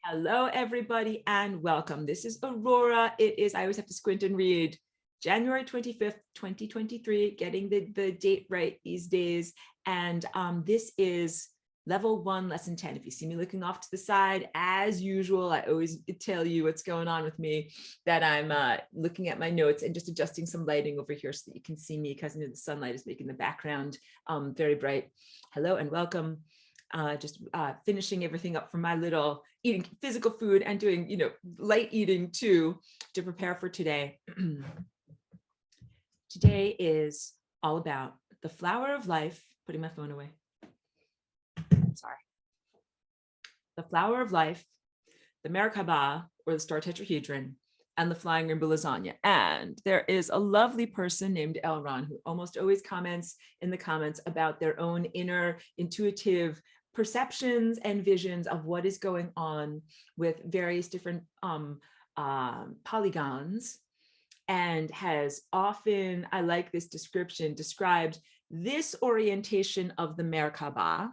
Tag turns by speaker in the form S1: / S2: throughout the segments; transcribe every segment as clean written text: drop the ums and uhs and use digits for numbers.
S1: Hello, everybody, and welcome. This is Aurora. It is, I always have to squint and read, January 25th, 2023, getting the date right these days. And this is level 1, lesson 10. If you see me looking off to the side, as usual, I always tell you what's going on with me, that I'm looking at my notes and just adjusting some lighting over here so that you can see me, because the sunlight is making the background very bright. Hello and welcome. Just finishing everything up for my little eating physical food and doing, light eating too, to prepare for today. Today is all about the flower of life, putting my phone away. Sorry. The flower of life, the Merkaba, or the star tetrahedron, and the flying rainbow lasagna. And there is a lovely person named Elron who almost always comments in the comments about their own inner intuitive perceptions and visions of what is going on with various different polygons, and has often, I like this description, described this orientation of the Merkaba,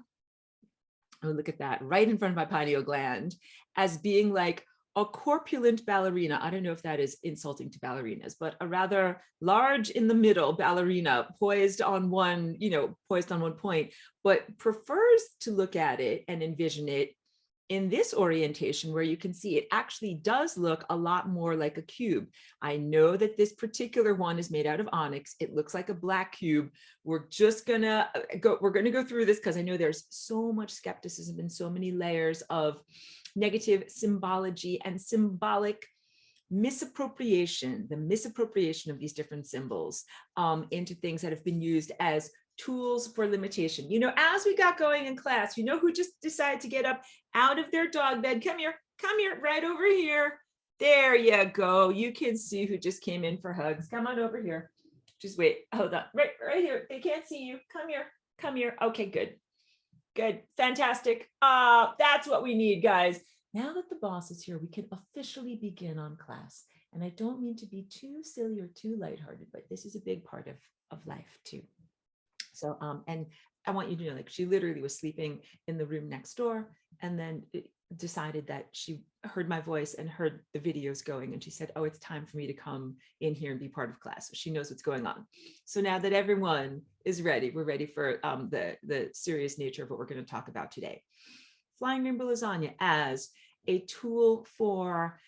S1: oh, look at that, right in front of my pineal gland, as being like a corpulent ballerina. I don't know if that is insulting to ballerinas, but a rather large in the middle ballerina, poised on one point, but prefers to look at it and envision it in this orientation, where you can see it actually does look a lot more like a cube. I know that this particular one is made out of onyx. It looks like a black cube. We're gonna go through this because I know there's so much skepticism and so many layers of negative symbology and symbolic misappropriation, the misappropriation of these different symbols into things that have been used as tools for limitation. As we got going in class, who just decided to get up out of their dog bed? Come here, right over here. There you go. You can see who just came in for hugs. Come on over here. Just wait, hold on, right here. They can't see you. Come here. Okay, good, fantastic. That's what we need, guys. Now that the boss is here, we can officially begin on class. And I don't mean to be too silly or too lighthearted, but this is a big part of life too. So, and I want you to know, like, she literally was sleeping in the room next door, and then decided that she heard my voice and heard the videos going, and she said, oh, it's time for me to come in here and be part of class. So she knows what's going on. So now that everyone is ready, we're ready for the serious nature of what we're going to talk about today. Flying rainbow lasagna as a tool for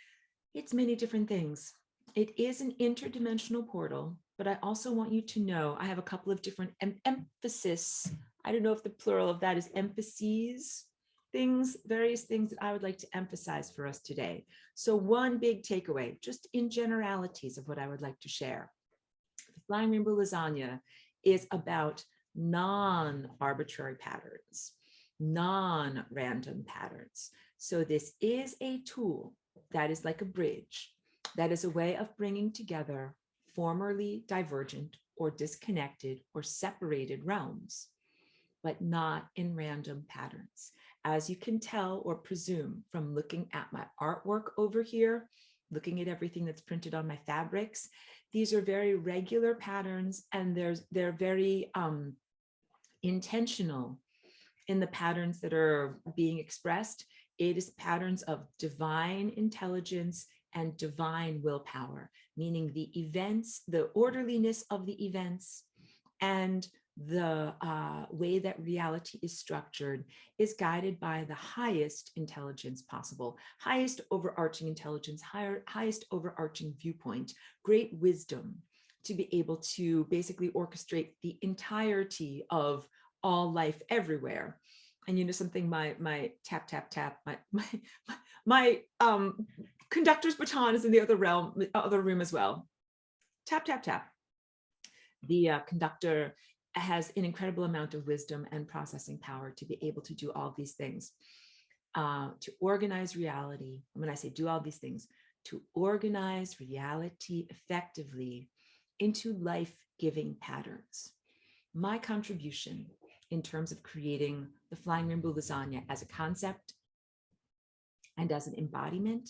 S1: its many different things. It is an interdimensional portal, but I also want you to know I have a couple of different emphasis. I don't know if the plural of that is emphases, various things that I would like to emphasize for us today. So one big takeaway, just in generalities of what I would like to share. The flying rainbow lasagna is about non-arbitrary patterns, non-random patterns. So this is a tool that is like a bridge, that is a way of bringing together formerly divergent or disconnected or separated realms, but not in random patterns. As you can tell or presume from looking at my artwork over here, looking at everything that's printed on my fabrics, these are very regular patterns, and they're very intentional in the patterns that are being expressed. It is patterns of divine intelligence and divine willpower, meaning the events, the orderliness of the events, and the way that reality is structured is guided by the highest intelligence possible, highest overarching intelligence, highest overarching viewpoint, great wisdom, to be able to basically orchestrate the entirety of all life everywhere. And something, my tap, tap, tap, my conductor's baton is in the other room as well. Tap, tap, tap. The conductor has an incredible amount of wisdom and processing power to be able to do all these things, to organize reality. And when I say do all these things, to organize reality effectively into life-giving patterns. My contribution in terms of creating the flying rainbow lasagna as a concept and as an embodiment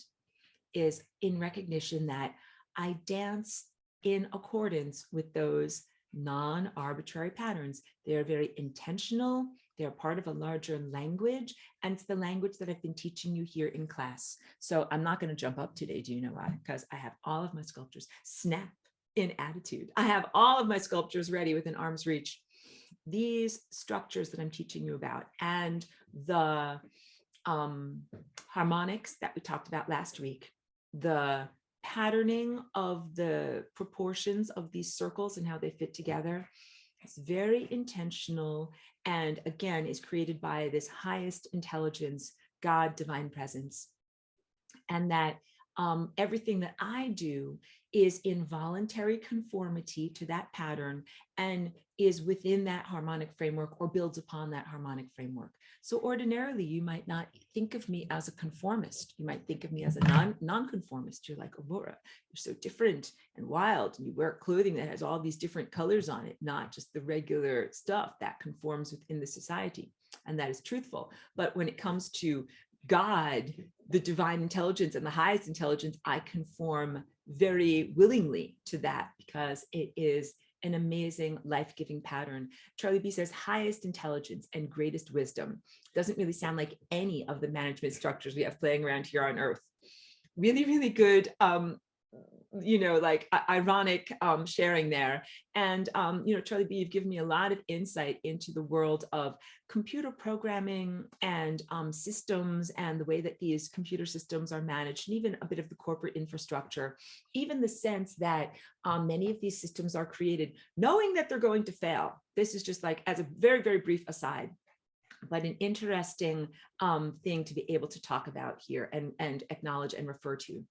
S1: is in recognition that I dance in accordance with those non-arbitrary patterns. They are very intentional They're part of a larger language, and it's the language that I've been teaching you here in class. So I'm not going to jump up today. Do you know why? Because I have all of my sculptures snap in attitude. I have all of my sculptures ready within arm's reach. These structures that I'm teaching you about and the harmonics that we talked about last week, the patterning of the proportions of these circles and how they fit together, it's very intentional, and again is created by this highest intelligence, God, divine presence. And that everything that I do is in voluntary conformity to that pattern and is within that harmonic framework or builds upon that harmonic framework. So ordinarily, you might not think of me as a conformist. You might think of me as a non-conformist. You're like, Aurora, you're so different and wild, and you wear clothing that has all these different colors on it, not just the regular stuff that conforms within the society. And that is truthful. But when it comes to God, the divine intelligence and the highest intelligence, I conform very willingly to that because it is an amazing life-giving pattern. Charlie B says highest intelligence and greatest wisdom. Doesn't really sound like any of the management structures we have playing around here on Earth. Really, really good, like ironic sharing there. And, Charlie B, you've given me a lot of insight into the world of computer programming and systems and the way that these computer systems are managed, and even a bit of the corporate infrastructure, even the sense that many of these systems are created knowing that they're going to fail. This is just like as a very, very brief aside, but an interesting thing to be able to talk about here and acknowledge and refer to.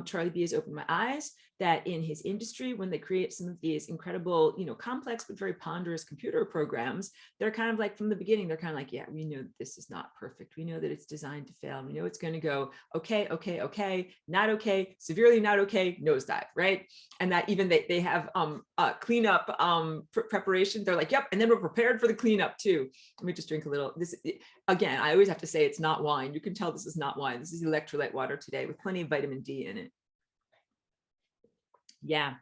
S1: Charlie B has opened my eyes that in his industry, when they create some of these incredible, complex but very ponderous computer programs, they're kind of like from the beginning, they're kind of like, yeah, we know that this is not perfect. We know that it's designed to fail. We know it's going to go okay, not okay, severely not okay, nosedive, right? And that even they have cleanup preparation. They're like, yep, and then we're prepared for the cleanup too. Let me just drink a little. This again, I always have to say it's not wine. You can tell this is not wine. This is electrolyte water today with plenty of vitamin D in it. Yeah,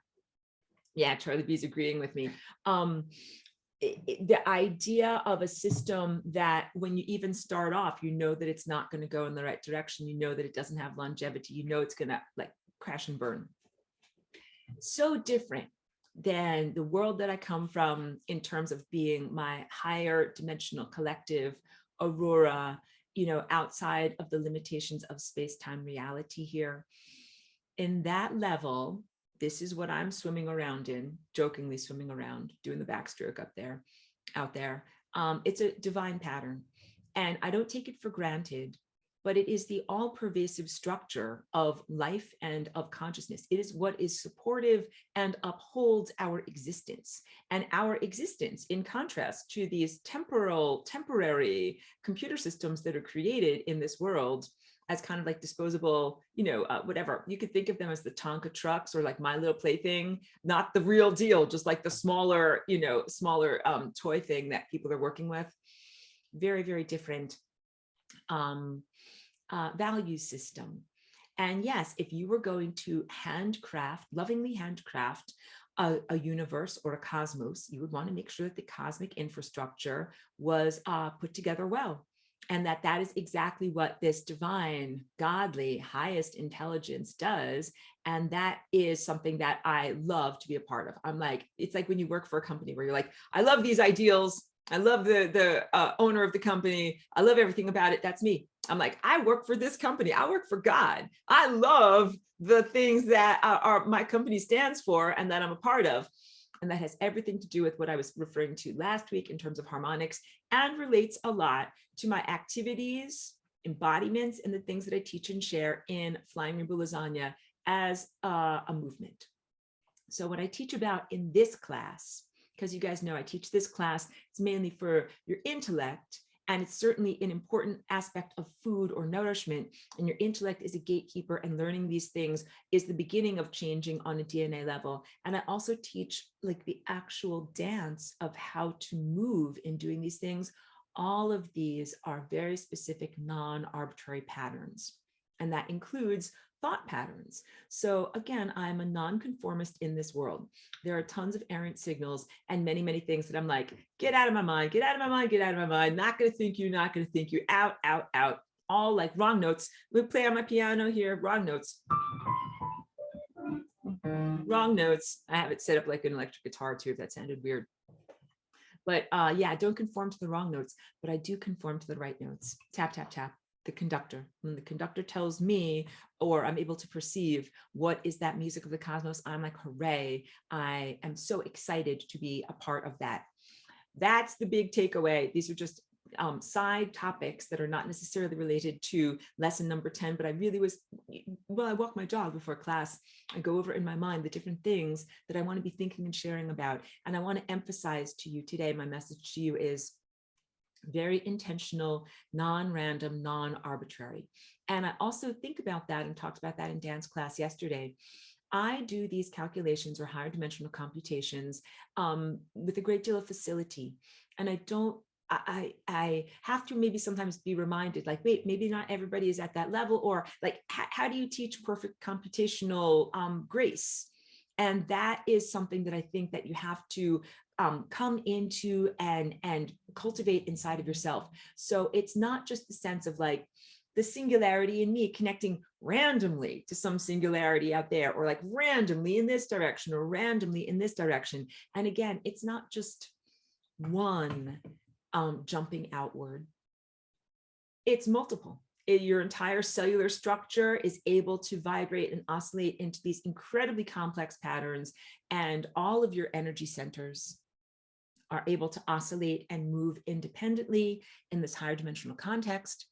S1: Charlie B's agreeing with me. The idea of a system that when you even start off, you know that it's not going to go in the right direction. You know that it doesn't have longevity. You know it's going to like crash and burn. So different than the world that I come from in terms of being my higher dimensional collective, Aurora, outside of the limitations of space-time reality here. In that level, this is what I'm swimming around in, jokingly swimming around, doing the backstroke out there. It's a divine pattern. And I don't take it for granted, but it is the all-pervasive structure of life and of consciousness. It is what is supportive and upholds our existence. And our existence, in contrast to these temporary computer systems that are created in this world, as kind of like disposable, whatever. You could think of them as the Tonka trucks or like My Little Plaything, not the real deal, just like the smaller toy thing that people are working with. Very, very different value system. And yes, if you were going to lovingly handcraft a universe or a cosmos, you would want to make sure that the cosmic infrastructure was put together well. And that is exactly what this divine, godly, highest intelligence does. And that is something that I love to be a part of. I'm like, it's like when you work for a company where you're like, I love these ideals. I love the owner of the company. I love everything about it. That's me. I'm like, I work for this company. I work for God. I love the things that my company stands for and that I'm a part of. And that has everything to do with what I was referring to last week in terms of harmonics, and relates a lot to my activities, embodiments, and the things that I teach and share in Flying Rainbow Lasagna as a movement. So what I teach about in this class, because you guys know I teach this class, it's mainly for your intellect, and it's certainly an important aspect of food or nourishment. And your intellect is a gatekeeper, and learning these things is the beginning of changing on a DNA level. And I also teach like the actual dance of how to move in doing these things. All of these are very specific, non-arbitrary patterns. And that includes thought patterns. So again, I'm a nonconformist in this world. There are tons of errant signals and many, many things that I'm like, get out of my mind, get out of my mind, get out of my mind, not going to think you, not going to think you, out, out, out, all like wrong notes. We play on my piano here, wrong notes. Wrong notes. I have it set up like an electric guitar too, if that sounded weird. But yeah, I don't conform to the wrong notes, but I do conform to the right notes. Tap, tap, tap. The conductor. When the conductor tells me, or I'm able to perceive what is that music of the cosmos, I'm like, hooray, I am so excited to be a part of that. That's the big takeaway. These are just side topics that are not necessarily related to lesson number 10, but I really was, well, I walk my dog before class. I go over in my mind the different things that I want to be thinking and sharing about. And I want to emphasize to you today, my message to you is very intentional, non-random, non-arbitrary. And I also think about that and talked about that in dance class yesterday. I do these calculations or higher dimensional computations with a great deal of facility. And I have to maybe sometimes be reminded, like, wait, maybe not everybody is at that level, or like, how do you teach perfect computational grace? And that is something that I think that you have to come into and cultivate inside of yourself. So it's not just the sense of like the singularity in me connecting randomly to some singularity out there, or like randomly in this direction or randomly in this direction. And again, it's not just one jumping outward. It's multiple. Your entire cellular structure is able to vibrate and oscillate into these incredibly complex patterns, and all of your energy centers are able to oscillate and move independently in this higher dimensional context.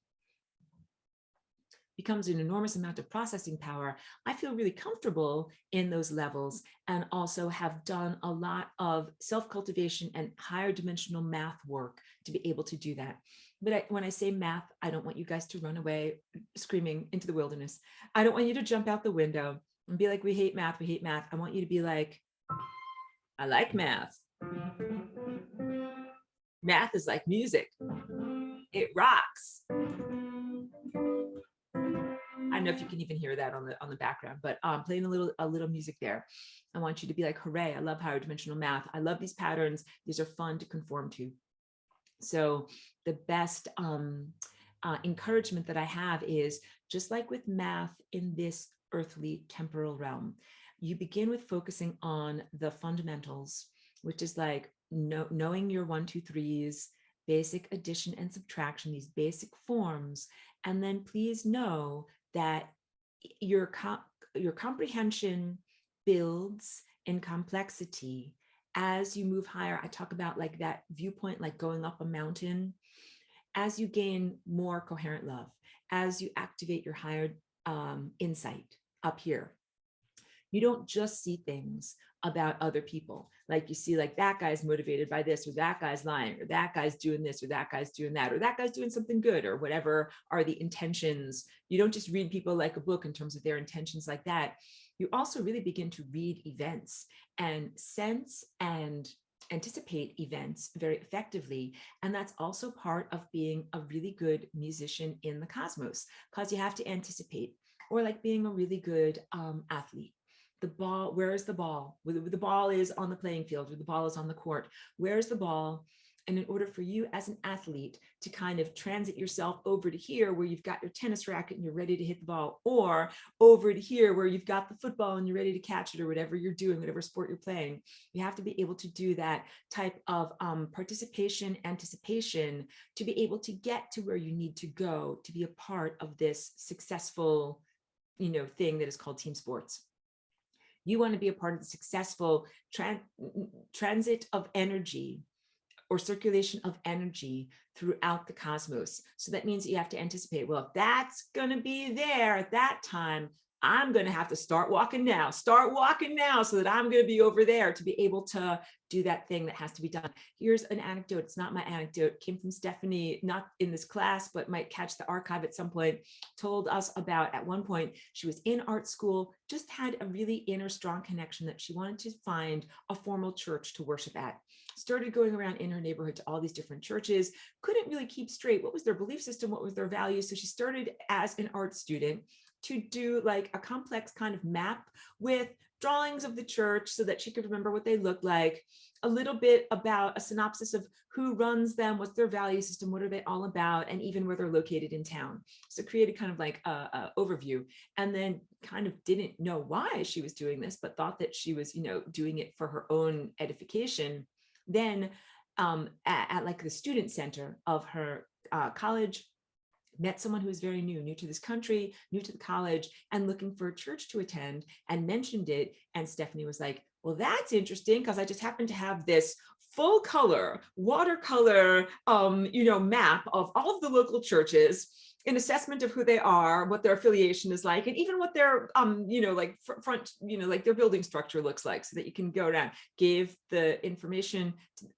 S1: Becomes an enormous amount of processing power. I feel really comfortable in those levels, and also have done a lot of self-cultivation and higher dimensional math work to be able to do that. But when I say math, I don't want you guys to run away screaming into the wilderness. I don't want you to jump out the window and be like, we hate math, we hate math. I want you to be like, I like math. Math is like music. It rocks. I don't know if you can even hear that on the background, but playing a little music there. I want you to be like, hooray, I love higher dimensional math. I love these patterns. These are fun to conform to. So the best encouragement that I have is, just like with math in this earthly temporal realm, you begin with focusing on the fundamentals, which is like knowing your 1, 2, 3s, basic addition and subtraction, these basic forms. And then please know that your comprehension builds in complexity as you move higher. I talk about like that viewpoint, like going up a mountain. As you gain more coherent love, as you activate your higher insight up here, you don't just see things about other people. Like you see, like, that guy's motivated by this, or that guy's lying, or that guy's doing this, or that guy's doing that, or that guy's doing something good, or whatever are the intentions. You don't just read people like a book in terms of their intentions like that. You also really begin to read events and sense and anticipate events very effectively. And that's also part of being a really good musician in the cosmos, because you have to anticipate, or like being a really good athlete. The ball, where is the ball? The ball is on the playing field, or the ball is on the court. Where's the ball? And in order for you as an athlete to kind of transit yourself over to here where you've got your tennis racket and you're ready to hit the ball, or over to here where you've got the football and you're ready to catch it, or whatever you're doing, whatever sport you're playing, you have to be able to do that type of participation, anticipation, to be able to get to where you need to go to be a part of this successful, thing that is called team sports. You want to be a part of the successful transit of energy, or circulation of energy throughout the cosmos. So that means that you have to anticipate, well, if that's going to be there at that time, I'm going to have to start walking now so that I'm going to be over there to be able to do that thing that has to be done. Here's an anecdote. It's not my anecdote. It came from Stephanie, not in this class, but might catch the archive at some point. Told us about at one point, she was in art school, just had a really inner strong connection that she wanted to find a formal church to worship at. Started going around in her neighborhood to all these different churches, couldn't really keep straight what was their belief system, what was their values. So she started as an art student to do like a complex kind of map with drawings of the church so that she could remember what they looked like, a little bit about a synopsis of who runs them, what's their value system, what are they all about, and even where they're located in town. So created kind of like a overview, and then kind of didn't know why she was doing this, but thought that she was, doing it for her own edification. Then at like the student center of her college, met someone who was very new to this country, new to the college, and looking for a church to attend, and mentioned it. And Stephanie was like, well, that's interesting, because I just happen to have this full color watercolor map of all of the local churches, an assessment of who they are, what their affiliation is like, and even what their front, like their building structure looks like, so that you can go around, gave the information,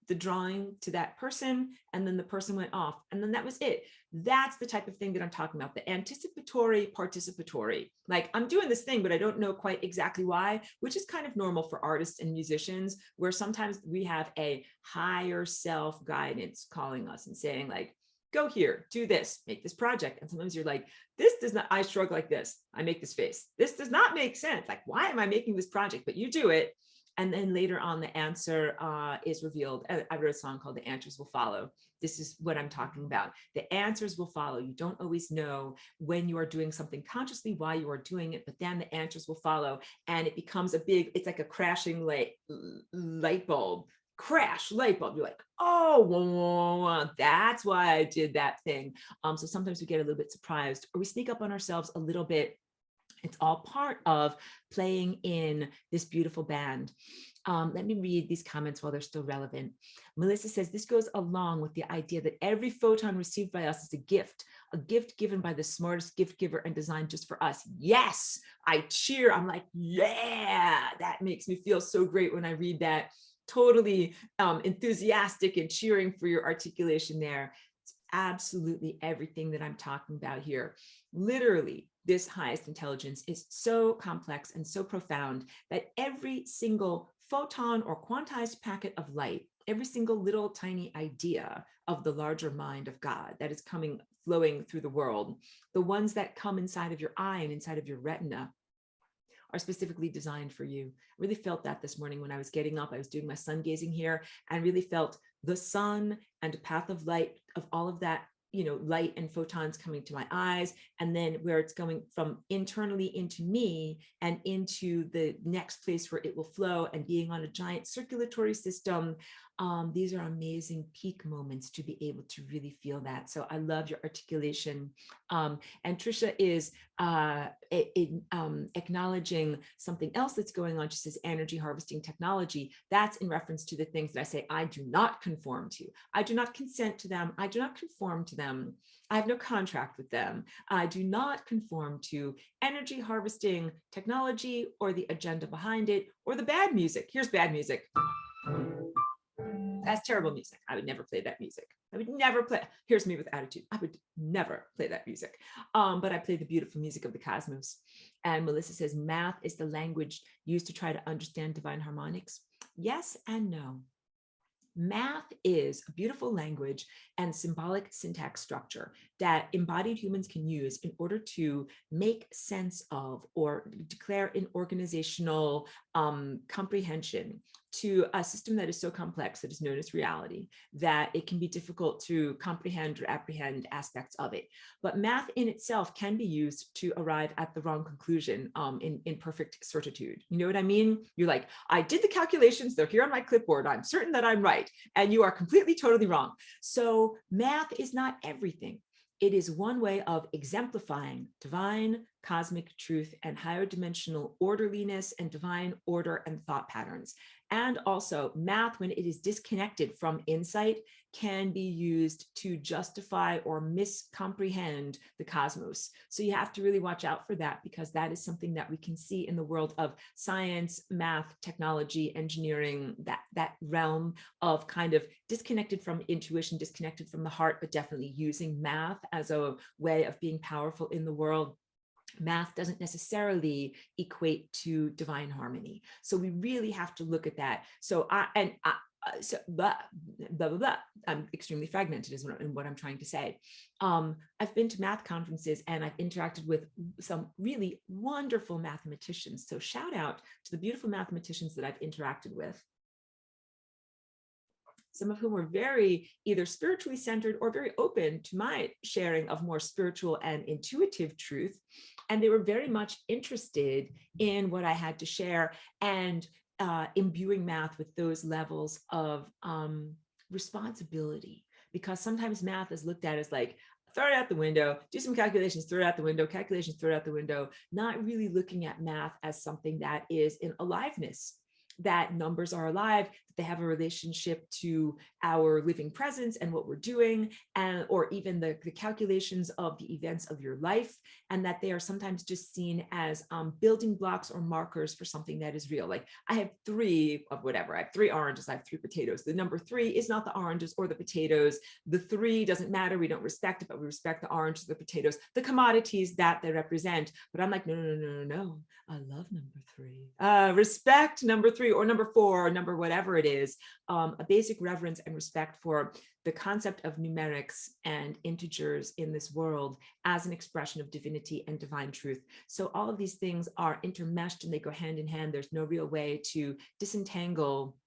S1: the drawing to that person, and then the person went off, and then that was it. That's the type of thing that I'm talking about, the anticipatory participatory. Like, I'm doing this thing, but I don't know quite exactly why, which is kind of normal for artists and musicians, where sometimes we have a higher self guidance calling us and saying like, go here, do this, make this project. And sometimes you're like, this does not, I shrug like this, I make this face, this does not make sense. Like, why am I making this project? But you do it. And then later on, the answer is revealed. I wrote a song called The Answers Will Follow. This is what I'm talking about. The answers will follow. You don't always know when you are doing something consciously why you are doing it, but then the answers will follow. And it becomes it's like a crashing light bulb. Crash light bulb. You're like, oh, that's why I did that thing. So sometimes we get a little bit surprised, or we sneak up on ourselves a little bit. It's all part of playing in this beautiful band. Let me read these comments while they're still relevant. Melissa says, this goes along with the idea that every photon received by us is a gift given by the smartest gift giver and designed just for us. Yes, I cheer. I'm like, yeah, that makes me feel so great when I read that. Totally enthusiastic and cheering for your articulation there. It's absolutely everything that I'm talking about here. Literally, this highest intelligence is so complex and so profound that every single photon or quantized packet of light, every single little tiny idea of the larger mind of God that is flowing through the world, the ones that come inside of your eye and inside of your retina, are specifically designed for you. I really felt that this morning when I was getting up. I was doing my sun gazing here, and really felt the sun and a path of light of all of that, light and photons coming to my eyes, and then where it's going from internally into me and into the next place where it will flow, and being on a giant circulatory system. These are amazing peak moments to be able to really feel that. So I love your articulation. And Trisha is acknowledging something else that's going on. She says energy harvesting technology. That's in reference to the things that I say I do not conform to. I do not consent to them. I do not conform to them. I have no contract with them. I do not conform to energy harvesting technology or the agenda behind it or the bad music. Here's bad music. That's terrible music. I would never play that music. I would never play. Here's me with attitude. I would never play that music. But I play the beautiful music of the cosmos. And Melissa says, math is the language used to try to understand divine harmonics. Yes and no. Math is a beautiful language and symbolic syntax structure that embodied humans can use in order to make sense of or declare an organizational comprehension to a system that is so complex that is known as reality, that it can be difficult to comprehend or apprehend aspects of it. But math in itself can be used to arrive at the wrong conclusion in perfect certitude. You know what I mean? You're like, I did the calculations, they're here on my clipboard, I'm certain that I'm right. And you are completely, totally wrong. So math is not everything. It is one way of exemplifying divine cosmic truth and higher dimensional orderliness and divine order and thought patterns. And also math, when it is disconnected from insight, can be used to justify or miscomprehend the cosmos. So you have to really watch out for that, because that is something that we can see in the world of science, math, technology, engineering, that realm of kind of disconnected from intuition, disconnected from the heart, but definitely using math as a way of being powerful in the world. Math doesn't necessarily equate to divine harmony. So we really have to look at that. So blah, blah, blah, blah. I'm extremely fragmented in what I'm trying to say. I've been to math conferences and I've interacted with some really wonderful mathematicians. So shout out to the beautiful mathematicians that I've interacted with, some of whom were very either spiritually centered or very open to my sharing of more spiritual and intuitive truth. And they were very much interested in what I had to share, and imbuing math with those levels of responsibility. Because sometimes math is looked at as like, throw it out the window, do some calculations, throw it out the window, calculations, throw it out the window, not really looking at math as something that is in aliveness, that numbers are alive, that they have a relationship to our living presence and what we're doing, and or even the calculations of the events of your life, and that they are sometimes just seen as building blocks or markers for something that is real. Like I have three of whatever, I have three oranges, I have three potatoes. The number three is not the oranges or the potatoes. The three doesn't matter, we don't respect it, but we respect the oranges, the potatoes, the commodities that they represent. But I'm like, no, I love number three. Respect number three or number four or number whatever it is. A basic reverence and respect for the concept of numerics and integers in this world as an expression of divinity and divine truth. So all of these things are intermeshed and they go hand in hand. There's no real way to disentangle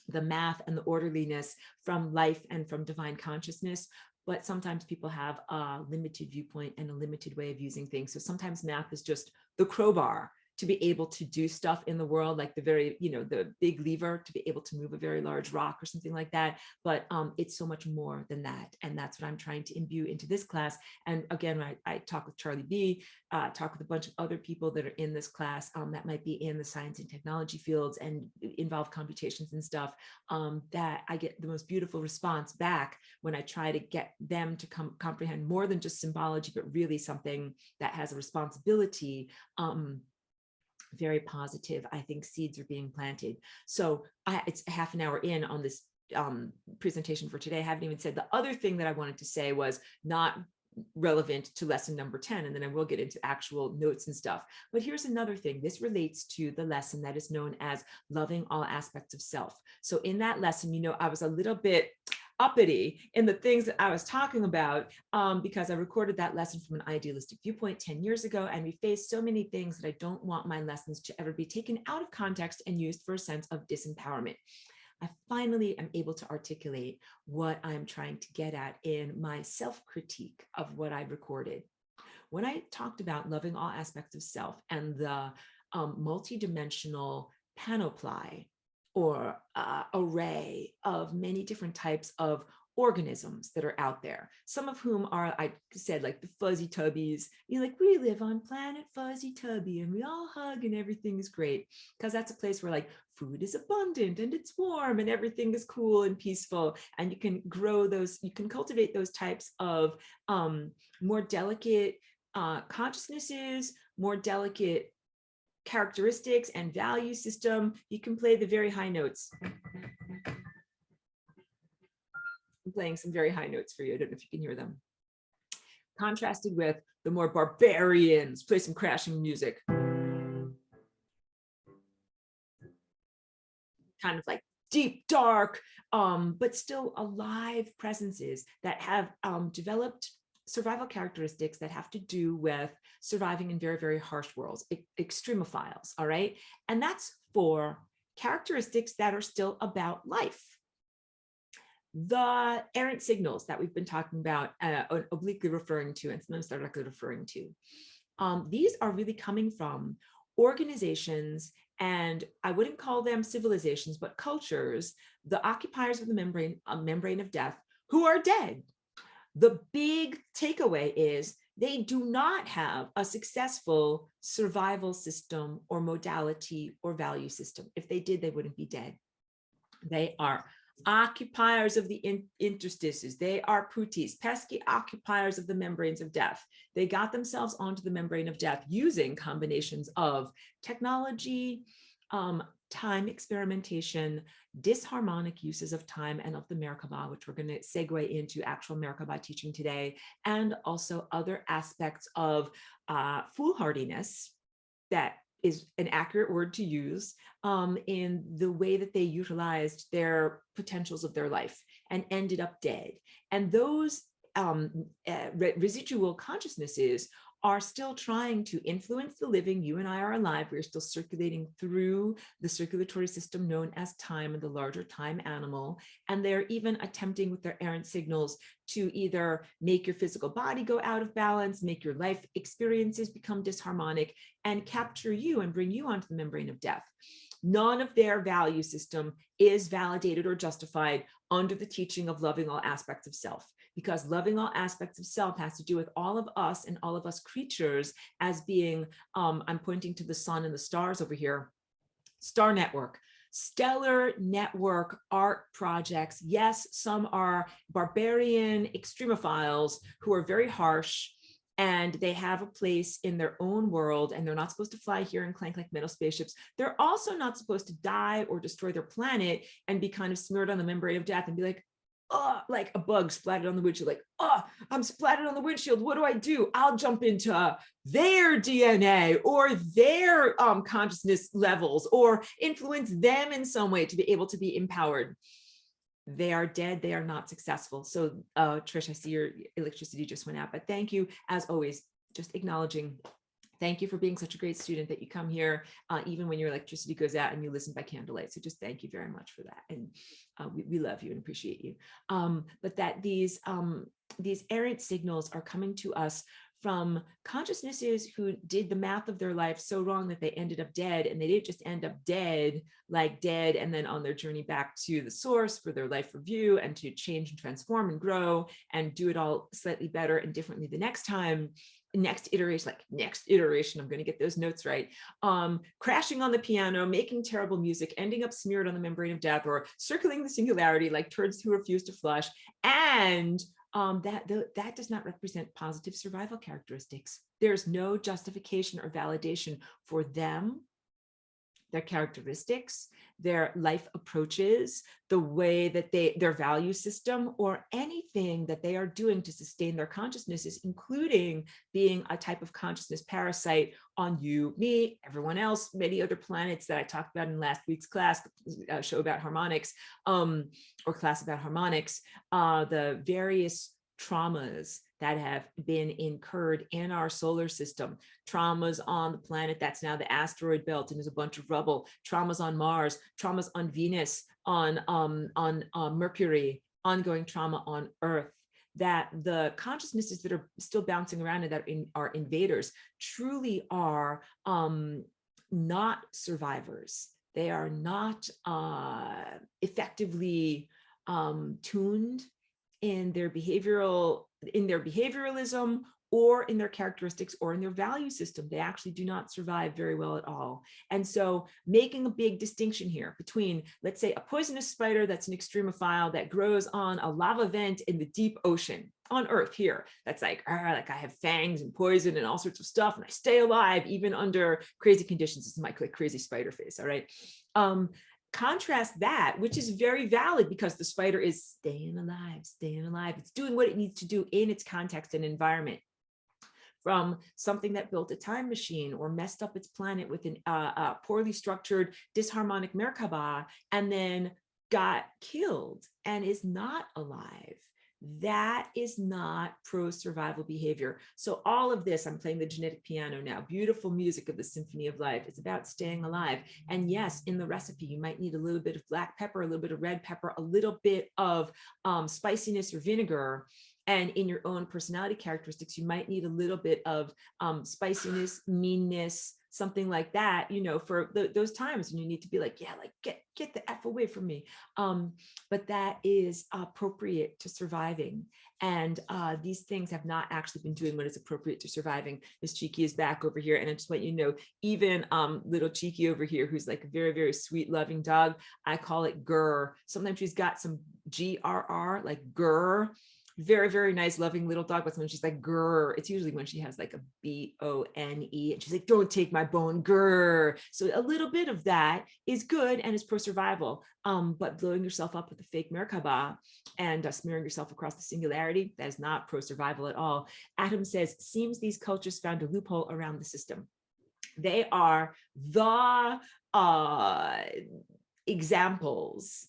S1: the math and the orderliness from life and from divine consciousness. But sometimes people have a limited viewpoint and a limited way of using things. So sometimes math is just the crowbar to be able to do stuff in the world, like the very, the big lever to be able to move a very large rock or something like that. But it's so much more than that. And that's what I'm trying to imbue into this class. And again, I talk with Charlie B, talk with a bunch of other people that are in this class that might be in the science and technology fields and involve computations and stuff, that I get the most beautiful response back when I try to get them to comprehend more than just symbology, but really something that has a responsibility. Very positive. I think seeds are being planted. So it's a half an hour in on this presentation for today. I haven't even said the other thing that I wanted to say was not relevant to lesson number 10, and then I will get into actual notes and stuff. But here's another thing. This relates to the lesson that is known as loving all aspects of self. So in that lesson, I was a little bit uppity in the things that I was talking about, because I recorded that lesson from an idealistic viewpoint 10 years ago, and we faced so many things that I don't want my lessons to ever be taken out of context and used for a sense of disempowerment. I finally am able to articulate what I'm trying to get at in my self-critique of what I recorded. When I talked about loving all aspects of self and the multidimensional panoply or array of many different types of organisms that are out there, some of whom are, I said, like the fuzzy tubbies, like we live on planet fuzzy tubby and we all hug and everything is great, because that's a place where like food is abundant and it's warm and everything is cool and peaceful, and you can grow those, you can cultivate those types of more delicate consciousnesses, more delicate characteristics and value system. You can play the very high notes. I'm playing some very high notes for you. I don't know if you can hear them. Contrasted with the more barbarians, play some crashing music. Kind of like deep, dark, but still alive presences that have developed survival characteristics that have to do with surviving in very, very harsh worlds, extremophiles, all right? And that's for characteristics that are still about life. The errant signals that we've been talking about, obliquely referring to, and sometimes directly referring to, these are really coming from organizations, and I wouldn't call them civilizations, but cultures, the occupiers of the membrane of death, who are dead. The big takeaway is they do not have a successful survival system or modality or value system. If they did, they wouldn't be dead. They are occupiers of the interstices. They are putis, pesky occupiers of the membranes of death. They got themselves onto the membrane of death using combinations of technology, time experimentation, disharmonic uses of time and of the Merkaba, which we're going to segue into actual Merkaba teaching today, and also other aspects of foolhardiness that is an accurate word to use in the way that they utilized their potentials of their life and ended up dead. And those residual consciousnesses are still trying to influence the living. You and I are alive. We're still circulating through the circulatory system known as time and the larger time animal. And they're even attempting with their errant signals to either make your physical body go out of balance, make your life experiences become disharmonic, and capture you and bring you onto the membrane of death. None of their value system is validated or justified under the teaching of loving all aspects of self, because loving all aspects of self has to do with all of us and all of us creatures as being, I'm pointing to the sun and the stars over here, star network, stellar network art projects. Yes, some are barbarian extremophiles who are very harsh, and they have a place in their own world, and they're not supposed to fly here and clank like metal spaceships. They're also not supposed to die or destroy their planet and be kind of smeared on the membrane of death and be like, oh, like a bug splattered on the windshield, like, oh, I'm splattered on the windshield. What do? I'll jump into their DNA or their consciousness levels or influence them in some way to be able to be empowered. They are dead. They are not successful. So Trish, I see your electricity just went out, but thank you as always, just acknowledging. Thank you for being such a great student that you come here, even when your electricity goes out and you listen by candlelight. So just thank you very much for that. And we love you and appreciate you. But that these errant signals are coming to us from consciousnesses who did the math of their life so wrong that they ended up dead, and they didn't just end up dead, like dead, and then on their journey back to the source for their life review and to change and transform and grow and do it all slightly better and differently the next time. Next iteration, I'm going to get those notes right, crashing on the piano, making terrible music, ending up smeared on the membrane of death, or circling the singularity like turds who refuse to flush. And that does not represent positive survival characteristics. There's no justification or validation for them, their characteristics, their life approaches, the way that their value system, or anything that they are doing to sustain their consciousnesses, including being a type of consciousness parasite on you, me, everyone else, many other planets that I talked about in last week's class, show about harmonics, or class about harmonics, the various traumas that have been incurred in our solar system, traumas on the planet that's now the asteroid belt and is a bunch of rubble, traumas on Mars, traumas on Venus, on Mercury, ongoing trauma on Earth, that the consciousnesses that are still bouncing around and that are invaders truly are not survivors. They are not effectively tuned in their behavioralism or in their characteristics or in their value system. They actually do not survive very well at all. And so making a big distinction here between, let's say, a poisonous spider that's an extremophile that grows on a lava vent in the deep ocean on Earth here, that's like I have fangs and poison and all sorts of stuff, and I stay alive even under crazy conditions. This is my crazy spider face, all right? Contrast that, which is very valid because the spider is staying alive. It's doing what it needs to do in its context and environment, from something that built a time machine or messed up its planet with a poorly structured, disharmonic Merkaba and then got killed and is not alive. That is not pro-survival behavior. So all of this, I'm playing the genetic piano now, beautiful music of the symphony of life. It's about staying alive. And yes, in the recipe, you might need a little bit of black pepper, a little bit of red pepper, a little bit of spiciness or vinegar. And in your own personality characteristics, you might need a little bit of spiciness, meanness, something like that, you know, for those times when you need to be like, yeah, like get the F away from me. But that is appropriate to surviving. And these things have not actually been doing what is appropriate to surviving. Miss Cheeky is back over here. And I just want you to know, even little Cheeky over here, who's like a very, very sweet, loving dog, I call it Grr. Sometimes she's got some GRR, like Grr. Very, very nice, loving little dog. But when she's like, grr, it's usually when she has like a BONE and she's like, don't take my bone, grr. So a little bit of that is good and is pro-survival. But blowing yourself up with a fake Merkaba and smearing yourself across the singularity, that is not pro-survival at all. Adam says, seems these cultures found a loophole around the system. They are the examples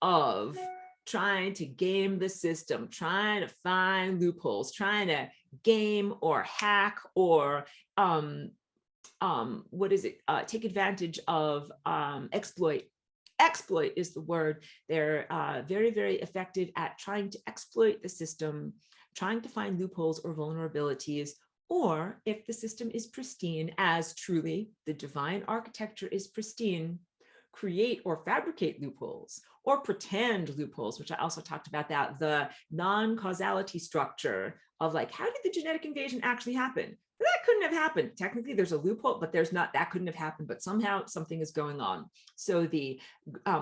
S1: of trying to game the system, trying to find loopholes, trying to game or hack or take advantage of exploit. Exploit is the word. They're very, very effective at trying to exploit the system, trying to find loopholes or vulnerabilities, or if the system is pristine, as truly the divine architecture is pristine, create or fabricate loopholes or pretend loopholes, which I also talked about, that the non-causality structure of like, how did the genetic invasion actually happen? That couldn't have happened. Technically, there's a loophole, but there's not, that couldn't have happened, but somehow something is going on. So the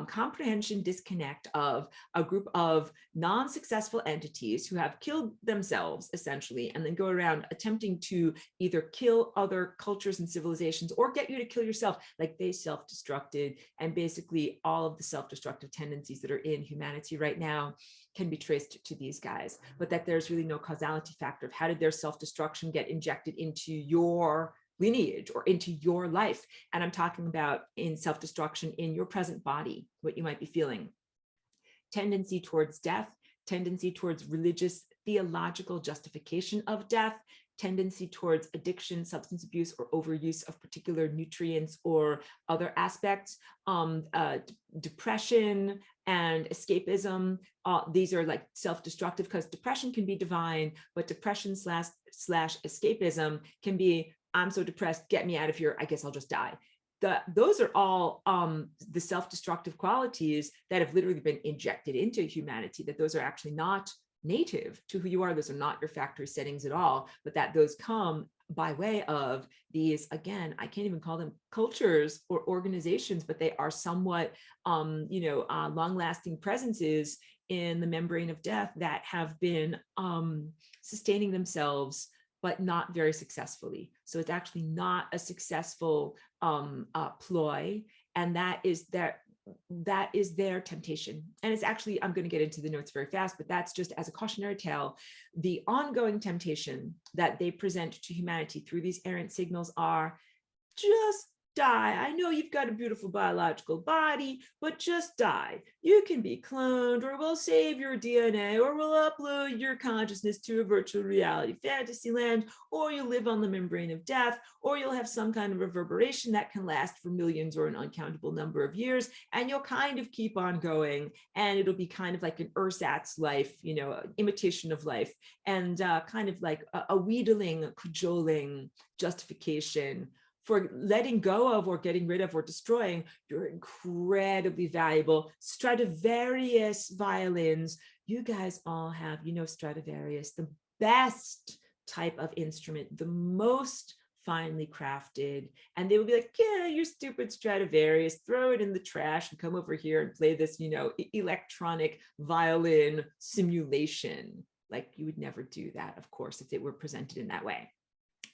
S1: comprehension disconnect of a group of non-successful entities who have killed themselves, essentially, and then go around attempting to either kill other cultures and civilizations or get you to kill yourself, like they self-destructed, and basically all of the self-destructive tendencies that are in humanity right now can be traced to these guys, but that there's really no causality factor of how did their self-destruction get injected into your lineage or into your life. And I'm talking about in self-destruction in your present body, what you might be feeling. Tendency towards death, tendency towards religious, theological justification of death, tendency towards addiction, substance abuse, or overuse of particular nutrients or other aspects, depression and escapism. These are like self-destructive, because depression can be divine, but depression slash escapism can be, I'm so depressed, get me out of here, I guess I'll just die. Those are all the self-destructive qualities that have literally been injected into humanity, that those are actually not native to who you are. Those are not your factory settings at all, but that those come by way of these, again, I can't even call them cultures or organizations, but they are somewhat, long-lasting presences in the membrane of death that have been sustaining themselves, but not very successfully. So it's actually not a successful ploy, and that is their temptation. And it's actually, I'm going to get into the notes very fast, but that's just as a cautionary tale. The ongoing temptation that they present to humanity through these errant signals are just die. I know you've got a beautiful biological body, but just die. You can be cloned, or we'll save your DNA, or we'll upload your consciousness to a virtual reality fantasy land, or you'll live on the membrane of death, or you'll have some kind of reverberation that can last for millions or an uncountable number of years, and you'll kind of keep on going, and it'll be kind of like an ersatz life, imitation of life, and kind of like a wheedling, cajoling justification for letting go of or getting rid of or destroying your incredibly valuable Stradivarius violins. You guys all have, Stradivarius, the best type of instrument, the most finely crafted. And they will be like, yeah, your stupid Stradivarius, throw it in the trash and come over here and play this, electronic violin simulation. Like, you would never do that, of course, if it were presented in that way.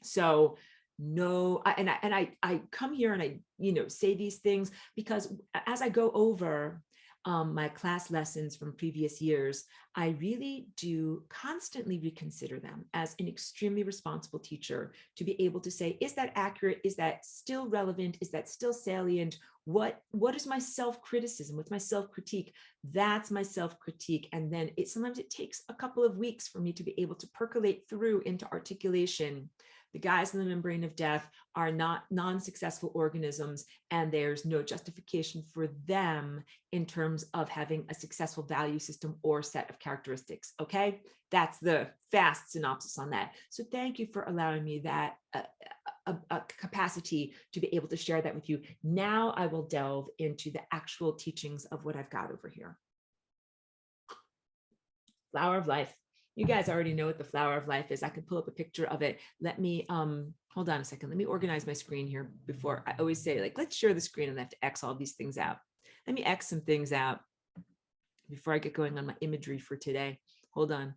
S1: So no, I come here and I, say these things because as I go over my class lessons from previous years, I really do constantly reconsider them as an extremely responsible teacher to be able to say, is that accurate? Is that still relevant? Is that still salient? What is my self-criticism? What's my self-critique? That's my self-critique. And then sometimes it takes a couple of weeks for me to be able to percolate through into articulation The guys in the membrane of death are not non-successful organisms, and there's no justification for them in terms of having a successful value system or set of characteristics. Okay, that's the fast synopsis on that. So thank you for allowing me that a capacity to be able to share that with you. Now I will delve into the actual teachings of what I've got over here. Flower of life. You guys already know what the flower of life is. I can pull up a picture of it. Let me, hold on a second. Let me organize my screen here before I always say, like, let's share the screen and I have to X all these things out. Let me X some things out before I get going on my imagery for today. Hold on.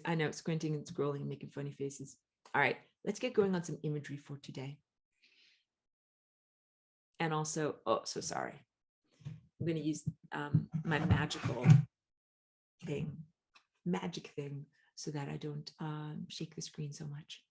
S1: I know, squinting and scrolling and making funny faces. All right, let's get going on some imagery for today. And also, oh, so sorry. I'm going to use my magic thing so that I don't shake the screen so much.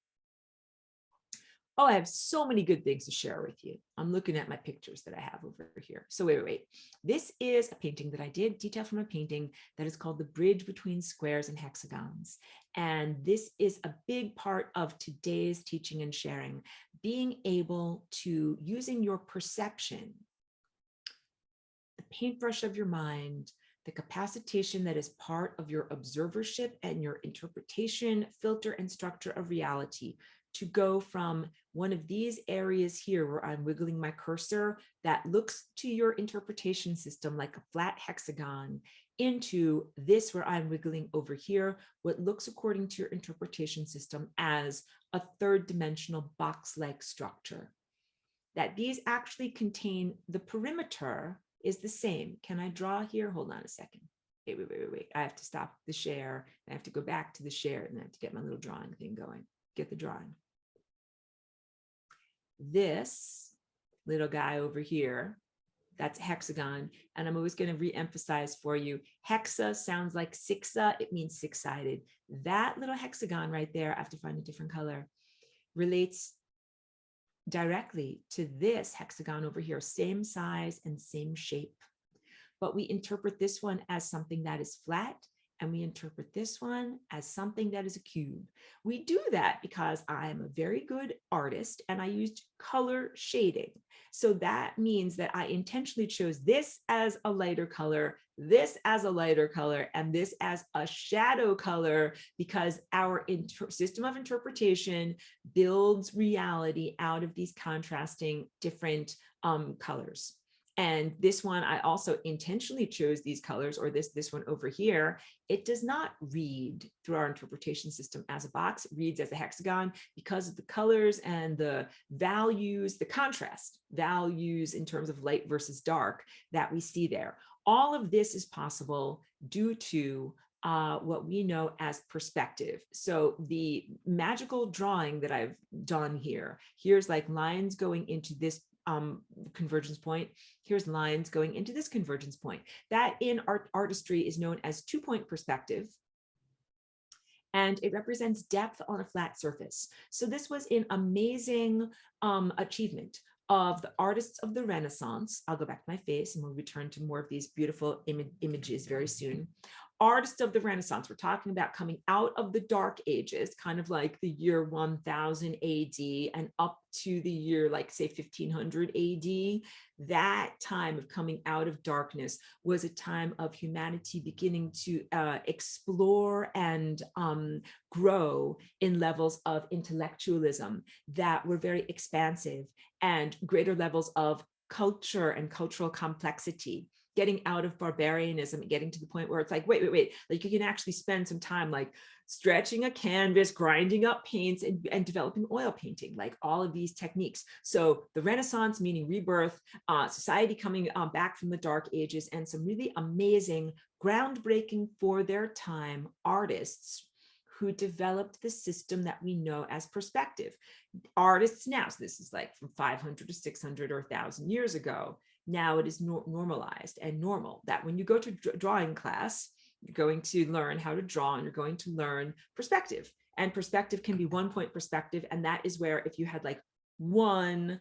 S1: Oh, I have so many good things to share with you. I'm looking at my pictures that I have over here. So wait. This is a painting that I did, detail from a painting that is called The Bridge Between Squares and Hexagons. And this is a big part of today's teaching and sharing, being able to, using your perception, the paintbrush of your mind, the capacitation that is part of your observership and your interpretation, filter, and structure of reality, to go from one of these areas here where I'm wiggling my cursor that looks to your interpretation system like a flat hexagon, into this where I'm wiggling over here, what looks according to your interpretation system as a third dimensional box-like structure. That these actually contain the perimeter is the same. Can I draw here? Hold on a second. Wait. I have to stop the share. I have to go back to the share and I have to get my little drawing thing going. Get the drawing. This little guy over here, that's hexagon. And I'm always going to re-emphasize for you, hexa sounds like sixa. It means six-sided. That little hexagon right there, I have to find a different color, relates directly to this hexagon over here, same size and same shape. But we interpret this one as something that is flat, and we interpret this one as something that is a cube. We do that because I'm a very good artist and I used color shading. So that means that I intentionally chose this as a lighter color, this as a lighter color, and this as a shadow color, because our system of interpretation builds reality out of these contrasting different colors. And this one, I also intentionally chose these colors, or this one over here. It does not read through our interpretation system as a box. It reads as a hexagon because of the colors and the values, the contrast values in terms of light versus dark that we see there. All of this is possible due to what we know as perspective. So the magical drawing that I've done here, here's like lines going into this convergence point. Here's lines going into this convergence point. That in artistry is known as two-point perspective. And it represents depth on a flat surface. So this was an amazing achievement of the artists of the Renaissance. I'll go back to my face and we'll return to more of these beautiful images very soon. Artists of the Renaissance, we're talking about coming out of the Dark Ages, kind of like the year 1000 AD and up to the year, like say 1500 AD. That time of coming out of darkness was a time of humanity beginning to explore and grow in levels of intellectualism that were very expansive, and greater levels of culture and cultural complexity. Getting out of barbarianism, getting to the point where it's like, wait, like you can actually spend some time like stretching a canvas, grinding up paints, and developing oil painting, like all of these techniques. So the Renaissance, meaning rebirth, society coming back from the Dark Ages, and some really amazing, groundbreaking for their time artists who developed the system that we know as perspective. Artists now, so this is like from 500 to 600 or 1,000 years ago. Now it is normalized and normal that when you go to drawing class, you're going to learn how to draw and you're going to learn perspective. And perspective can be one-point perspective. And that is where if you had like one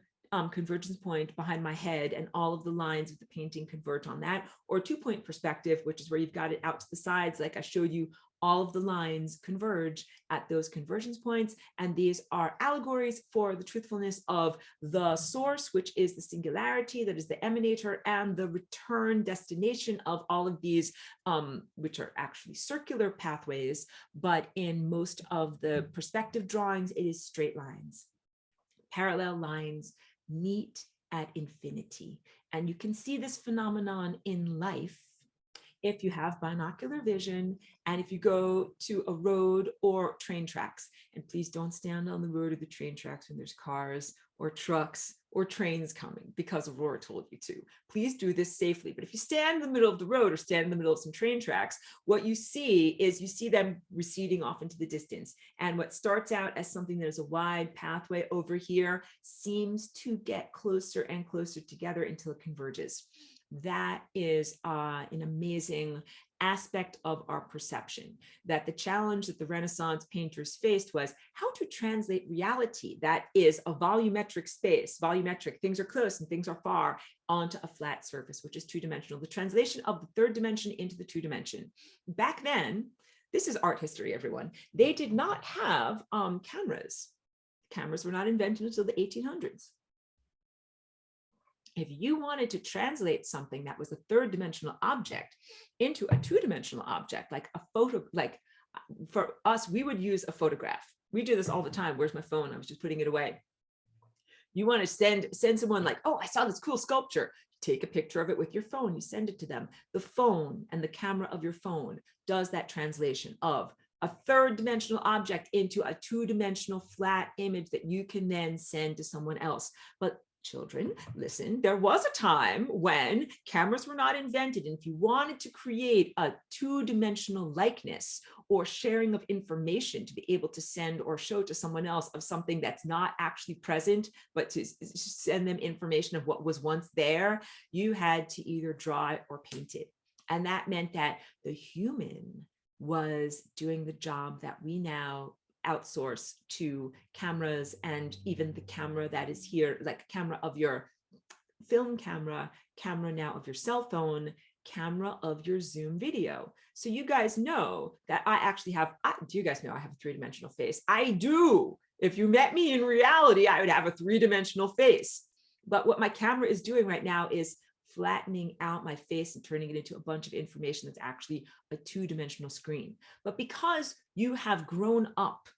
S1: convergence point behind my head and all of the lines of the painting converge on that, or two-point perspective, which is where you've got it out to the sides, like I showed you all of the lines converge at those convergence points. And these are allegories for the truthfulness of the source, which is the singularity, that is the emanator, and the return destination of all of these, which are actually circular pathways. But in most of the perspective drawings, it is straight lines. Parallel lines meet at infinity. And you can see this phenomenon in life if you have binocular vision and if you go to a road or train tracks. And please don't stand on the road or the train tracks when there's cars or trucks or trains coming, because Aurora told you to. Please do this safely. But if you stand in the middle of the road or stand in the middle of some train tracks, what you see is you see them receding off into the distance. And what starts out as something that is a wide pathway over here seems to get closer and closer together until it converges. That is an amazing aspect of our perception, that the challenge that the Renaissance painters faced was how to translate reality that is a volumetric space, volumetric, things are close and things are far, onto a flat surface, which is two-dimensional, the translation of the third dimension into the two dimension. Back then, this is art history, everyone, they did not have cameras. Cameras were not invented until the 1800s. If you wanted to translate something that was a third dimensional object into a two-dimensional object, like a photo, like for us, we would use a photograph. We do this all the time. Where's my phone? I was just putting it away. You want to send someone like, oh, I saw this cool sculpture. Take a picture of it with your phone. You send it to them. The phone and the camera of your phone does that translation of a third dimensional object into a two-dimensional flat image that you can then send to someone else. But children, listen, there was a time when cameras were not invented. And if you wanted to create a two-dimensional likeness or sharing of information to be able to send or show to someone else of something that's not actually present, but to send them information of what was once there, you had to either draw it or paint it. And that meant that the human was doing the job that we now outsource to cameras, and even the camera that is here, like camera of your film camera, camera now of your cell phone, camera of your Zoom video. So you guys know that I actually have, do you guys know I have a three-dimensional face? I do. If you met me in reality, I would have a three-dimensional face. But what my camera is doing right now is flattening out my face and turning it into a bunch of information that's actually a two-dimensional screen. But because you have grown up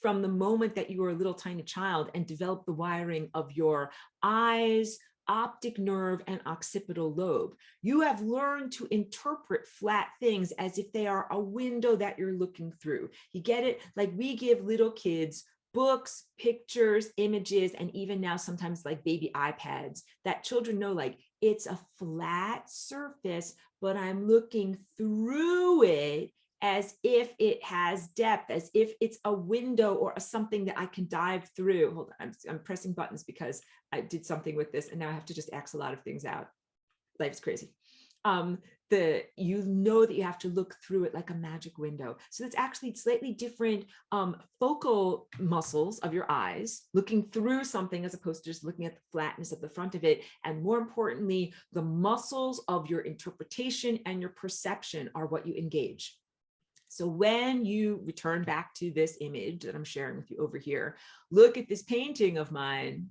S1: from the moment that you were a little tiny child and developed the wiring of your eyes, optic nerve, and occipital lobe, you have learned to interpret flat things as if they are a window that you're looking through. You get it? Like we give little kids books, pictures, images, and even now sometimes like baby iPads that children know, like it's a flat surface, but I'm looking through it as if it has depth, as if it's a window or something that I can dive through. Hold on, I'm pressing buttons because I did something with this and now I have to just X a lot of things out. Life's crazy. You know that you have to look through it like a magic window. So it's actually slightly different focal muscles of your eyes, looking through something as opposed to just looking at the flatness of the front of it. And more importantly, the muscles of your interpretation and your perception are what you engage. So when you return back to this image that I'm sharing with you over here, look at this painting of mine.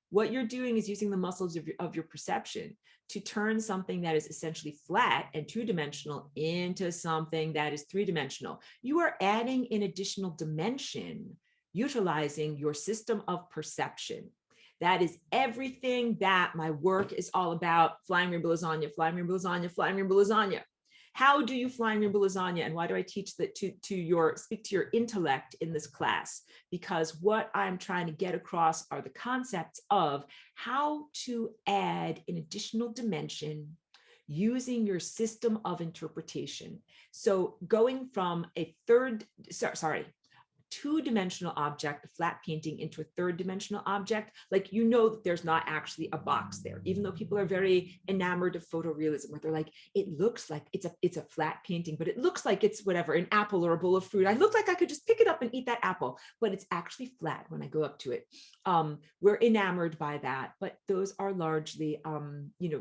S1: What you're doing is using the muscles of your perception to turn something that is essentially flat and two-dimensional into something that is three-dimensional. You are adding an additional dimension, utilizing your system of perception. That is everything that my work is all about. Flying rainbow lasagna, flying rainbow lasagna, flying rainbow lasagna. How do you flying rainbow lasagna? And why do I teach that speak to your intellect in this class? Because what I'm trying to get across are the concepts of how to add an additional dimension using your system of interpretation. So going from a two-dimensional object, a flat painting, into a third-dimensional object, like you know that there's not actually a box there, even though people are very enamored of photorealism, where they're like, it looks like it's a flat painting, but it looks like it's whatever, an apple or a bowl of fruit. I look like I could just pick it up and eat that apple, but it's actually flat when I go up to it. We're enamored by that, but those are largely,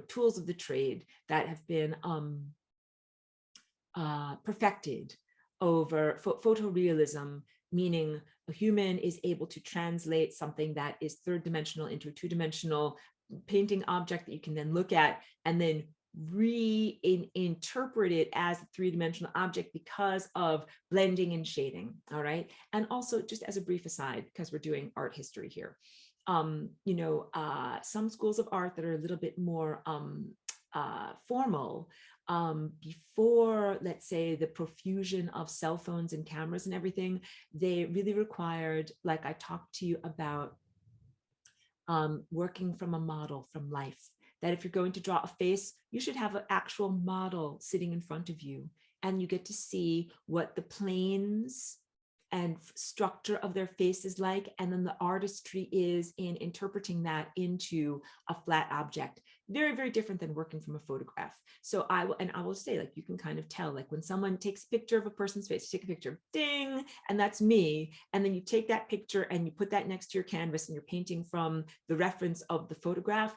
S1: tools of the trade that have been perfected over photorealism, meaning a human is able to translate something that is third dimensional into a two-dimensional painting object that you can then look at and then reinterpret it as a three-dimensional object because of blending and shading. All right. And also, just as a brief aside, because we're doing art history here, some schools of art that are a little bit more formal, before, let's say, the profusion of cell phones and cameras and everything, they really required, like I talked to you about, working from a model from life, that if you're going to draw a face, you should have an actual model sitting in front of you, and you get to see what the planes and structure of their face is like, and then the artistry is in interpreting that into a flat object. Very, very different than working from a photograph. So I will say, like, you can kind of tell, like when someone takes a picture of a person's face, you take a picture, ding, and that's me. And then you take that picture and you put that next to your canvas and you're painting from the reference of the photograph,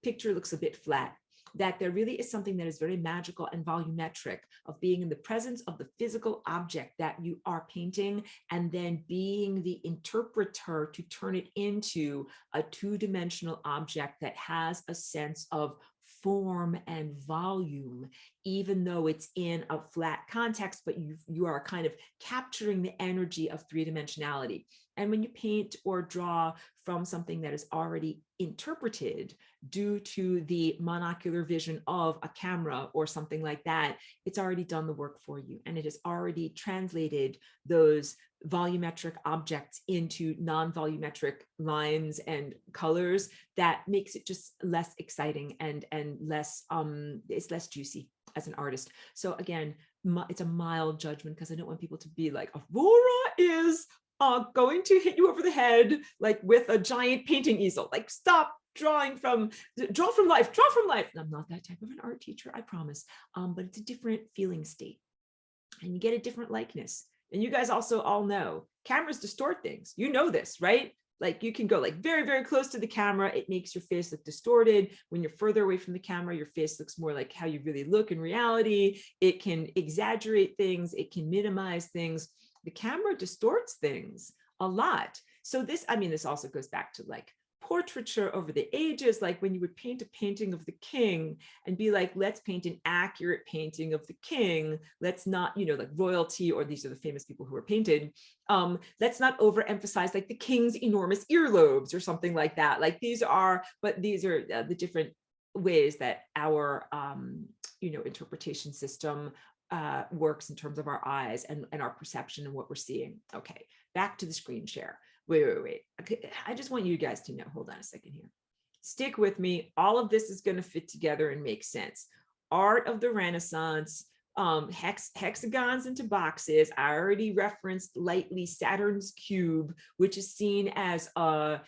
S1: picture looks a bit flat. That there really is something that is very magical and volumetric of being in the presence of the physical object that you are painting, and then being the interpreter to turn it into a two-dimensional object that has a sense of form and volume, even though it's in a flat context, but you are kind of capturing the energy of three-dimensionality. And when you paint or draw from something that is already interpreted due to the monocular vision of a camera or something like that, it's already done the work for you. And it has already translated those volumetric objects into non-volumetric lines and colors that makes it just less exciting and less, it's less juicy as an artist. So again, it's a mild judgment because I don't want people to be like, Aurora is going to hit you over the head like with a giant painting easel. Like, stop draw from life. I'm not that type of an art teacher, I promise. But it's a different feeling state, and you get a different likeness. And you guys also all know cameras distort things. You know this, right? Like, you can go like very, very close to the camera. It makes your face look distorted. When you're further away from the camera, your face looks more like how you really look in reality. It can exaggerate things. It can minimize things. The camera distorts things a lot. So this also goes back to like portraiture over the ages, like when you would paint a painting of the king and be like, let's paint an accurate painting of the king. Let's not, like royalty, or these are the famous people who were painted. Let's not overemphasize like the king's enormous earlobes or something like that. Like these are the different ways that our, interpretation system works in terms of our eyes and our perception and what we're seeing. Okay, back to the screen share. Wait. Okay, I just want you guys to know, hold on a second here. Stick with me. All of this is going to fit together and make sense. Art of the Renaissance, hexagons into boxes. I already referenced lightly Saturn's cube, which is seen as a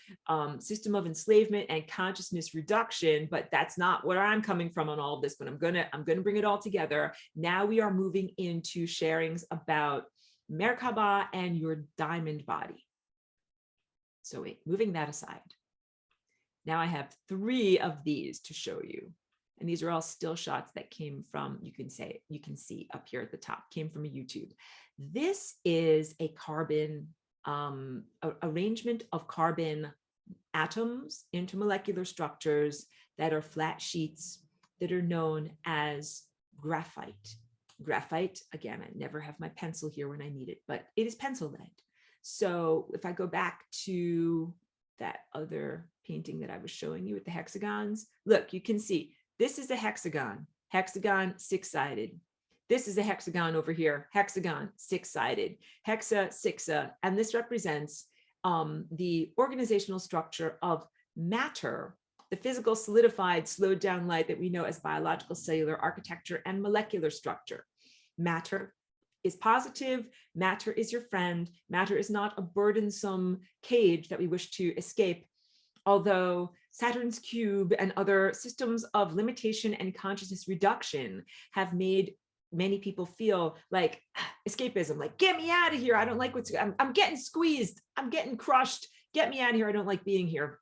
S1: system of enslavement and consciousness reduction, but that's not where I'm coming from on all of this, but I'm gonna bring it all together. Now we are moving into sharings about Merkaba and your diamond body. So wait, moving that aside. Now I have 3 of these to show you. And these are all still shots that came from, you can see up here at the top, came from a YouTube. This is a carbon, arrangement of carbon atoms into molecular structures that are flat sheets that are known as graphite. Graphite, again, I never have my pencil here when I need it, but it is pencil lead. So if I go back to that other painting that I was showing you with the hexagons, look, you can see this is a hexagon, 6-sided. This is a hexagon over here, hexagon, 6-sided, hexa, 6a, and this represents the organizational structure of matter, the physical solidified, slowed down light that we know as biological cellular architecture and molecular structure. Matter is positive, matter is your friend, matter is not a burdensome cage that we wish to escape, although Saturn's cube and other systems of limitation and consciousness reduction have made many people feel like escapism, like, get me out of here, I don't like I'm getting squeezed, I'm getting crushed, get me out of here, I don't like being here.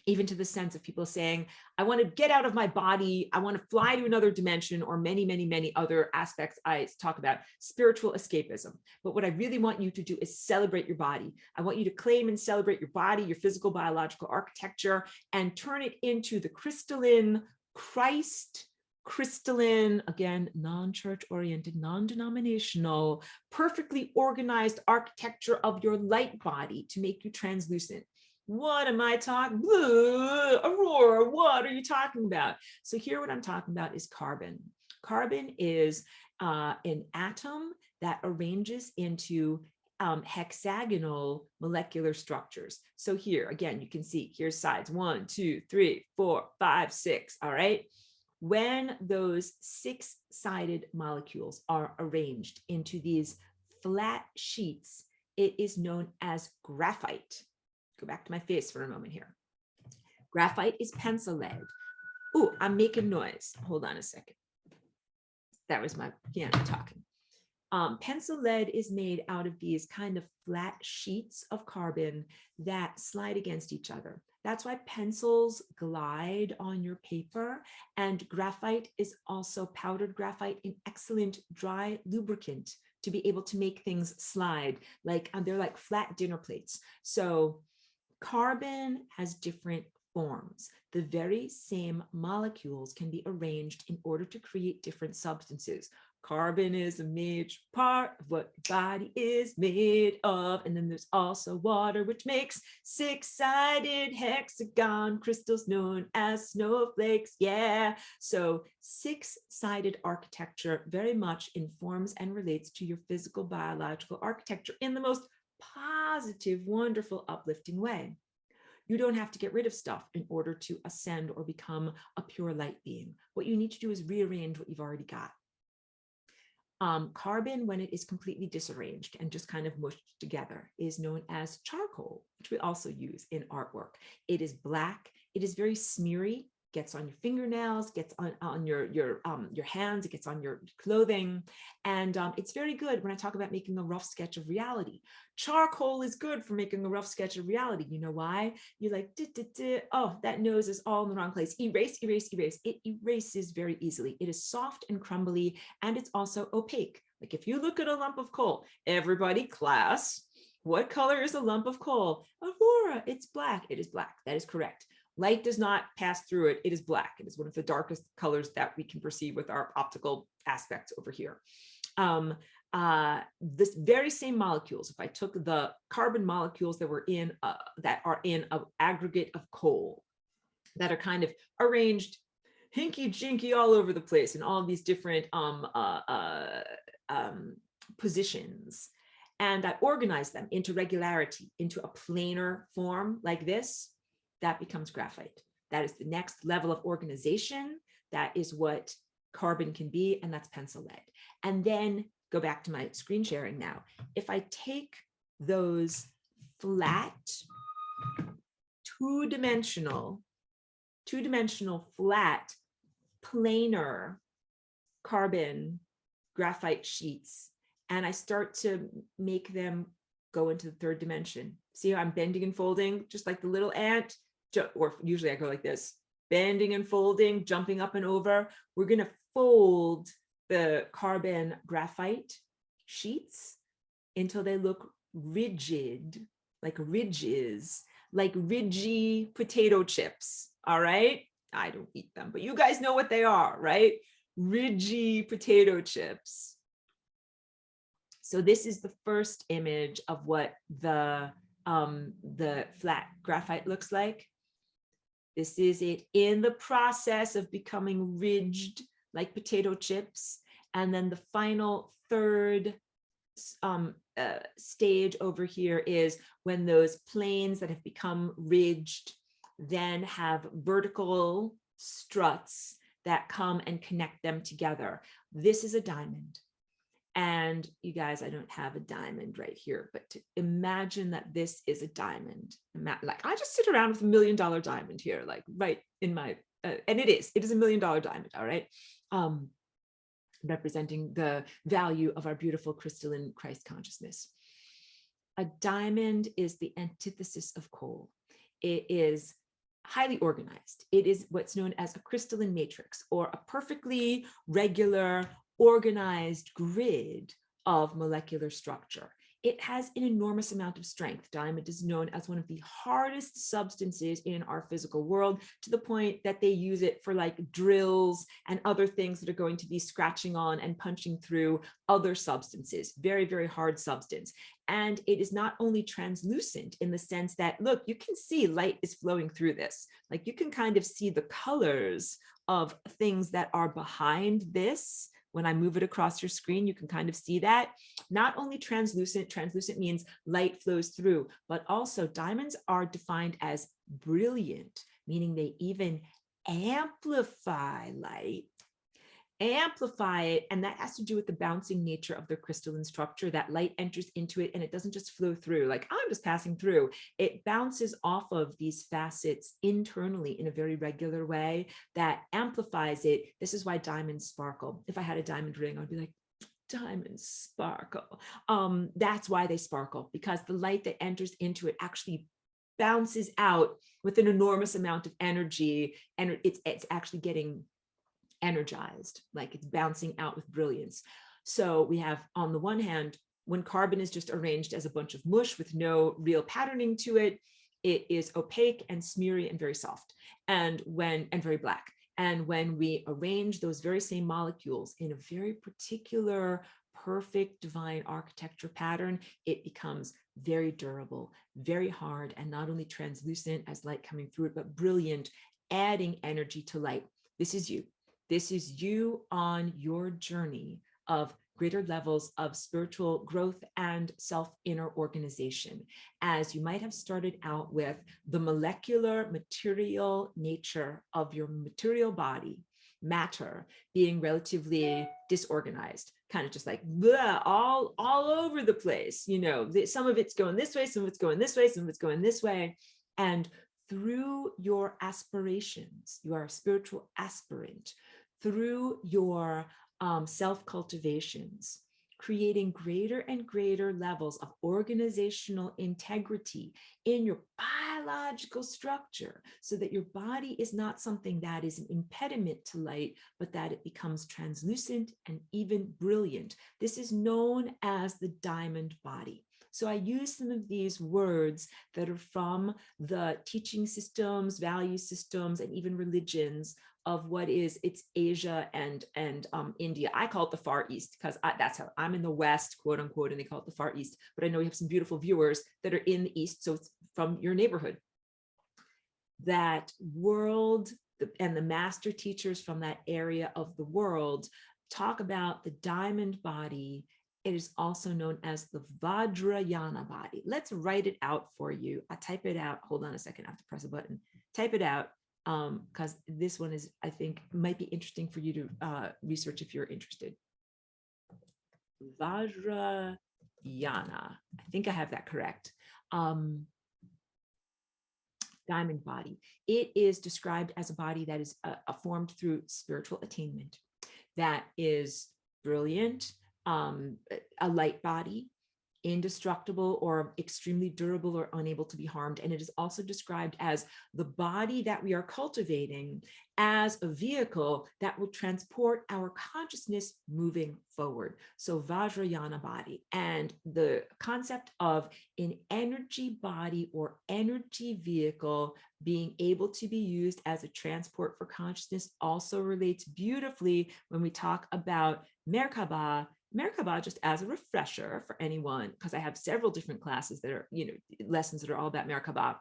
S1: even to the sense of people saying, I want to get out of my body, I want to fly to another dimension, or many, many, many other aspects I talk about, spiritual escapism. But what I really want you to do is celebrate your body. I want you to claim and celebrate your body, your physical, biological architecture, and turn it into the crystalline, crystalline, again, non-church oriented, non-denominational, perfectly organized architecture of your light body to make you translucent. What am I talking? Aurora, what are you talking about? So here what I'm talking about is carbon. Carbon is an atom that arranges into hexagonal molecular structures. So here, again, you can see here's sides 1, 2, 3, 4, 5, 6, all right? When those 6-sided molecules are arranged into these flat sheets, it is known as graphite. Go back to my face for a moment here. Graphite is pencil lead. Ooh, I'm making noise. Hold on a second. That was my piano talking. Pencil lead is made out of these kind of flat sheets of carbon that slide against each other. That's why pencils glide on your paper, and graphite is also powdered graphite, an excellent dry lubricant to be able to make things slide. Like they're like flat dinner plates. So carbon has different forms. The very same molecules can be arranged in order to create different substances. Carbon is a major part of what your body is made of. And then there's also water, which makes 6-sided hexagon crystals known as snowflakes. Yeah. So 6-sided architecture very much informs and relates to your physical, biological architecture in the most positive, wonderful, uplifting way. You don't have to get rid of stuff in order to ascend or become a pure light being. What you need to do is rearrange what you've already got. Carbon, when it is completely disarranged and just kind of mushed together, is known as charcoal, which we also use in artwork. It is black. It is very smeary. Gets on your fingernails, gets on your hands, it gets on your clothing. And it's very good when I talk about making a rough sketch of reality. Charcoal is good for making a rough sketch of reality. You know why? You're like, oh, that nose is all in the wrong place. Erase, erase, erase. It erases very easily. It is soft and crumbly, and it's also opaque. Like if you look at a lump of coal, everybody, class, what color is a lump of coal? Aurora, it's black. It is black. That is correct. Light does not pass through it. It is black. It is one of the darkest colors that we can perceive with our optical aspects over here. This very same molecules, if I took the carbon molecules that were in that are in an aggregate of coal that are kind of arranged hinky jinky all over the place in all these different positions, and I organize them into regularity, into a planar form like this, that becomes graphite. That is the next level of organization. That is what carbon can be, and that's pencil lead. And then go back to my screen sharing now. If I take those flat, two-dimensional flat, planar carbon graphite sheets, and I start to make them go into the third dimension. See how I'm bending and folding, just like the little ant, or usually I go like this, bending and folding, jumping up and over. We're gonna fold the carbon graphite sheets until they look rigid, like ridges, like ridgy potato chips, all right? I don't eat them, but you guys know what they are, right? Ridgy potato chips. So this is the first image of what the flat graphite looks like. This is it in the process of becoming ridged like potato chips. And then the final third stage over here is when those planes that have become ridged then have vertical struts that come and connect them together. This is a diamond. And you guys, I don't have a diamond right here, but to imagine that this is a diamond. Like I just sit around with $1 million diamond here, like right in my, and it is $1 million diamond, all right? Representing the value of our beautiful crystalline Christ consciousness. A diamond is the antithesis of coal. It is highly organized. It is what's known as a crystalline matrix, or a perfectly regular, organized grid of molecular structure. It has an enormous amount of strength. Diamond is known as one of the hardest substances in our physical world, to the point that they use it for like drills and other things that are going to be scratching on and punching through other substances. Very, very hard substance. And it is not only translucent in the sense that, look, you can see light is flowing through this. Like you can kind of see the colors of things that are behind this. When I move it across your screen, you can kind of see that. Not only translucent, translucent means light flows through, but also diamonds are defined as brilliant, meaning they even amplify light, amplify it, and that has to do with the bouncing nature of their crystalline structure. That light enters into it and it doesn't just flow through like I'm just passing through. It bounces off of these facets internally in a very regular way that amplifies it. This is why diamonds sparkle. If I had a diamond ring, I'd be like, diamonds sparkle. That's why they sparkle, because the light that enters into it actually bounces out with an enormous amount of energy, and it's actually getting energized, like it's bouncing out with brilliance. So we have, on the one hand, when carbon is just arranged as a bunch of mush with no real patterning to it, it is opaque and smeary and very soft, and very black. And when we arrange those very same molecules in a very particular, perfect divine architecture pattern, it becomes very durable, very hard, and not only translucent as light coming through it, but brilliant, adding energy to light. This is you. This is you on your journey of greater levels of spiritual growth and self-inner organization. As you might have started out with the molecular material nature of your material body, matter, being relatively disorganized, kind of just like blah, all over the place. You know, some of it's going this way, some of it's going this way, some of it's going this way. And through your aspirations, you are a spiritual aspirant, through your self-cultivations, creating greater and greater levels of organizational integrity in your biological structure, so that your body is not something that is an impediment to light, but that it becomes translucent and even brilliant. This is known as the diamond body. So I use some of these words that are from the teaching systems, value systems, and even religions of what is, it's Asia and India. I call it the Far East because that's how I'm in the West, quote unquote, and they call it the Far East. But I know we have some beautiful viewers that are in the East, so it's from your neighborhood. That world and the master teachers from that area of the world talk about the diamond body. It is also known as the Vajrayana body. Let's write it out for you. I type it out. Hold on a second. I have to press a button. Type it out because this one is, I think, might be interesting for you to research if you're interested. Vajrayana. I think I have that correct. Diamond body. It is described as a body that is formed through spiritual attainment, that is brilliant, a light body, indestructible or extremely durable or unable to be harmed. And it is also described as the body that we are cultivating as a vehicle that will transport our consciousness moving forward. So Vajrayana body, and the concept of an energy body or energy vehicle being able to be used as a transport for consciousness also relates beautifully when we talk about Merkaba. Merkaba, just as a refresher for anyone, because I have several different classes that are, lessons that are all about Merkaba.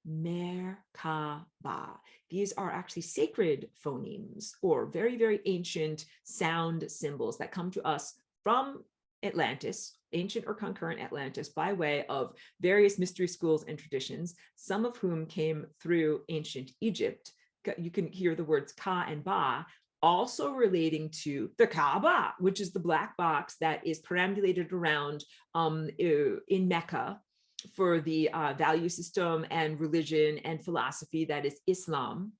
S1: Merkaba. These are actually sacred phonemes or very, very ancient sound symbols that come to us from Atlantis, ancient or concurrent Atlantis, by way of various mystery schools and traditions, some of whom came through ancient Egypt. You can hear the words Ka and Ba, also relating to the Kaaba, which is the black box that is perambulated around in Mecca for the value system and religion and philosophy that is Islam.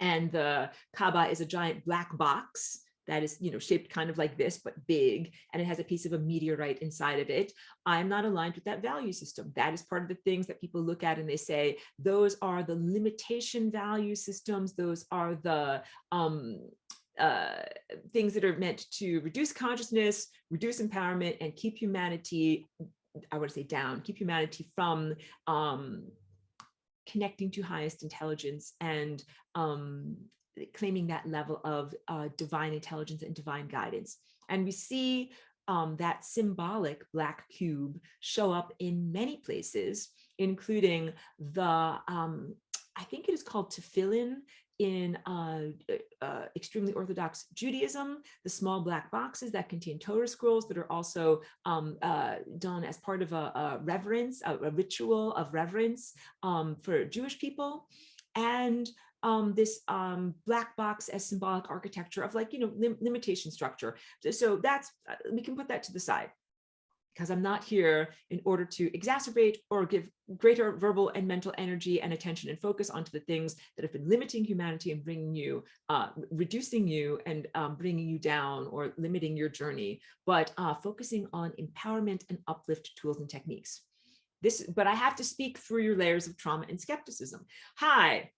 S1: And the Kaaba is a giant black box that is, shaped kind of like this, but big, and it has a piece of a meteorite inside of it. I'm not aligned with that value system. That is part of the things that people look at and they say, those are the limitation value systems. Those are the things that are meant to reduce consciousness, reduce empowerment, and keep humanity, I would say down, keep humanity from connecting to highest intelligence and claiming that level of divine intelligence and divine guidance. And we see that symbolic black cube show up in many places, including the, I think it is called tefillin in extremely Orthodox Judaism, the small black boxes that contain Torah scrolls that are also done as part of a reverence, a ritual of reverence for Jewish people. And this black box as symbolic architecture of like, limitation structure. So that's, we can put that to the side, because I'm not here in order to exacerbate or give greater verbal and mental energy and attention and focus onto the things that have been limiting humanity and bringing you, reducing you and bringing you down or limiting your journey, but focusing on empowerment and uplift tools and techniques. But I have to speak through your layers of trauma and skepticism. Hi,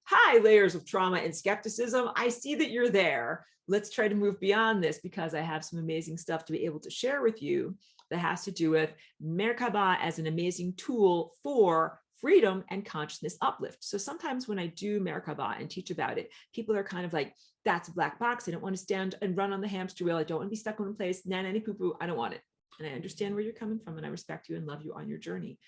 S1: layers of trauma and skepticism. I see that you're there. Let's try to move beyond this, because I have some amazing stuff to be able to share with you that has to do with Merkaba as an amazing tool for freedom and consciousness uplift. So sometimes when I do Merkaba and teach about it, people are kind of like, that's a black box. I don't want to stand and run on the hamster wheel. I don't want to be stuck in one place. Nanny poo poo. I don't want it. And I understand where you're coming from, and I respect you and love you on your journey.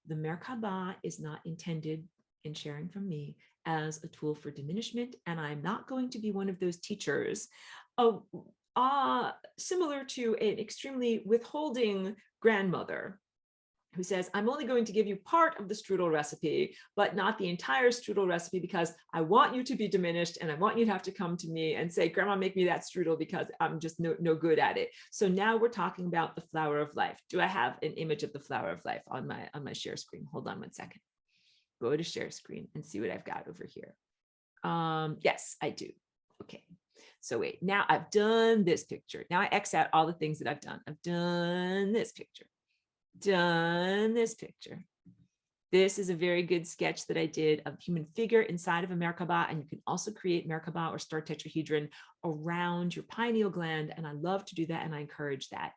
S1: The Merkaba is not intended, in sharing from me, as a tool for diminishment. And I'm not going to be one of those teachers similar to an extremely withholding grandmother who says, I'm only going to give you part of the strudel recipe, but not the entire strudel recipe, because I want you to be diminished and I want you to have to come to me and say, Grandma, make me that strudel because I'm just no good at it. So now we're talking about the flower of life. Do I have an image of the flower of life on my share screen? Hold on one second. Go to share screen and see what I've got over here. Yes, I do. Okay. So wait, now I've done this picture. Now I X out all the things that I've done. I've done this picture. Done this picture. This is a very good sketch that I did of human figure inside of a Merkaba, and you can also create Merkaba or star tetrahedron around your pineal gland, and I love to do that, and I encourage that.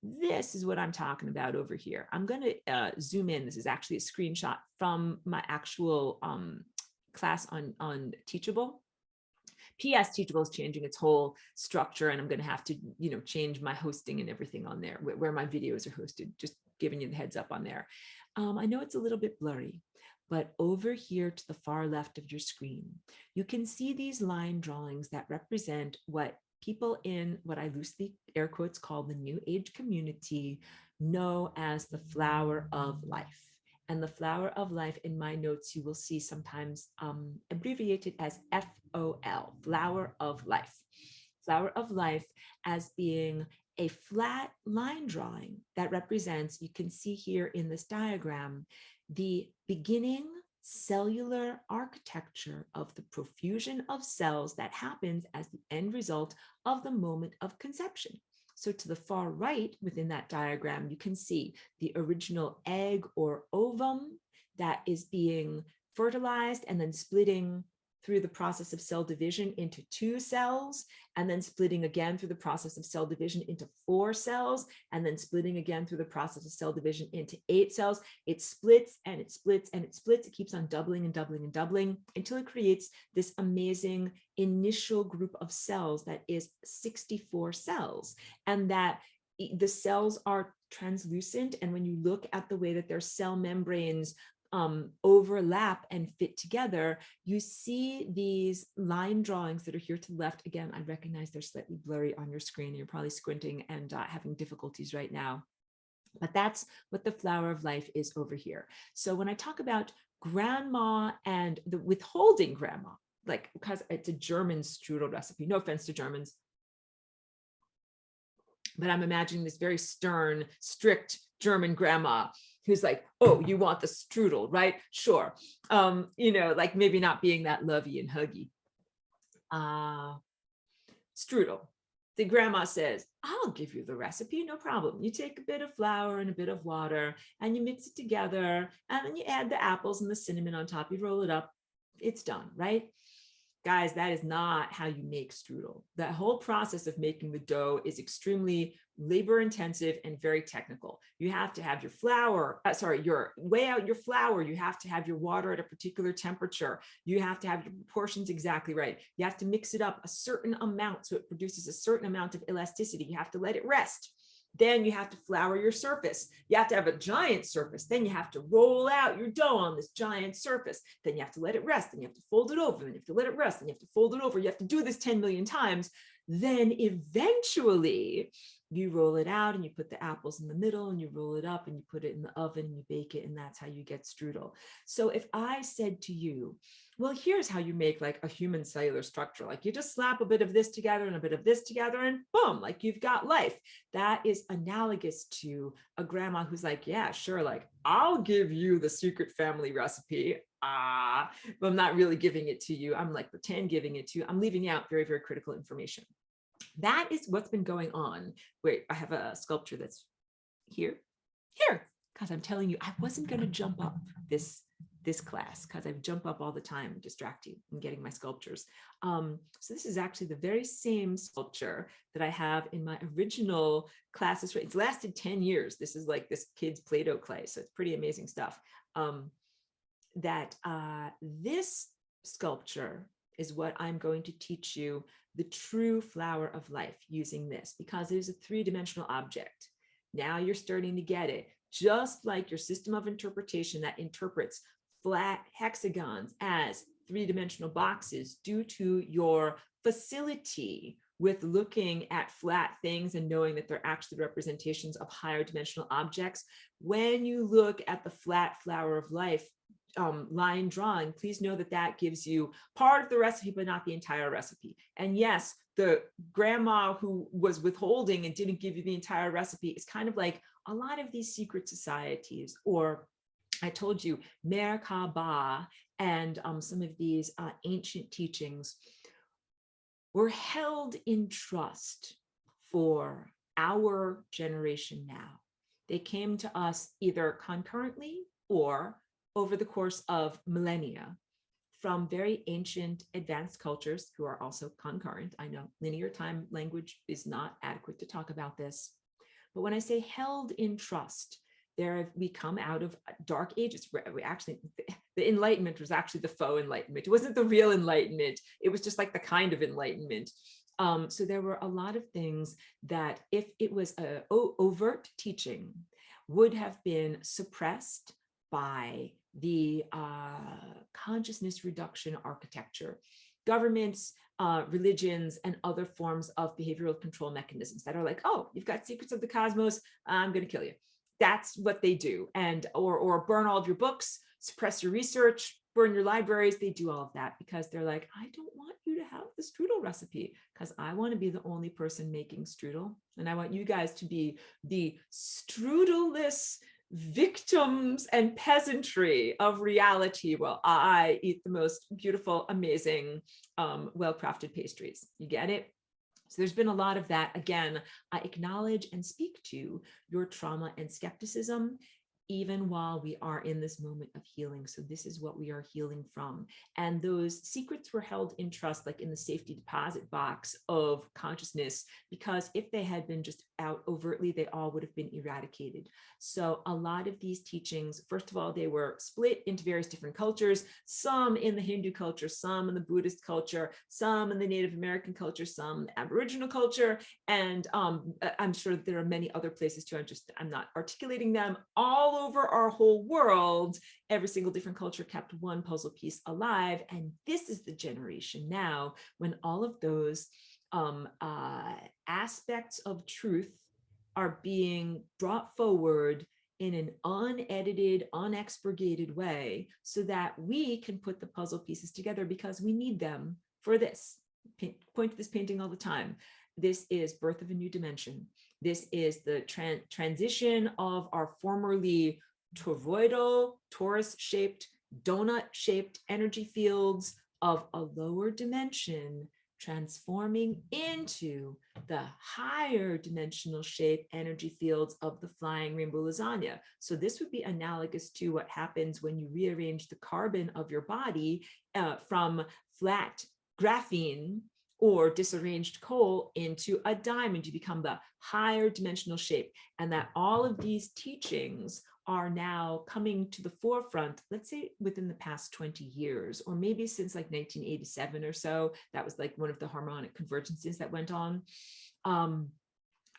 S1: This is what I'm talking about over here. I'm going to zoom in. This is actually a screenshot from my actual class on Teachable. PS Teachable is changing its whole structure, and I'm going to have to, change my hosting and everything on there, where my videos are hosted, just giving you the heads up on there. I know it's a little bit blurry, but over here to the far left of your screen, you can see these line drawings that represent what people in what I loosely air quotes call the New Age community know as the flower of life. And the flower of life, in my notes, you will see sometimes abbreviated as FOL, flower of life. Flower of life as being a flat line drawing that represents, you can see here in this diagram, the beginning cellular architecture of the profusion of cells that happens as the end result of the moment of conception. So to the far right within that diagram, you can see the original egg or ovum that is being fertilized and then splitting through the process of cell division into 2 cells, and then splitting again through the process of cell division into 4 cells, and then splitting again through the process of cell division into 8 cells. It splits and it splits and it splits. It keeps on doubling and doubling and doubling until it creates this amazing initial group of cells that is 64 cells. And that the cells are translucent. And when you look at the way that their cell membranes overlap and fit together, you see these line drawings that are here to the left. Again, I recognize they're slightly blurry on your screen. You're probably squinting and having difficulties right now. But that's what the flower of life is over here. So when I talk about grandma and the withholding grandma, like, because it's a German strudel recipe, no offense to Germans, but I'm imagining this very stern, strict German grandma who's like, oh, you want the strudel, right? Sure. Like maybe not being that lovey and huggy. Strudel. the grandma says, I'll give you the recipe, no problem. You take a bit of flour and a bit of water and you mix it together, and then you add the apples and the cinnamon on top, you roll it up, it's done, right? Guys, that is not how you make strudel. That whole process of making the dough is extremely labor intensive and very technical. You have to have your flour, your weigh out your flour. You have to have your water at a particular temperature. You have to have your proportions exactly right. You have to mix it up a certain amount so it produces a certain amount of elasticity. You have to let it rest. Then you have to flour your surface. You have to have a giant surface. Then you have to roll out your dough on this giant surface. Then you have to let it rest. Then you have to fold it over. Then you have to let it rest. Then you have to fold it over. You have to do this 10 million times. Then eventually you roll it out and you put the apples in the middle and you roll it up and you put it in the oven and you bake it. And that's how you get strudel. So if I said to you, well, here's how you make like a human cellular structure. Like you just slap a bit of this together and a bit of this together and boom, like you've got life. That is analogous to a grandma who's like, yeah, sure. Like I'll give you the secret family recipe. But I'm not really giving it to you. I'm like pretend giving it to you. I'm leaving out very, very critical information. That is what's been going on. Wait, I have a sculpture that's here, because I'm telling you, I wasn't going to jump up this class because I jump up all the time, distract you in getting my sculptures. So this is actually the very same sculpture that I have in my original classes. It's lasted 10 years. This is like this kid's Play-Doh clay. So it's pretty amazing stuff. This sculpture is what I'm going to teach you the true flower of life using this, because it is a three-dimensional object. Now you're starting to get it. Just like your system of interpretation that interprets flat hexagons as three-dimensional boxes due to your facility with looking at flat things and knowing that they're actually representations of higher dimensional objects. When you look at the flat flower of life line drawing, please know that that gives you part of the recipe, but not the entire recipe. And yes, the grandma who was withholding and didn't give you the entire recipe is kind of like a lot of these secret societies, or I told you, Merkaba and some of these ancient teachings were held in trust for our generation now. They came to us either concurrently or over the course of millennia from very ancient advanced cultures who are also concurrent. I know linear time language is not adequate to talk about this, but when I say held in trust, we come out of dark ages. We actually, the Enlightenment was actually the faux Enlightenment. It wasn't the real Enlightenment. It was just like the kind of Enlightenment. So there were a lot of things that if it was an overt teaching would have been suppressed by the consciousness reduction architecture, governments, religions, and other forms of behavioral control mechanisms that are like, oh, you've got secrets of the cosmos, I'm going to kill you. That's what they do. And or burn all of your books, suppress your research, burn your libraries. They do all of that because they're like, I don't want you to have the strudel recipe because I want to be the only person making strudel. And I want you guys to be the strudelless victims and peasantry of reality while I eat the most beautiful, amazing, well-crafted pastries. You get it? So there's been a lot of that. Again, I acknowledge and speak to your trauma and skepticism, even while we are in this moment of healing. So this is what we are healing from. And those secrets were held in trust, like in the safety deposit box of consciousness, because if they had been just out overtly, they all would have been eradicated. So a lot of these teachings, first of all, they were split into various different cultures, some in the Hindu culture, some in the Buddhist culture, some in the Native American culture, some in the Aboriginal culture. And I'm sure there are many other places too. I'm not articulating them. All over our whole world, every single different culture kept one puzzle piece alive. And this is the generation now when all of those aspects of truth are being brought forward in an unedited, unexpurgated way so that we can put the puzzle pieces together because we need them for this. Point to this painting all the time. This is birth of a new dimension. This is the transition of our formerly toroidal, torus-shaped, donut-shaped energy fields of a lower dimension transforming into the higher dimensional shape energy fields of the flying rainbow lasagna. So this would be analogous to what happens when you rearrange the carbon of your body from flat graphene or disarranged coal into a diamond. You become the higher dimensional shape, and that all of these teachings are now coming to the forefront, let's say within the past 20 years, or maybe since like 1987 or so. That was like one of the harmonic convergences that went on.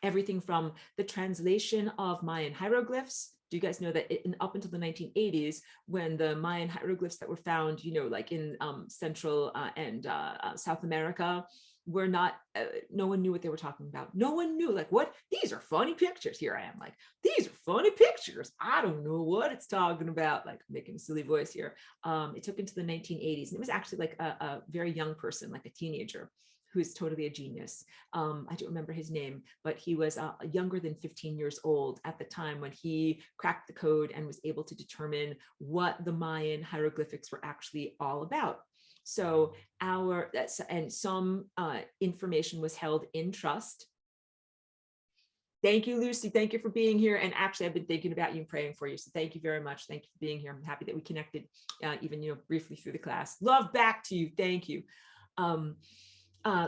S1: Everything from the translation of Mayan hieroglyphs. Do you guys know that up until the 1980s, when the Mayan hieroglyphs that were found, like in Central and South America, were not, no one knew what they were talking about. No one knew, like, what? These are funny pictures. Here I am, like, these are funny pictures. I don't know what it's talking about, like making a silly voice here. It took into the 1980s, and it was actually like a very young person, like a teenager, who's totally a genius. I don't remember his name, but he was younger than 15 years old at the time when he cracked the code and was able to determine what the Mayan hieroglyphics were actually all about. So some information was held in trust. Thank you, Lucy. Thank you for being here. And actually, I've been thinking about you and praying for you. So thank you very much. Thank you for being here. I'm happy that we connected, even briefly through the class. Love back to you. Thank you.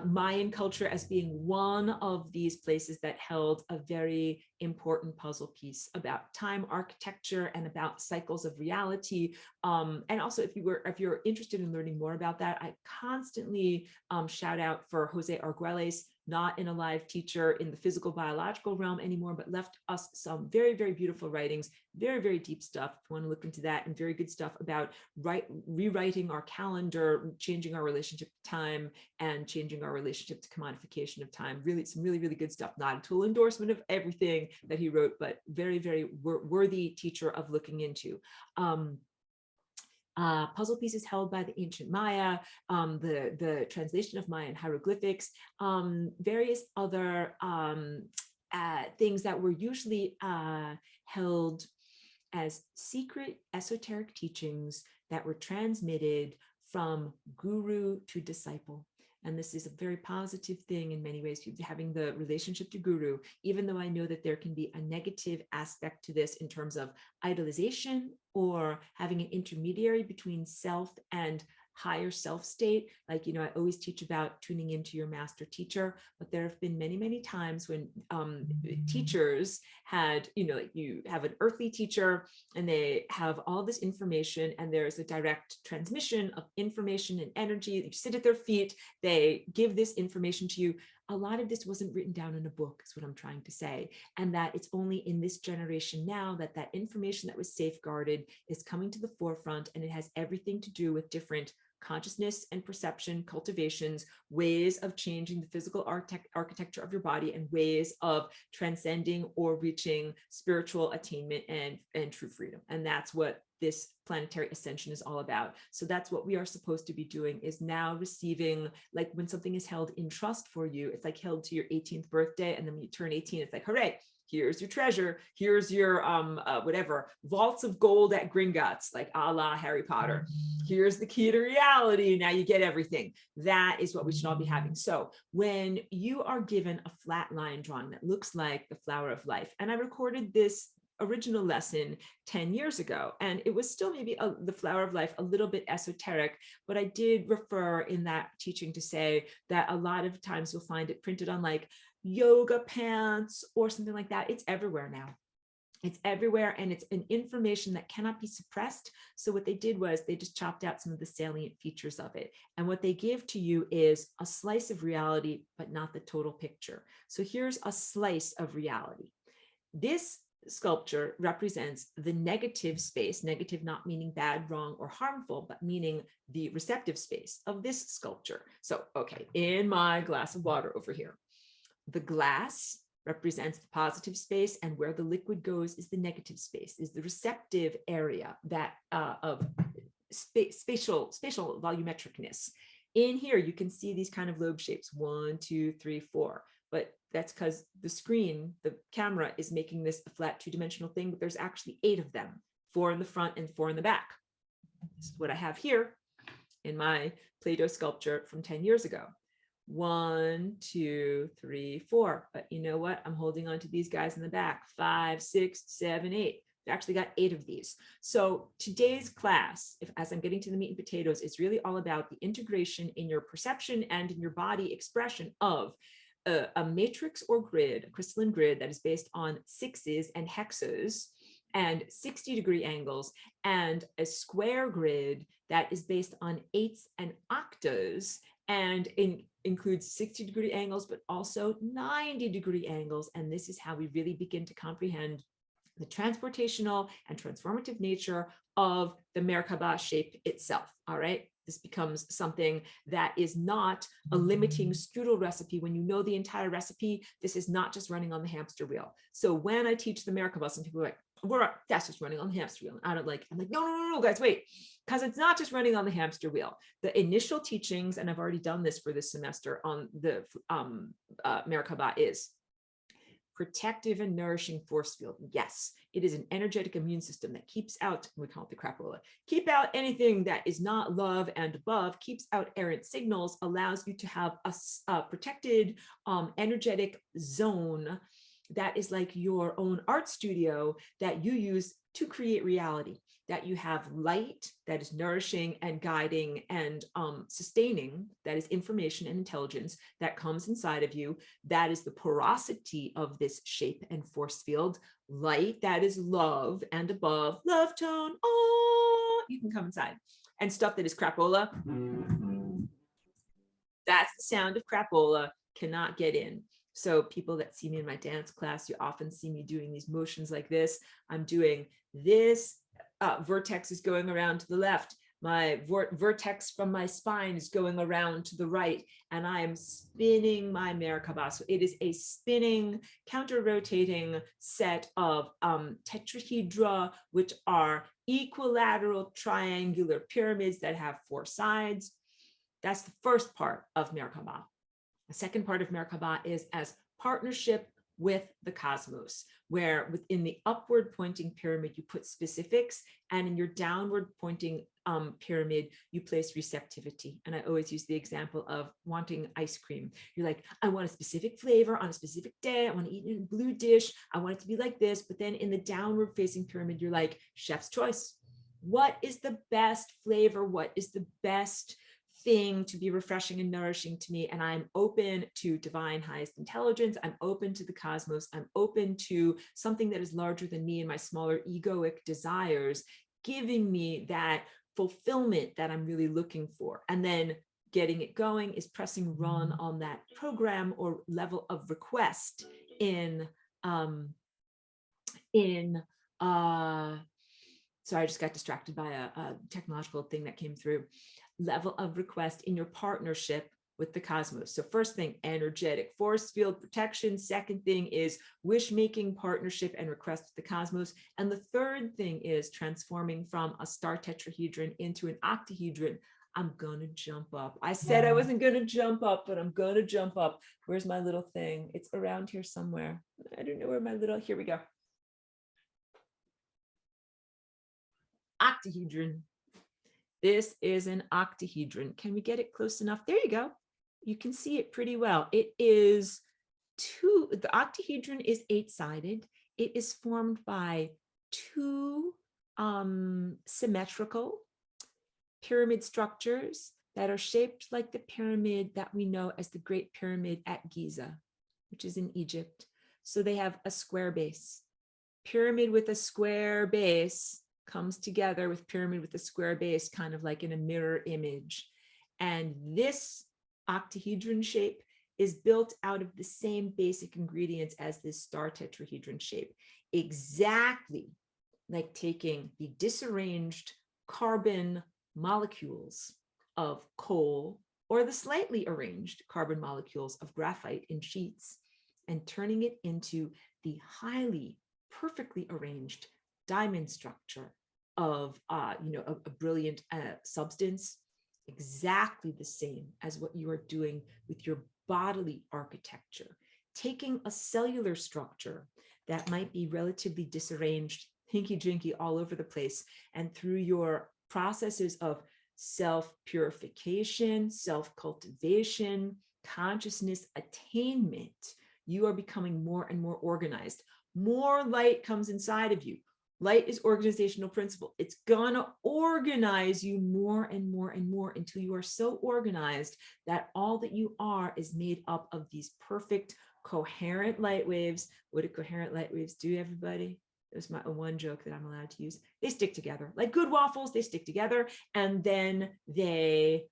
S1: Mayan culture as being one of these places that held a very important puzzle piece about time architecture and about cycles of reality. And also, if you're interested in learning more about that, I constantly shout out for Jose Arguelles, not an alive teacher in the physical biological realm anymore, but left us some very, very beautiful writings, very, very deep stuff. If you want to look into that, and very good stuff about rewriting our calendar, changing our relationship to time, and changing our relationship to commodification of time. Really, some really, really good stuff. Not a total endorsement of everything that he wrote, but very, very worthy teacher of looking into. Puzzle pieces held by the ancient Maya, the translation of Mayan hieroglyphics, various other things that were usually held as secret esoteric teachings that were transmitted from guru to disciple. And this is a very positive thing in many ways, having the relationship to guru, even though I know that there can be a negative aspect to this in terms of idolization or having an intermediary between self and higher self state. Like, I always teach about tuning into your master teacher, but there have been many, many times when teachers had, like you have an earthly teacher and they have all this information, and there's a direct transmission of information and energy. You sit at their feet, they give this information to you. A lot of this wasn't written down in a book, is what I'm trying to say. And that it's only in this generation now that that information that was safeguarded is coming to the forefront, and it has everything to do with different consciousness and perception cultivations, ways of changing the physical architecture of your body, and ways of transcending or reaching spiritual attainment and true freedom. And that's what this planetary ascension is all about. So that's what we are supposed to be doing, is now receiving, like when something is held in trust for you, it's like held to your 18th birthday, and then when you turn 18, it's like, hooray, here's your treasure, here's your whatever, vaults of gold at Gringotts, like a la Harry Potter. Here's the key to reality, now you get everything. That is what we should all be having. So when you are given a flat line drawing that looks like the flower of life, and I recorded this original lesson 10 years ago, and it was still maybe the flower of life, a little bit esoteric, but I did refer in that teaching to say that a lot of times you'll find it printed on like yoga pants or something like that. It's everywhere now. It's everywhere, and it's an information that cannot be suppressed. So what they did was they just chopped out some of the salient features of it. And what they give to you is a slice of reality, but not the total picture. So here's a slice of reality. This sculpture represents the negative space, negative not meaning bad, wrong, or harmful, but meaning the receptive space of this sculpture. So, okay, in my glass of water over here, the glass represents the positive space, and where the liquid goes is the negative space, is the receptive area that of spatial volumetricness. In here, you can see these kind of lobe shapes, 1, 2, 3, 4. But that's because the screen, the camera, is making this a flat two-dimensional thing, but there's actually 8 of them, 4 in the front and 4 in the back. This is what I have here in my Play-Doh sculpture from 10 years ago. 1, 2, 3, 4. But you know what? I'm holding on to these guys in the back. 5, 6, 7, 8. I've actually got 8 of these. So today's class, as I'm getting to the meat and potatoes, is really all about the integration in your perception and in your body expression of a matrix or grid, a crystalline grid that is based on 6s and hexes and 60-degree angles, and a square grid that is based on 8s and octas, and includes 60-degree angles, but also 90-degree angles. And this is how we really begin to comprehend the transportational and transformative nature of the Merkaba shape itself. All right. This becomes something that is not a limiting strudel recipe. When you know the entire recipe, this is not just running on the hamster wheel. So when I teach the Merkaba, some people are like, that's just running on the hamster wheel. And I'm like, no, guys, wait, because it's not just running on the hamster wheel. The initial teachings, and I've already done this for this semester on the Merkaba, is protective and nourishing force field. Yes, it is an energetic immune system that keeps out, we call it the crapola, keep out anything that is not love and above, keeps out errant signals, allows you to have a protected energetic zone that is like your own art studio that you use to create reality, that you have light that is nourishing and guiding and sustaining, that is information and intelligence that comes inside of you. That is the porosity of this shape and force field. Light, that is love and above, love tone, oh, you can come inside. And stuff that is crapola, that's the sound of crapola, cannot get in. So people that see me in my dance class, you often see me doing these motions like this. I'm doing this. Vertex is going around to the left. My vertex from my spine is going around to the right, and I am spinning my Merkaba. So it is a spinning, counter-rotating set of tetrahedra, which are equilateral triangular pyramids that have 4 sides. That's the first part of Merkaba. The second part of Merkaba is as partnership with the cosmos, where within the upward pointing pyramid, you put specifics, and in your downward pointing pyramid, you place receptivity. And I always use the example of wanting ice cream. You're like, I want a specific flavor on a specific day. I want to eat it in a blue dish. I want it to be like this. But then in the downward facing pyramid, you're like, chef's choice. What is the best flavor? What is the best thing to be refreshing and nourishing to me? And I'm open to divine highest intelligence. I'm open to the cosmos. I'm open to something that is larger than me and my smaller egoic desires, giving me that fulfillment that I'm really looking for. And then getting it going is pressing run on that program or level of request in sorry, I just got distracted by a technological thing that came through. Level of request in your partnership with the cosmos. So first thing, energetic force field protection. Second thing is wish-making, partnership, and request with the cosmos. And the third thing is transforming from a star tetrahedron into an octahedron. I'm gonna jump up. I said I wasn't gonna jump up, but I'm gonna jump up. Where's my little thing? It's around here somewhere. I don't know where my little, here we go. Octahedron. This is an octahedron. Can we get it close enough? There you go. You can see it pretty well. It is the octahedron is 8-sided. It is formed by 2 symmetrical pyramid structures that are shaped like the pyramid that we know as the Great Pyramid at Giza, which is in Egypt. So they have a square base. Pyramid with a square base comes together with pyramid with a square base, kind of like in a mirror image. And this octahedron shape is built out of the same basic ingredients as this star tetrahedron shape, exactly like taking the disarranged carbon molecules of coal or the slightly arranged carbon molecules of graphite in sheets and turning it into the highly perfectly arranged diamond structure of a brilliant substance, exactly the same as what you are doing with your bodily architecture, taking a cellular structure that might be relatively disarranged, hinky-jinky all over the place, and through your processes of self-purification, self-cultivation, consciousness attainment, you are becoming more and more organized. More light comes inside of you. Light is organizational principle. It's gonna organize you more and more and more until you are so organized that all that you are is made up of these perfect, coherent light waves. What do coherent light waves do, everybody? There's my one joke that I'm allowed to use. They stick together. Like good waffles, they stick together, and then they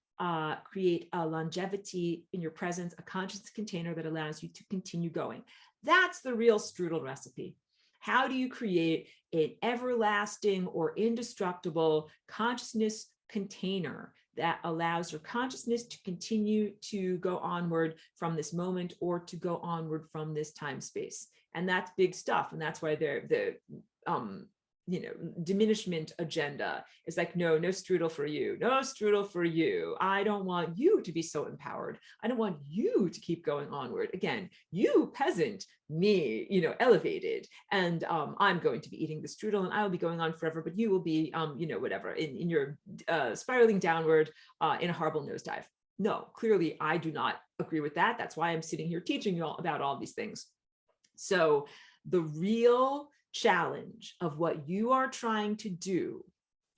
S1: create a longevity in your presence, a conscious container that allows you to continue going. That's the real strudel recipe. How do you create an everlasting or indestructible consciousness container that allows your consciousness to continue to go onward from this moment or to go onward from this time space? And that's big stuff. And that's why the diminishment agenda is like, no strudel for you, no strudel for you. I don't want you to be so empowered. I don't want you to keep going onward. Again, you peasant, me, elevated, and I'm going to be eating the strudel and I will be going on forever, but you will be, whatever, in your spiraling downward in a horrible nosedive. No, clearly I do not agree with that. That's why I'm sitting here teaching you all about all these things. So the real challenge of what you are trying to do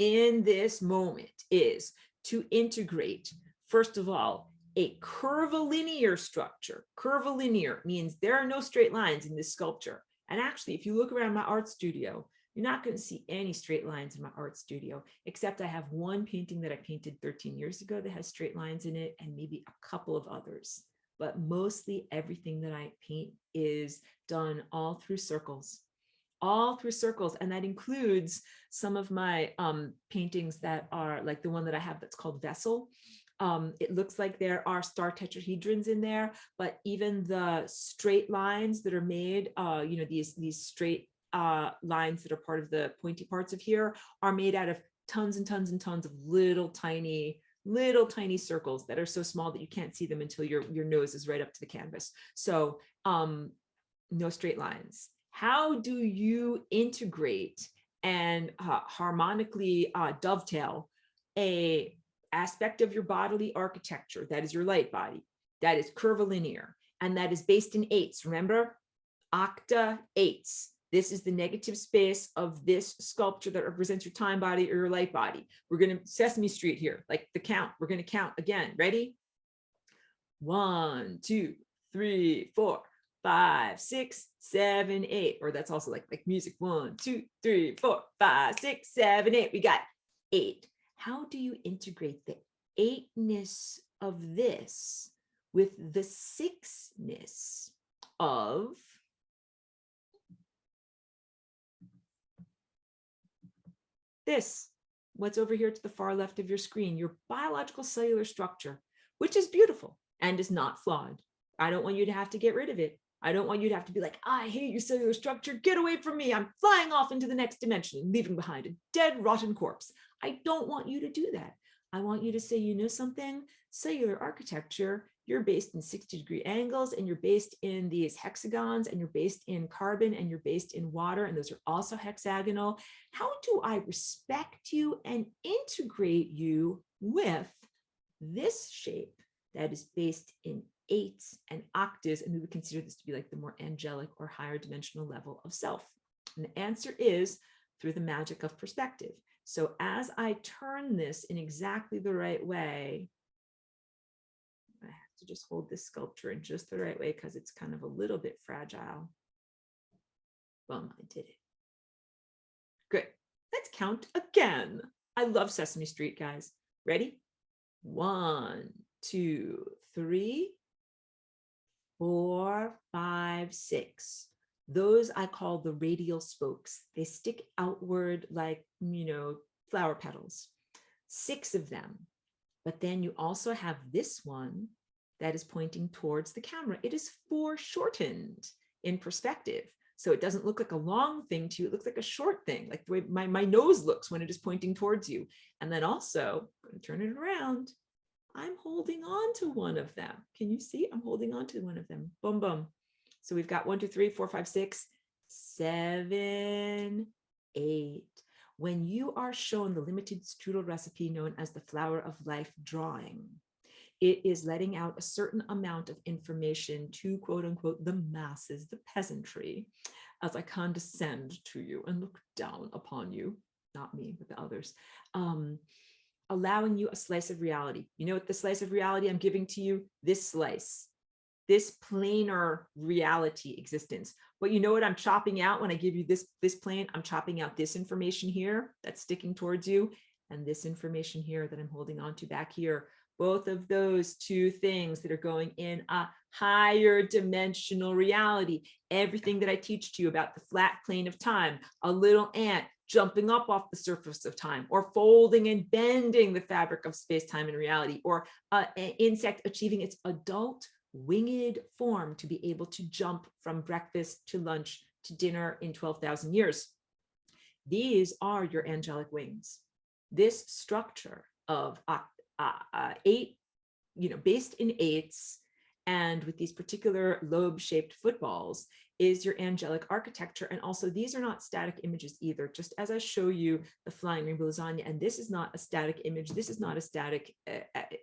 S1: in this moment is to integrate, first of all, a curvilinear structure. Curvilinear means there are no straight lines in this sculpture. And actually, if you look around my art studio, you're not going to see any straight lines in my art studio, except I have one painting that I painted 13 years ago that has straight lines in it, and maybe a couple of others. But mostly everything that I paint is done all through circles. All through circles. And that includes some of my paintings that are like the one that I have that's called Vessel. It looks like there are star tetrahedrons in there, but even the straight lines that are made, these straight lines that are part of the pointy parts of here are made out of tons and tons and tons of little tiny circles that are so small that you can't see them until your nose is right up to the canvas. So no straight lines. How do you integrate and harmonically dovetail a aspect of your bodily architecture that is your light body, that is curvilinear, and that is based in eights? Remember, octa eights. This is the negative space of this sculpture that represents your time body or your light body. We're going to Sesame Street here, like the count. We're going to count again. Ready? 1, 2, 3, 4, 5, 6, 7, 8. Or that's also like music. 1, 2, 3, 4, 5, 6, 7, 8. We got 8. How do you integrate the 8-ness of this with the 6-ness of this? What's over here to the far left of your screen? Your biological cellular structure, which is beautiful and is not flawed. I don't want you to have to get rid of it. I don't want you to have to be like, I hate your cellular structure. Get away from me. I'm flying off into the next dimension, leaving behind a dead, rotten corpse. I don't want you to do that. I want you to say, you know something? Cellular architecture, you're based in 60-degree angles, and you're based in these hexagons, and you're based in carbon, and you're based in water, and those are also hexagonal. How do I respect you and integrate you with this shape that is based in eights and octaves? And we would consider this to be like the more angelic or higher dimensional level of self. And the answer is through the magic of perspective. So as I turn this in exactly the right way, I have to just hold this sculpture in just the right way because it's kind of a little bit fragile. Boom, I did it. Good. Let's count again. I love Sesame Street, guys. Ready? 1, 2, 3, 4, 5, 6. Those I call the radial spokes. They stick outward like, flower petals. 6 of them. But then you also have this one that is pointing towards the camera. It is foreshortened in perspective. So it doesn't look like a long thing to you. It looks like a short thing, like the way my nose looks when it is pointing towards you. And then also, I'm going to turn it around. I'm holding on to one of them. Can you see? I'm holding on to one of them. Boom, boom. So we've got 1, 2, 3, 4, 5, 6, 7, 8. When you are shown the limited strudel recipe known as the flower of life drawing, It is letting out a certain amount of information to quote unquote the masses, the peasantry, as I condescend to you and look down upon you, not me, but the others, allowing you a slice of reality. You know what the slice of reality I'm giving to you? This slice, this planar reality existence. But you know what I'm chopping out when I give you this plane? I'm chopping out this information here that's sticking towards you, and this information here that I'm holding on to back here. Both of those two things that are going in a higher dimensional reality. Everything that I teach to you about the flat plane of time, a little ant jumping up off the surface of time, or folding and bending the fabric of space, time, and reality, or an insect achieving its adult winged form to be able to jump from breakfast to lunch to dinner in 12,000 years. These are your angelic wings. This structure of 8, based in 8s, and with these particular lobe-shaped footballs, is your angelic architecture. And also, these are not static images either, just as I show you the flying rainbow lasagna, and this is not a static image, this is not a static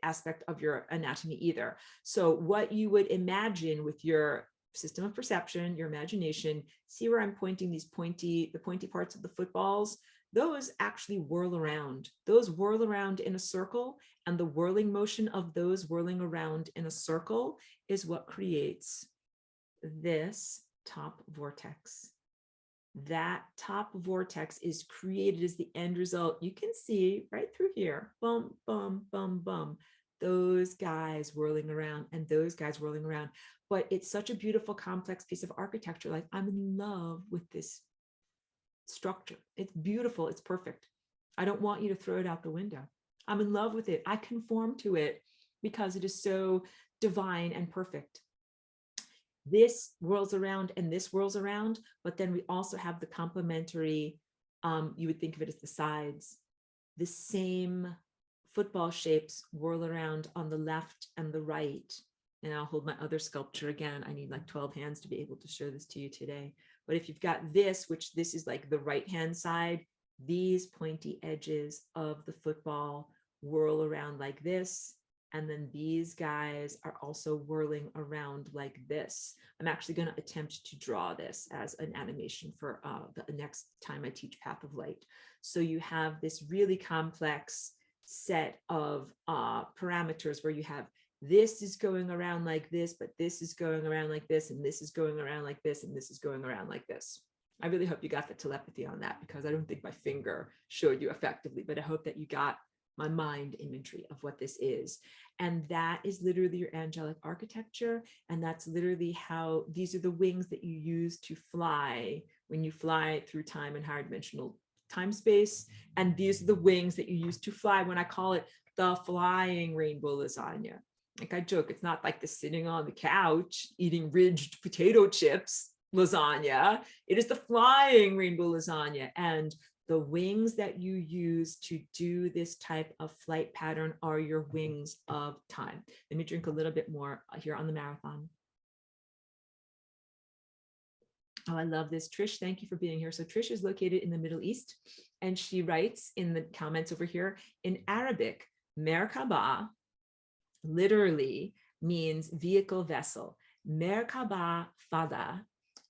S1: aspect of your anatomy either. So what you would imagine with your system of perception, your imagination, see where I'm pointing the pointy parts of the footballs? Those actually whirl around. Those whirl around in a circle, and the whirling motion of those whirling around in a circle is what creates this top vortex. That top vortex is created as the end result. You can see right through here, bum, bum, bum, bum, those guys whirling around and those guys whirling around. But it's such a beautiful, complex piece of architecture. Like, I'm in love with this structure. It's beautiful. It's perfect. I don't want you to throw it out the window. I'm in love with it. I conform to it because it is so divine and perfect. This whirls around and this whirls around, but then we also have the complementary, you would think of it as the sides. The same football shapes whirl around on the left and the right. And I'll hold my other sculpture again. I need like 12 hands to be able to show this to you today. But if you've got this, which this is like the right-hand side, these pointy edges of the football whirl around like this. And then these guys are also whirling around like this. I'm actually going to attempt to draw this as an animation for the next time I teach Path of Light. So you have this really complex set of parameters where you have this is going around like this, but this is going around like this, and this is going around like this, and this is going around like this. I really hope you got the telepathy on that, because I don't think my finger showed you effectively, but I hope that you got my mind imagery of what this is. And that is literally your angelic architecture. And that's literally how these are the wings that you use to fly when you fly through time and higher dimensional time space. And these are the wings that you use to fly when I call it the flying rainbow lasagna. Like I joke, it's not like the sitting on the couch eating ridged potato chips lasagna. It is the flying rainbow lasagna. And the wings that you use to do this type of flight pattern are your wings of time. Let me drink a little bit more here on the marathon. Oh, I love this. Trish, thank you for being here. So Trish is located in the Middle East, and she writes in the comments over here, in Arabic, Merkaba literally means vehicle, vessel. Merkaba fada,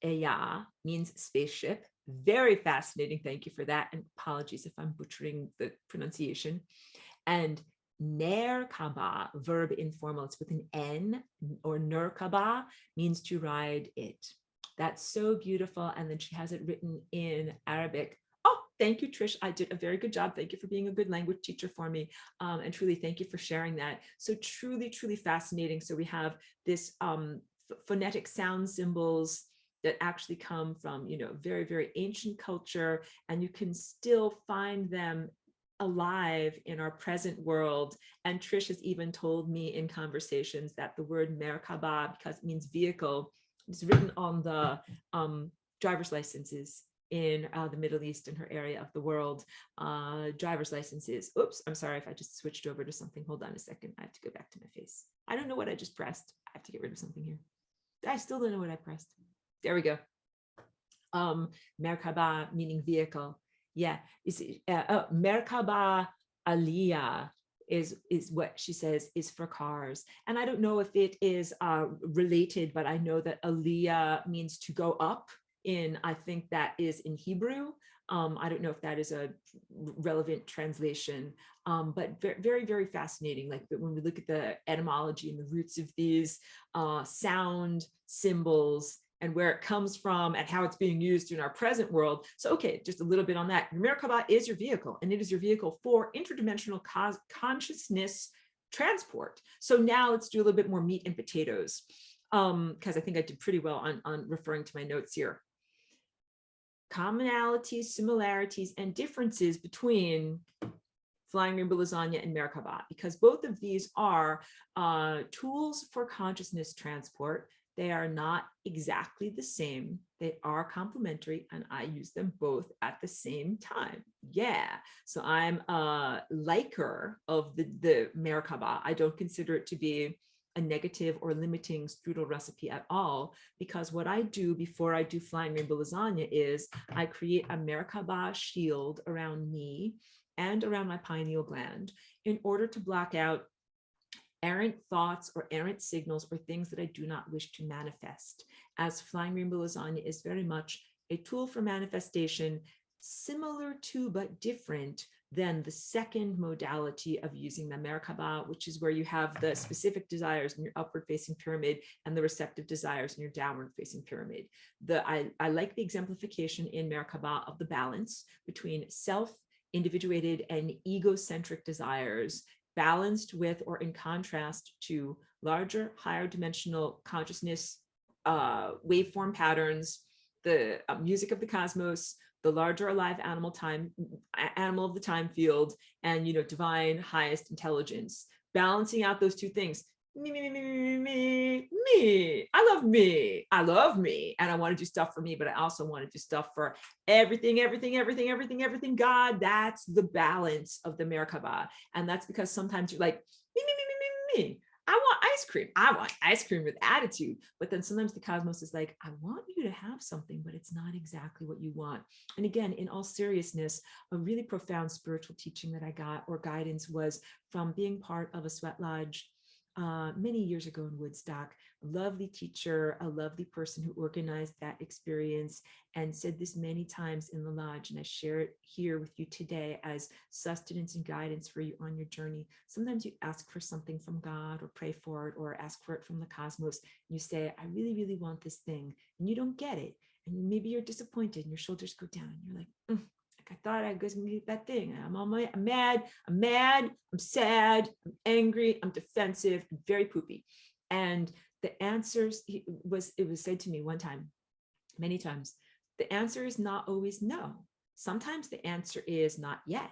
S1: eya, means spaceship. Very fascinating. Thank you for that. And apologies if I'm butchering the pronunciation. And Merkaba, verb informal, it's with an N, or Nurkaba means to ride it. That's so beautiful. And then she has it written in Arabic. Oh, thank you, Trish. I did a very good job. Thank you for being a good language teacher for me. And truly, thank you for sharing that. So truly, truly fascinating. So we have this phonetic sound symbols that actually come from, very, very ancient culture, and you can still find them alive in our present world. And Trish has even told me in conversations that the word Merkaba, because it means vehicle, is written on the driver's licenses in the Middle East, in her area of the world. Driver's licenses. Oops, I'm sorry if I just switched over to something. Hold on a second. I have to go back to my face. I don't know what I just pressed. I have to get rid of something here. I still don't know what I pressed. There we go. Merkaba meaning vehicle. Yeah. Merkaba aliyah is what she says is for cars. And I don't know if it is related, but I know that Aliyah means to go up I think that is in Hebrew. I don't know if that is a relevant translation, but very, very fascinating. Like when we look at the etymology and the roots of these sound symbols and where it comes from and how it's being used in our present world. So, okay, just a little bit on that. Your Merkaba is your vehicle, and it is your vehicle for interdimensional consciousness transport. So now let's do a little bit more meat and potatoes, because I think I did pretty well on referring to my notes here. Commonalities, similarities, and differences between Flying Rainbow Lasagne and Merkaba, because both of these are tools for consciousness transport. They are not exactly the same. They are complementary, and I use them both at the same time. Yeah. So I'm a liker of the Merkaba. I don't consider it to be a negative or limiting strudel recipe at all, because what I do before I do Flying Rainbow Lasagne is I create a Merkaba shield around me and around my pineal gland in order to block out errant thoughts or errant signals or things that I do not wish to manifest, as Flying Rainbow Lasagne is very much a tool for manifestation, similar to but different than the second modality of using the Merkaba, which is where you have the specific desires in your upward facing pyramid and the receptive desires in your downward facing pyramid. I like the exemplification in Merkaba of the balance between self, individuated, and egocentric desires, balanced with or in contrast to larger, higher dimensional consciousness waveform patterns, the music of the cosmos, the larger alive animal of the time field, and divine highest intelligence, balancing out those two things. Me. I love me, and I want to do stuff for me, but I also want to do stuff for everything God. That's the balance of the Merkaba. And that's because sometimes you're like me. I want ice cream. I want ice cream with attitude. But then sometimes the cosmos is like, I want you to have something, but it's not exactly what you want. And again, in all seriousness, a really profound spiritual teaching that I got, or guidance, was from being part of a sweat lodge many years ago in Woodstock. A lovely teacher, a lovely person who organized that experience, and said this many times in the lodge, and I share it here with you today as sustenance and guidance for you on your journey. Sometimes you ask for something from God, or pray for it, or ask for it from the cosmos. And you say, I really, really want this thing, and you don't get it. And maybe you're disappointed and your shoulders go down and you're like, I thought I was gonna get that thing. I'm mad, I'm sad, I'm angry, I'm defensive, I'm very poopy. And the answers it was said to me one time, many times, the answer is not always no. Sometimes the answer is not yet,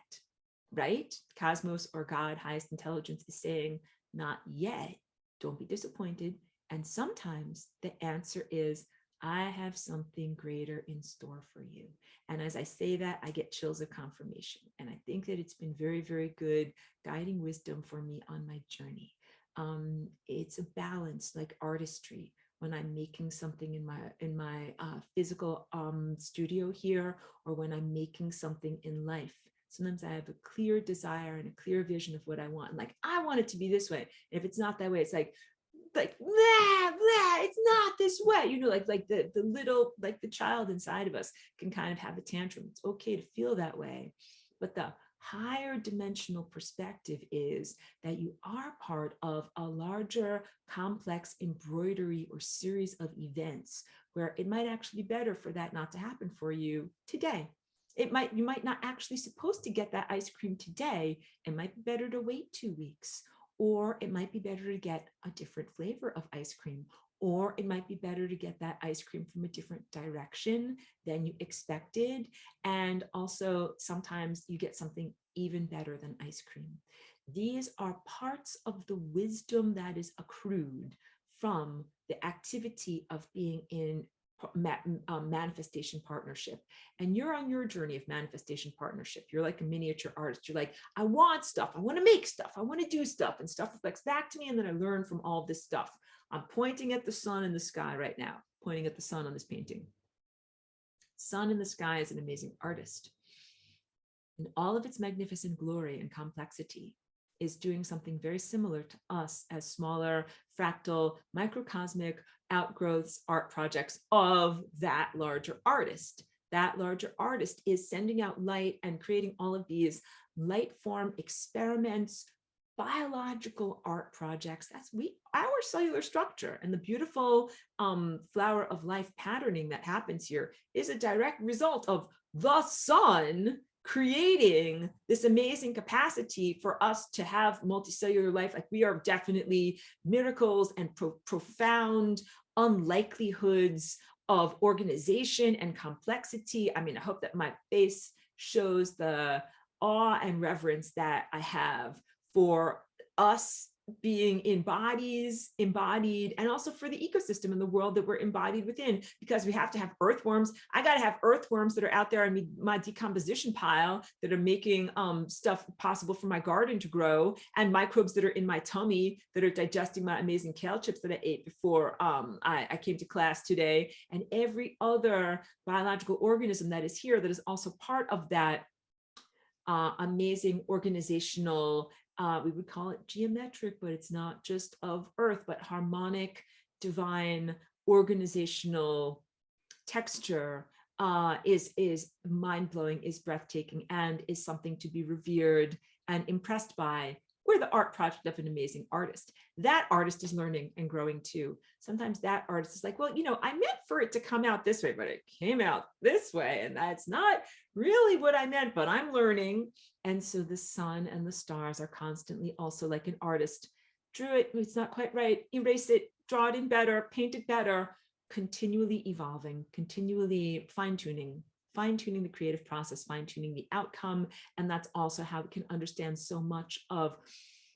S1: right? Cosmos or God, highest intelligence, is saying not yet. Don't be disappointed. And sometimes the answer is, I have something greater in store for you. And as I say that, I get chills of confirmation. And I think that it's been very, very good guiding wisdom for me on my journey. It's a balance, like artistry. When I'm making something in my physical studio here, or when I'm making something in life, sometimes I have a clear desire and a clear vision of what I want. And like, I want it to be this way. And if it's not that way, it's like it's not this way, like the little, like the child inside of us can kind of have a tantrum. It's okay to feel that way, but the higher dimensional perspective is that you are part of a larger, complex embroidery or series of events where it might actually be better for that not to happen for you today. You might not actually supposed to get that ice cream today. It might be better to wait 2 weeks. Or it might be better to get a different flavor of ice cream, or it might be better to get that ice cream from a different direction than you expected. And also sometimes you get something even better than ice cream. These are parts of the wisdom that is accrued from the activity of being in manifestation partnership. And you're on your journey of manifestation partnership. You're like a miniature artist. You're like, I want stuff, I want to make stuff, I want to do stuff, and stuff reflects back to me, and then I learn from all of this stuff. I'm pointing at the sun in the sky right now, pointing at the sun on this painting. Sun in the sky is an amazing artist in all of its magnificent glory and complexity. is doing something very similar to us as smaller, fractal, microcosmic outgrowths, art projects of that larger artist. That larger artist is sending out light and creating all of these light form experiments, biological art projects. That's our cellular structure, and the beautiful flower of life patterning that happens here is a direct result of the sun creating this amazing capacity for us to have multicellular life. Like, we are definitely miracles and profound unlikelihoods of organization and complexity. I mean, I hope that my face shows the awe and reverence that I have for us being embodied, and also for the ecosystem and the world that we're embodied within, because we have to have earthworms. I got to have earthworms that are out there in my decomposition pile that are making stuff possible for my garden to grow, and microbes that are in my tummy that are digesting my amazing kale chips that I ate before I came to class today, and every other biological organism that is here that is also part of that amazing organizational, we would call it geometric, but it's not just of earth, but harmonic, divine, organizational texture is mind-blowing, is breathtaking, and is something to be revered and impressed by. We're the art project of an amazing artist. That artist is learning and growing too. Sometimes that artist is like, well, I meant for it to come out this way, but it came out this way, and that's not really what I meant, but I'm learning. And so the sun and the stars are constantly also like an artist. Drew it, it's not quite right, erase it, draw it in better, paint it better, continually evolving, continually fine-tuning the creative process, fine-tuning the outcome. And that's also how we can understand so much of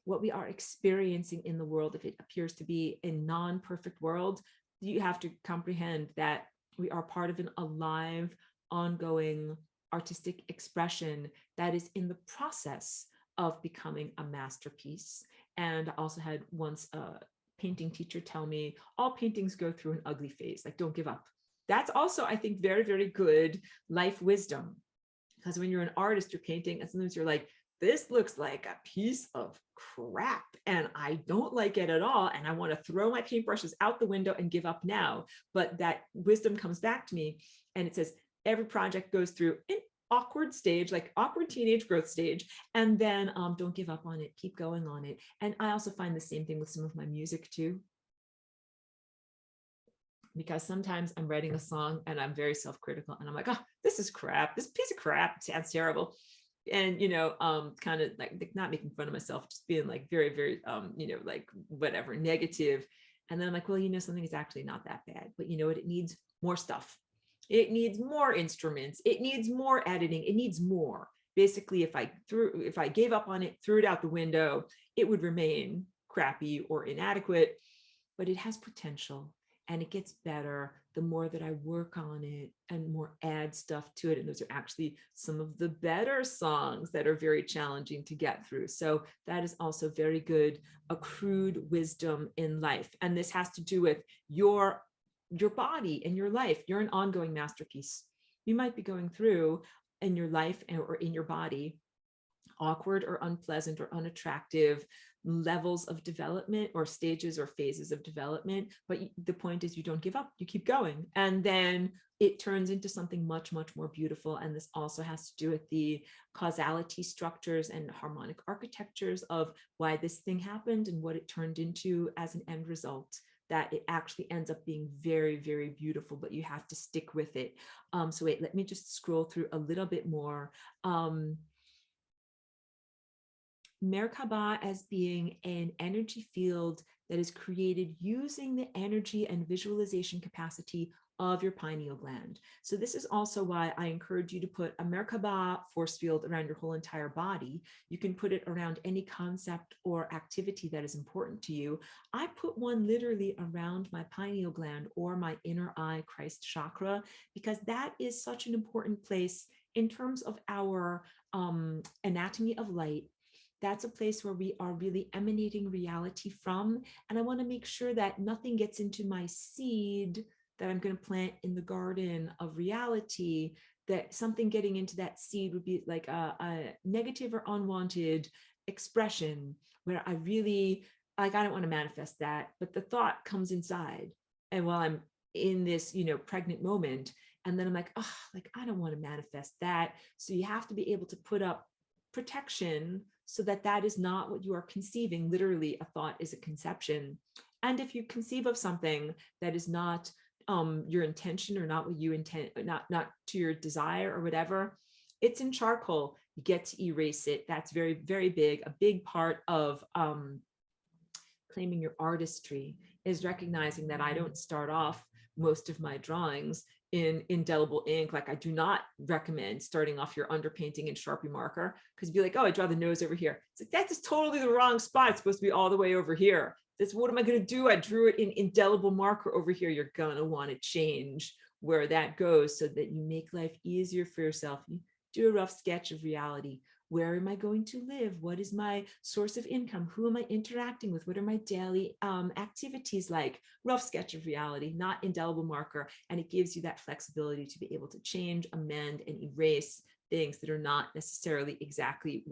S1: what we are experiencing in the world. If it appears to be a non-perfect world, you have to comprehend that we are part of an alive, ongoing artistic expression that is in the process of becoming a masterpiece. And I also had once a painting teacher tell me, all paintings go through an ugly phase, like, don't give up. That's also, I think, very, very good life wisdom, because when you're an artist, you're painting, and sometimes you're like, this looks like a piece of crap and I don't like it at all, and I want to throw my paintbrushes out the window and give up now. But that wisdom comes back to me, and it says every project goes through an awkward stage, like awkward teenage growth stage, and then don't give up on it, keep going on it. And I also find the same thing with some of my music too, because sometimes I'm writing a song and I'm very self-critical, and I'm like, oh, this is crap, this piece of crap sounds terrible. And kind of like not making fun of myself, just being like very, very like whatever, negative. And then I'm like, well, something is actually not that bad, but you know what, it needs more stuff. It needs more instruments. It needs more editing. It needs more. Basically, if I gave up on it, threw it out the window, it would remain crappy or inadequate. But it has potential, and it gets better the more that I work on it and more add stuff to it. And those are actually some of the better songs that are very challenging to get through. So that is also very good accrued wisdom in life. And this has to do with your body and your life. You're an ongoing masterpiece. You might be going through in your life or in your body awkward or unpleasant or unattractive levels of development or stages or phases of development, but the point is you don't give up, you keep going, and then it turns into something much, much more beautiful. And this also has to do with the causality structures and harmonic architectures of why this thing happened and what it turned into as an end result, that it actually ends up being very, very beautiful, but you have to stick with it. So wait, let me just scroll through a little bit more. Merkaba as being an energy field that is created using the energy and visualization capacity of your pineal gland. So this is also why I encourage you to put a Merkaba force field around your whole entire body. You can put it around any concept or activity that is important to you. I put one literally around my pineal gland or my inner eye Christ chakra, because that is such an important place in terms of our anatomy of light. That's a place where we are really emanating reality from. And I want to make sure that nothing gets into my seed that I'm going to plant in the garden of reality, that something getting into that seed would be like a negative or unwanted expression where I really, like, I don't want to manifest that, but the thought comes inside. And while I'm in this, pregnant moment, and then I'm like, oh, like, I don't want to manifest that. So you have to be able to put up protection so that that is not what you are conceiving. Literally, a thought is a conception. And if you conceive of something that is not your intention, or not what you intend, not to your desire or whatever, it's in charcoal. You get to erase it. That's very, very big. A big part of claiming your artistry is recognizing that I don't start off most of my drawings in indelible ink. Like, I do not recommend starting off your underpainting in Sharpie marker, because you'd be like, oh, I draw the nose over here. It's like, that's just totally the wrong spot. It's supposed to be all the way over here. That's, what am I going to do? I drew it in indelible marker over here. You're going to want to change where that goes so that you make life easier for yourself. You do a rough sketch of reality. Where am I going to live? What is my source of income? Who am I interacting with? What are my daily activities like? Rough sketch of reality, not indelible marker. And it gives you that flexibility to be able to change, amend, and erase things that are not necessarily exactly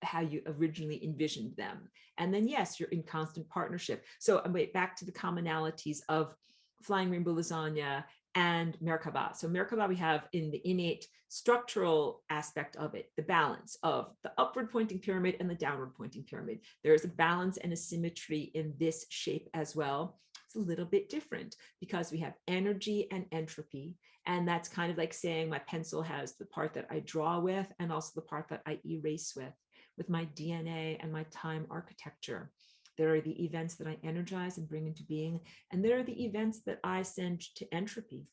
S1: how you originally envisioned them. And then, yes, you're in constant partnership. So back to the commonalities of Flying Rainbow Lasagna and Merkaba. So Merkaba, we have in the innate structural aspect of it, the balance of the upward pointing pyramid and the downward pointing pyramid. There is a balance and a symmetry in this shape as well. It's a little bit different because we have energy and entropy. And that's kind of like saying my pencil has the part that I draw with and also the part that I erase with my DNA and my time architecture. There are the events that I energize and bring into being, and there are the events that I send to entropy.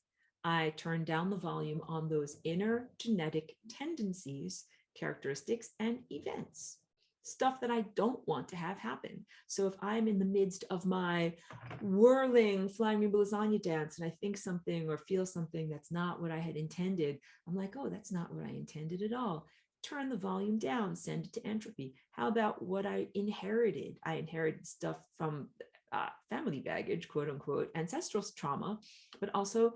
S1: I turn down the volume on those inner genetic tendencies, characteristics, and events, stuff that I don't want to have happen. So if I'm in the midst of my whirling Flying Rainbow Lasagna dance and I think something or feel something that's not what I had intended, I'm like, oh, that's not what I intended at all. Turn the volume down, send it to entropy. How about what I inherited? I inherited stuff from family baggage, quote unquote, ancestral trauma, but also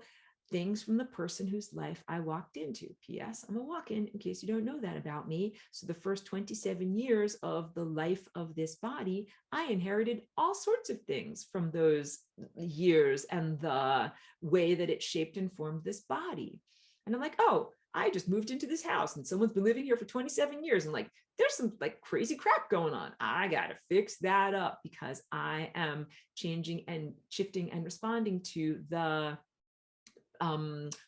S1: things from the person whose life I walked into. P.S. I'm a walk-in, in case you don't know that about me. So the first 27 years of the life of this body, I inherited all sorts of things from those years and the way that it shaped and formed this body. And I'm like, oh, I just moved into this house and someone's been living here for 27 years. And like, there's some like crazy crap going on. I got to fix that up because I am changing and shifting and responding to the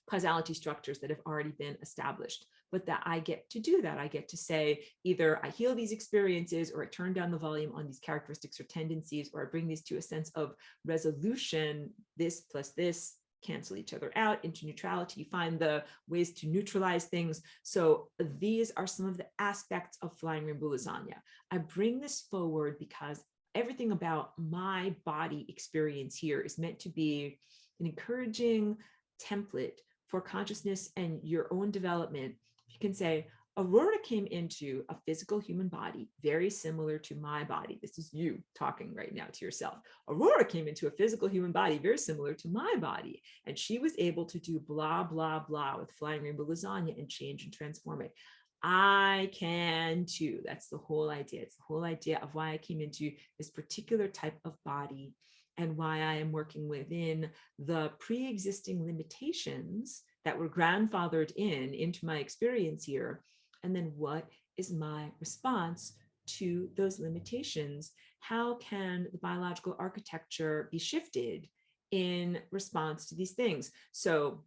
S1: causality structures that have already been established. But that I get to do that. I get to say, either I heal these experiences, or I turn down the volume on these characteristics or tendencies, or I bring these to a sense of resolution. This plus this cancel each other out into neutrality. You find the ways to neutralize things. So these are some of the aspects of Flying Rainbow Lasagna. I bring this forward because everything about my body experience here is meant to be an encouraging template for consciousness and your own development. You can say, Aurora came into a physical human body very similar to my body. This is you talking right now to yourself. Aurora came into a physical human body very similar to my body, and she was able to do blah, blah, blah with Flying Rainbow Lasagna and change and transform it. I can too. That's the whole idea. It's the whole idea of why I came into this particular type of body and why I am working within the pre-existing limitations that were grandfathered into my experience here. And then what is my response to those limitations? How can the biological architecture be shifted in response to these things? So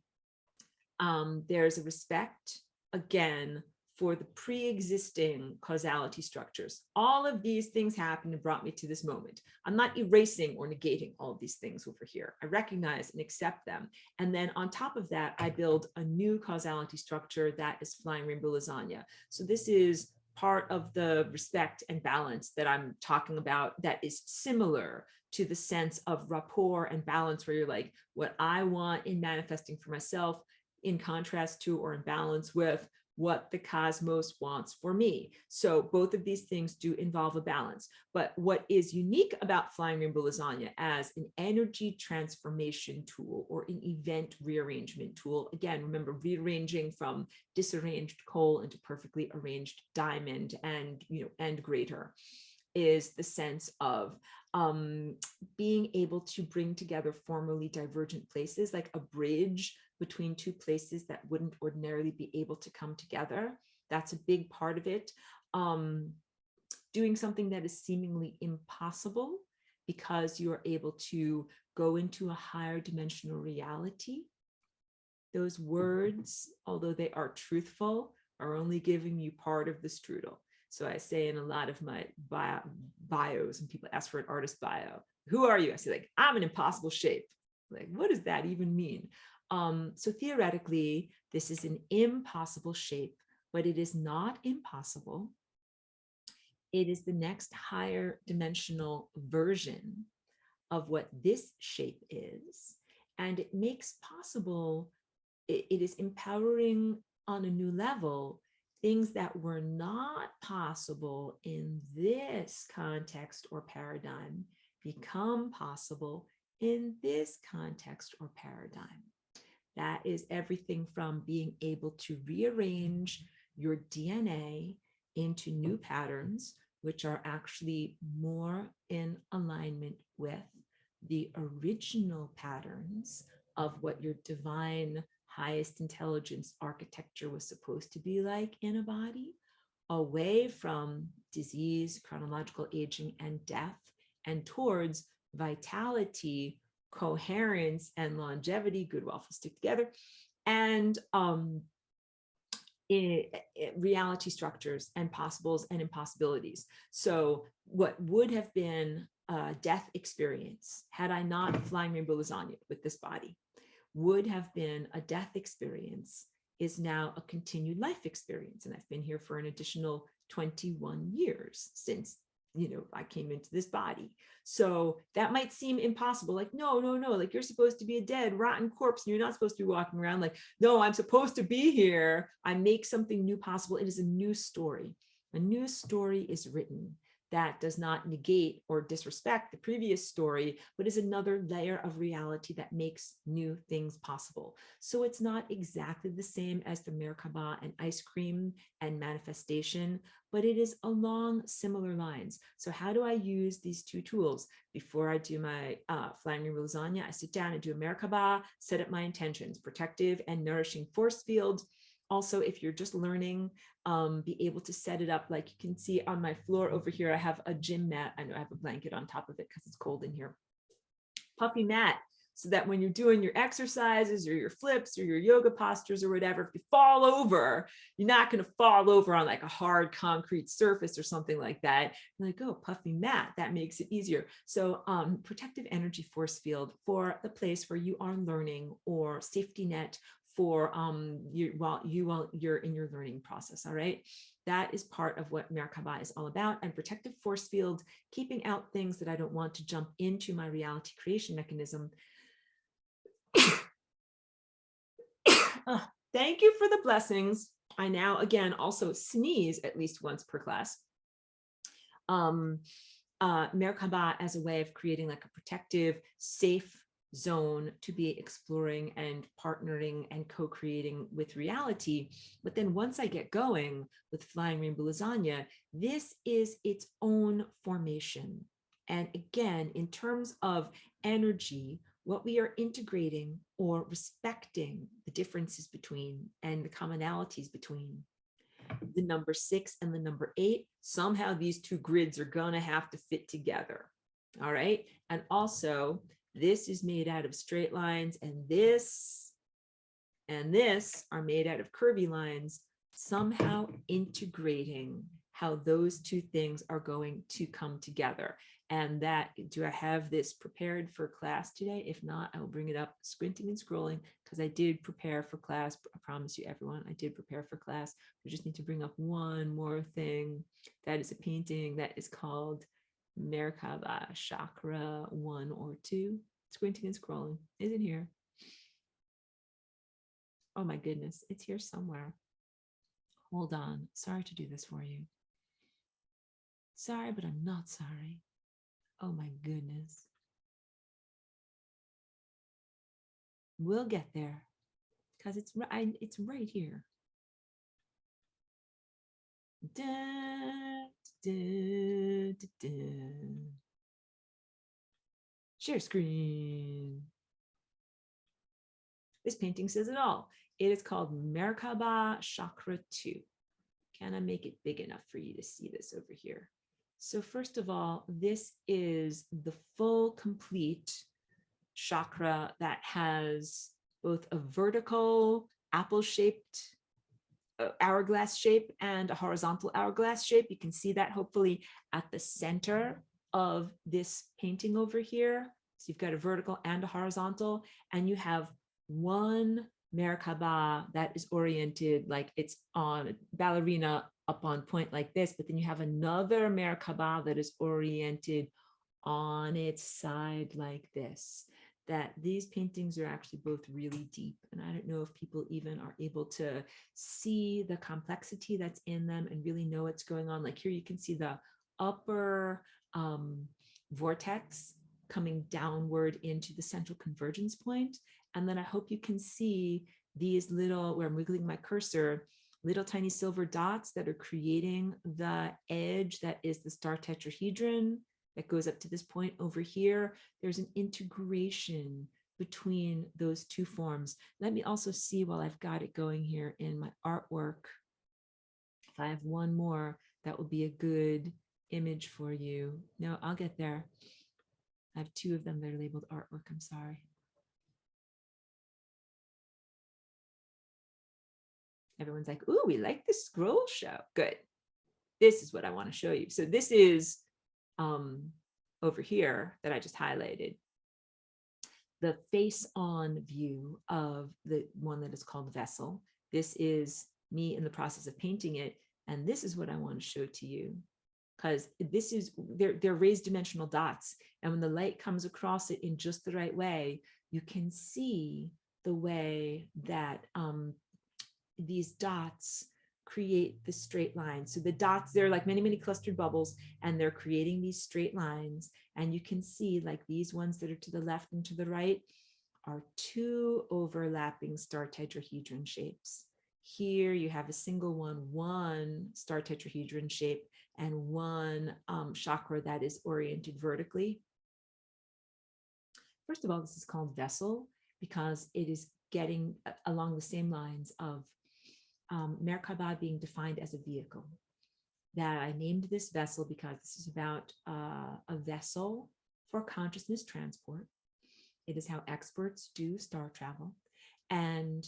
S1: there's a respect, again, for the pre-existing causality structures. All of these things happened and brought me to this moment. I'm not erasing or negating all of these things over here. I recognize and accept them. And then on top of that, I build a new causality structure that is Flying Rainbow Lasagna. So this is part of the respect and balance that I'm talking about that is similar to the sense of rapport and balance, where you're like, what I want in manifesting for myself in contrast to or in balance with what the cosmos wants for me. So both of these things do involve a balance. But what is unique about Flying Rainbow Lasagna as an energy transformation tool or an event rearrangement tool, again, remember rearranging from disarranged coal into perfectly arranged diamond and, and greater, is the sense of being able to bring together formerly divergent places, like a bridge between two places that wouldn't ordinarily be able to come together. That's a big part of it. Doing something that is seemingly impossible because you're able to go into a higher dimensional reality. Those words, although they are truthful, are only giving you part of the strudel. So I say in a lot of my bios, when people ask for an artist bio, who are you? I say, like, I'm an impossible shape. Like, what does that even mean? So theoretically, this is an impossible shape, but it is not impossible. It is the next higher dimensional version of what this shape is. And it makes possible, it is empowering on a new level, things that were not possible in this context or paradigm become possible in this context or paradigm. That is everything from being able to rearrange your DNA into new patterns, which are actually more in alignment with the original patterns of what your divine highest intelligence architecture was supposed to be like in a body, away from disease, chronological aging, and death, and towards vitality, coherence, and longevity. Good, wealth will stick together, and reality structures and possibles and impossibilities. So what would have been a death experience had I not Flying Rainbow Lasagna with this body would have been a death experience is now a continued life experience. And I've been here for an additional 21 years since, I came into this body. So that might seem impossible. Like, no, like you're supposed to be a dead, rotten corpse and you're not supposed to be walking around. Like, no, I'm supposed to be here. I make something new possible. It is a new story. A new story is written that does not negate or disrespect the previous story, but is another layer of reality that makes new things possible. So it's not exactly the same as the Merkaba and ice cream and manifestation, but it is along similar lines. So how do I use these two tools? Before I do my Flying Rainbow Lasagna, I sit down and do a Merkaba, set up my intentions, protective and nourishing force field. Also, if you're just learning, be able to set it up. Like you can see on my floor over here, I have a gym mat. I know I have a blanket on top of it because it's cold in here. Puffy mat, so that when you're doing your exercises or your flips or your yoga postures or whatever, if you fall over, you're not going to fall over on like a hard concrete surface or something like that. You're like, oh, puffy mat, that makes it easier. So protective energy force field for the place where you are learning, or safety net for while you're in your learning process. All right, that is part of what Merkaba is all about. And protective force field, keeping out things that I don't want to jump into my reality creation mechanism. Thank you for the blessings. I now again also sneeze at least once per class. Merkaba as a way of creating like a protective, safe zone to be exploring and partnering and co-creating with reality. But then once I get going with Flying Rainbow Lasagna, this is its own formation. And again, in terms of energy, what we are integrating or respecting the differences between and the commonalities between the number 6 and the number 8, somehow these two grids are going to have to fit together. All right. And also, this is made out of straight lines, and this are made out of curvy lines, somehow integrating how those two things are going to come together. And that, do I have this prepared for class today? If not, I will bring it up squinting and scrolling, because I did prepare for class. I promise you, everyone, I did prepare for class. We just need to bring up one more thing. That is a painting that is called Merkaba Chakra 1 or 2. Squinting and scrolling. Is it here? Oh my goodness, it's here somewhere. Hold on. Sorry to do this for you. Sorry, but I'm not sorry. Oh my goodness. We'll get there because it's right here. Da, da, da, da. Share screen. This painting says it all. It is called Merkaba Chakra 2. Can I make it big enough for you to see this over here? So first of all, this is the full, complete chakra that has both a vertical apple-shaped hourglass shape and a horizontal hourglass shape. You can see that hopefully at the center of this painting over here. So you've got a vertical and a horizontal, and you have one Merkaba that is oriented like it's on ballerina up on point like this, but then you have another Merkaba that is oriented on its side like this. That these paintings are actually both really deep. And I don't know if people even are able to see the complexity that's in them and really know what's going on. Like here you can see the upper vortex coming downward into the central convergence point. And then I hope you can see these little, where I'm wiggling my cursor, little tiny silver dots that are creating the edge that is the star tetrahedron that goes up to this point over here. There's an integration between those two forms. Let me also see while I've got it going here in my artwork. If I have one more, that will be a good image for you. No, I'll get there. I have two of them that are labeled artwork. I'm sorry. Everyone's like, ooh, we like the scroll show. Good. This is what I want to show you. So this is over here that I just highlighted, the face-on view of the one that is called Vessel. This is me in the process of painting it, and this is what I want to show to you, because this is, they're raised dimensional dots, and when the light comes across it in just the right way, you can see the way that these dots create the straight lines. So the dots, they're like many, many clustered bubbles, and they're creating these straight lines. And you can see like these ones that are to the left and to the right are two overlapping star tetrahedron shapes. Here you have a single one star tetrahedron shape, and one chakra that is oriented vertically. First of all, this is called Vessel because it is getting along the same lines of Merkaba being defined as a vehicle. That I named this vessel because this is about a vessel for consciousness transport. It is how experts do star travel. And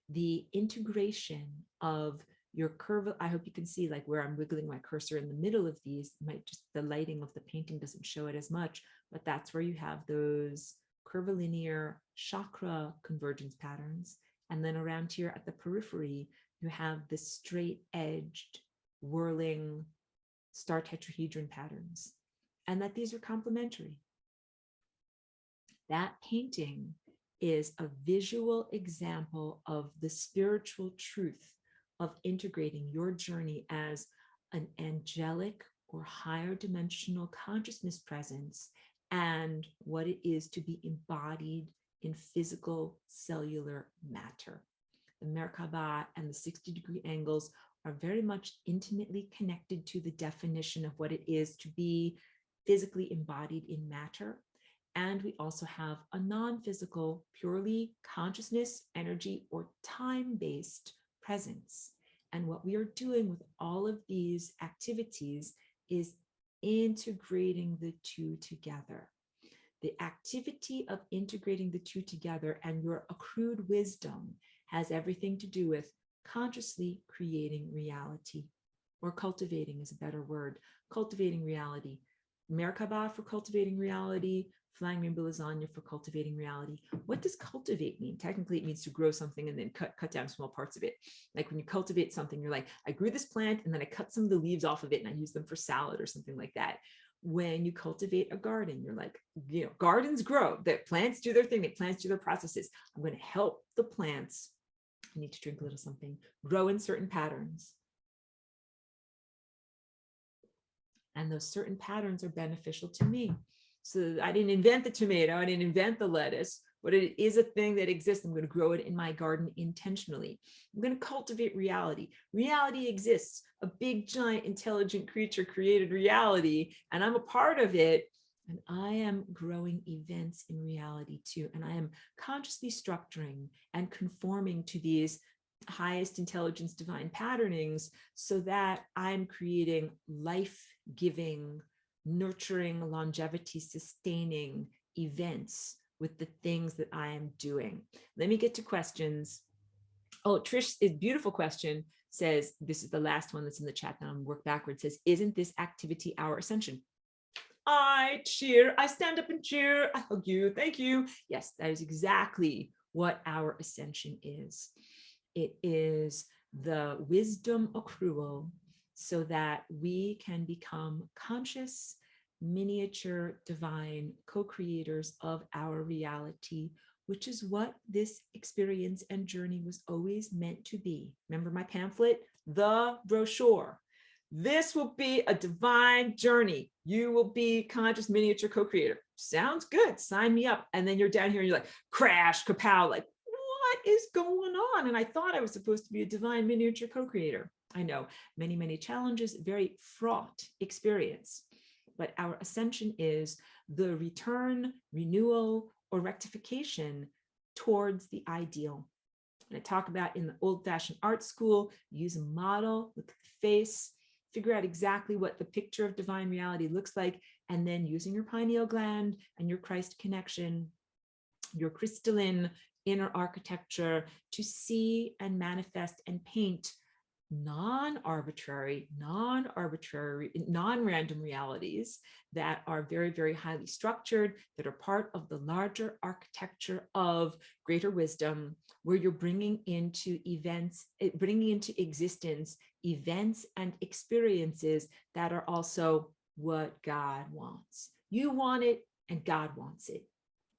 S1: the integration of your curve, I hope you can see like where I'm wiggling my cursor in the middle of these, might just, the lighting of the painting doesn't show it as much, but that's where you have those curvilinear chakra convergence patterns. And then around here at the periphery, you have the straight-edged, whirling star tetrahedron patterns, and that these are complementary. That painting is a visual example of the spiritual truth of integrating your journey as an angelic or higher dimensional consciousness presence and what it is to be embodied in physical cellular matter. The Merkaba and the 60-degree angles are very much intimately connected to the definition of what it is to be physically embodied in matter. And we also have a non-physical, purely consciousness, energy, or time-based presence. And what we are doing with all of these activities is integrating the two together. The activity of integrating the two together and your accrued wisdom has everything to do with consciously creating reality, or cultivating is a better word, cultivating reality. Merkaba for cultivating reality, Flying Rainbow Lasagne for cultivating reality. What does cultivate mean? Technically, it means to grow something and then cut down small parts of it. Like when you cultivate something, you're like, I grew this plant and then I cut some of the leaves off of it and I use them for salad or something like that. When you cultivate a garden, you're like, you know, gardens grow, the plants do their thing, the plants do their processes. I'm going to help the plants I need to drink a little something. Grow in certain patterns. And those certain patterns are beneficial to me. So I didn't invent the tomato, I didn't invent the lettuce, but it is a thing that exists. I'm going to grow it in my garden intentionally. I'm going to cultivate reality. Reality exists. A big, giant, intelligent creature created reality, and I'm a part of it. And I am growing events in reality too. And I am consciously structuring and conforming to these highest intelligence divine patternings so that I'm creating life-giving, nurturing, longevity sustaining events with the things that I am doing. Let me get to questions. Oh, Trish, a beautiful question says, this is the last one that's in the chat, now I'm work backwards, says, isn't this activity our ascension? I cheer, I stand up and cheer, I hug you, thank you. Yes, that is exactly what our ascension is. It is the wisdom accrual so that we can become conscious, miniature, divine co-creators of our reality, which is what this experience and journey was always meant to be. Remember my pamphlet, the brochure. This will be a divine journey. You will be conscious miniature co-creator. Sounds good. Sign me up. And then you're down here and you're like, crash, kapow, like, what is going on? And I thought I was supposed to be a divine miniature co-creator. I know many, many challenges, very fraught experience. But our ascension is the return, renewal, or rectification towards the ideal. And I talk about in the old-fashioned art school, use a model, look at the face, figure out exactly what the picture of divine reality looks like, and then using your pineal gland and your Christ connection, your crystalline inner architecture to see and manifest and paint non-arbitrary, non-random realities that are very, very highly structured, that are part of the larger architecture of greater wisdom, where you're bringing into existence events and experiences that are also what God wants. You want it and God wants it.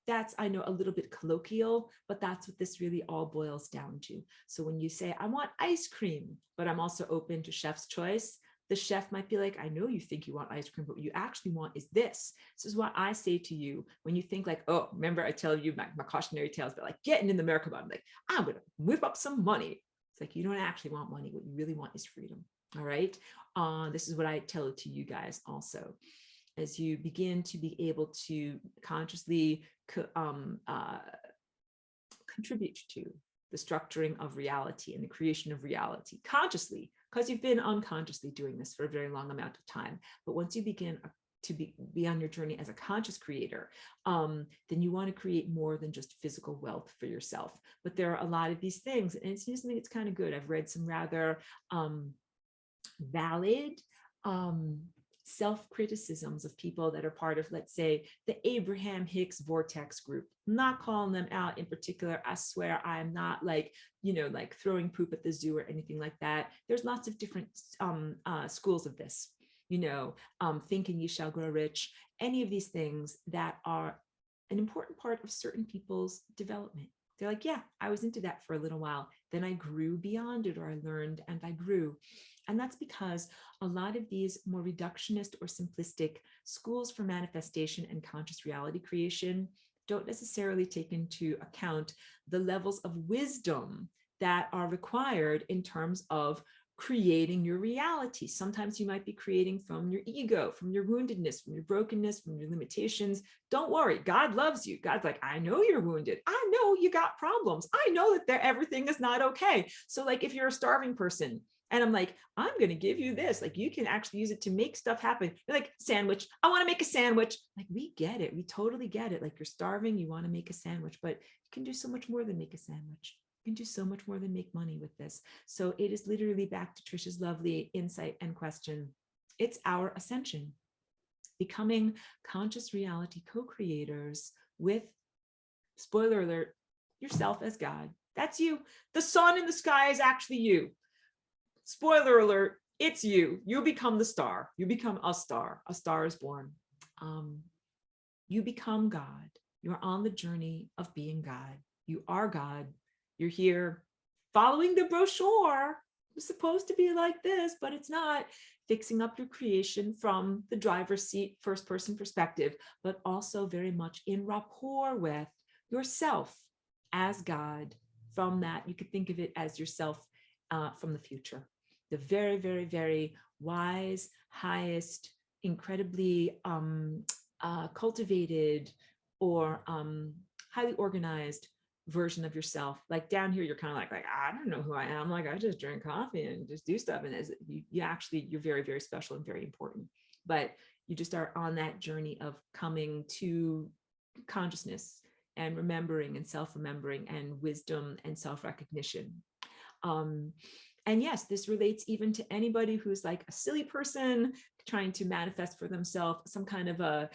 S1: That's, I know, a little bit colloquial, but that's what this really all boils down to. So when you say, I want ice cream, but I'm also open to chef's choice, the chef might be like, I know you think you want ice cream, but what you actually want is this. This is what I say to you when you think like, oh, remember I tell you my cautionary tales, but like getting in the Merkaba, I'm like, I'm going to whip up some money. It's like, you don't actually want money. What you really want is freedom. All right. This is what I tell it to you guys also. As you begin to be able to consciously contribute to the structuring of reality and the creation of reality consciously, because you've been unconsciously doing this for a very long amount of time. But once you begin to be on your journey as a conscious creator, then you want to create more than just physical wealth for yourself. But there are a lot of these things, and it's just, it's kind of good. I've read some rather valid self-criticisms of people that are part of, let's say, the Abraham Hicks Vortex group. I'm not calling them out in particular. I swear I'm not like, like throwing poop at the zoo or anything like that. There's lots of different schools of this, thinking you shall grow rich, any of these things that are an important part of certain people's development. They're like, yeah, I was into that for a little while. Then I grew beyond it, or I learned and I grew. And that's because a lot of these more reductionist or simplistic schools for manifestation and conscious reality creation don't necessarily take into account the levels of wisdom that are required in terms of creating your reality. Sometimes you might be creating from your ego, from your woundedness, from your brokenness, from your limitations. Don't worry, God loves you. God's like, I know you're wounded. I know you got problems. I know that everything is not okay. So like if you're a starving person, and I'm like, I'm going to give you this. Like, you can actually use it to make stuff happen. You're like, sandwich. I want to make a sandwich. Like, we get it. We totally get it. Like, you're starving. You want to make a sandwich, but you can do so much more than make a sandwich. You can do so much more than make money with this. So it is literally back to Trisha's lovely insight and question. It's our ascension. Becoming conscious reality co-creators with, spoiler alert, yourself as God. That's you. The sun in the sky is actually you. Spoiler alert, it's you. You become the star. You become a star. A star is born. You become God. You're on the journey of being God. You are God. You're here. following the brochure. It's supposed to be like this, but it's not. Fixing up your creation from the driver's seat, first person perspective, but also very much in rapport with yourself as God. From that, you could think of it as yourself from the future. The very, very, very wise, highest, incredibly cultivated or highly organized version of yourself. Like down here, you're kind of like, I don't know who I am. Like, I just drink coffee and just do stuff. And you're very, very special and very important. But you just are on that journey of coming to consciousness and remembering and self-remembering and wisdom and self-recognition. And yes, this relates even to anybody who's like a silly person trying to manifest for themselves some kind of a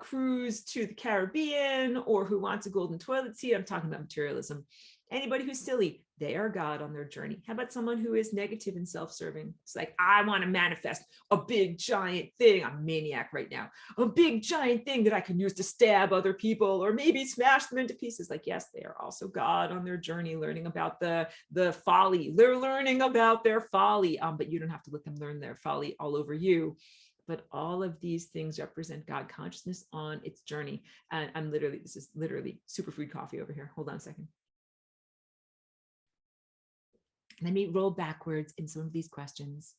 S1: cruise to the Caribbean, or who wants a golden toilet seat. I'm talking about materialism. Anybody who's silly, they are God on their journey. How about someone who is negative and self-serving? It's like, I want to manifest a big giant thing. I'm a maniac right now. A big giant thing that I can use to stab other people or maybe smash them into pieces. Like, yes, they are also God on their journey, learning about the folly. They're learning about their folly, but you don't have to let them learn their folly all over you. But all of these things represent God consciousness on its journey. And this is literally superfood coffee over here. Hold on a second. Let me roll backwards in some of these questions.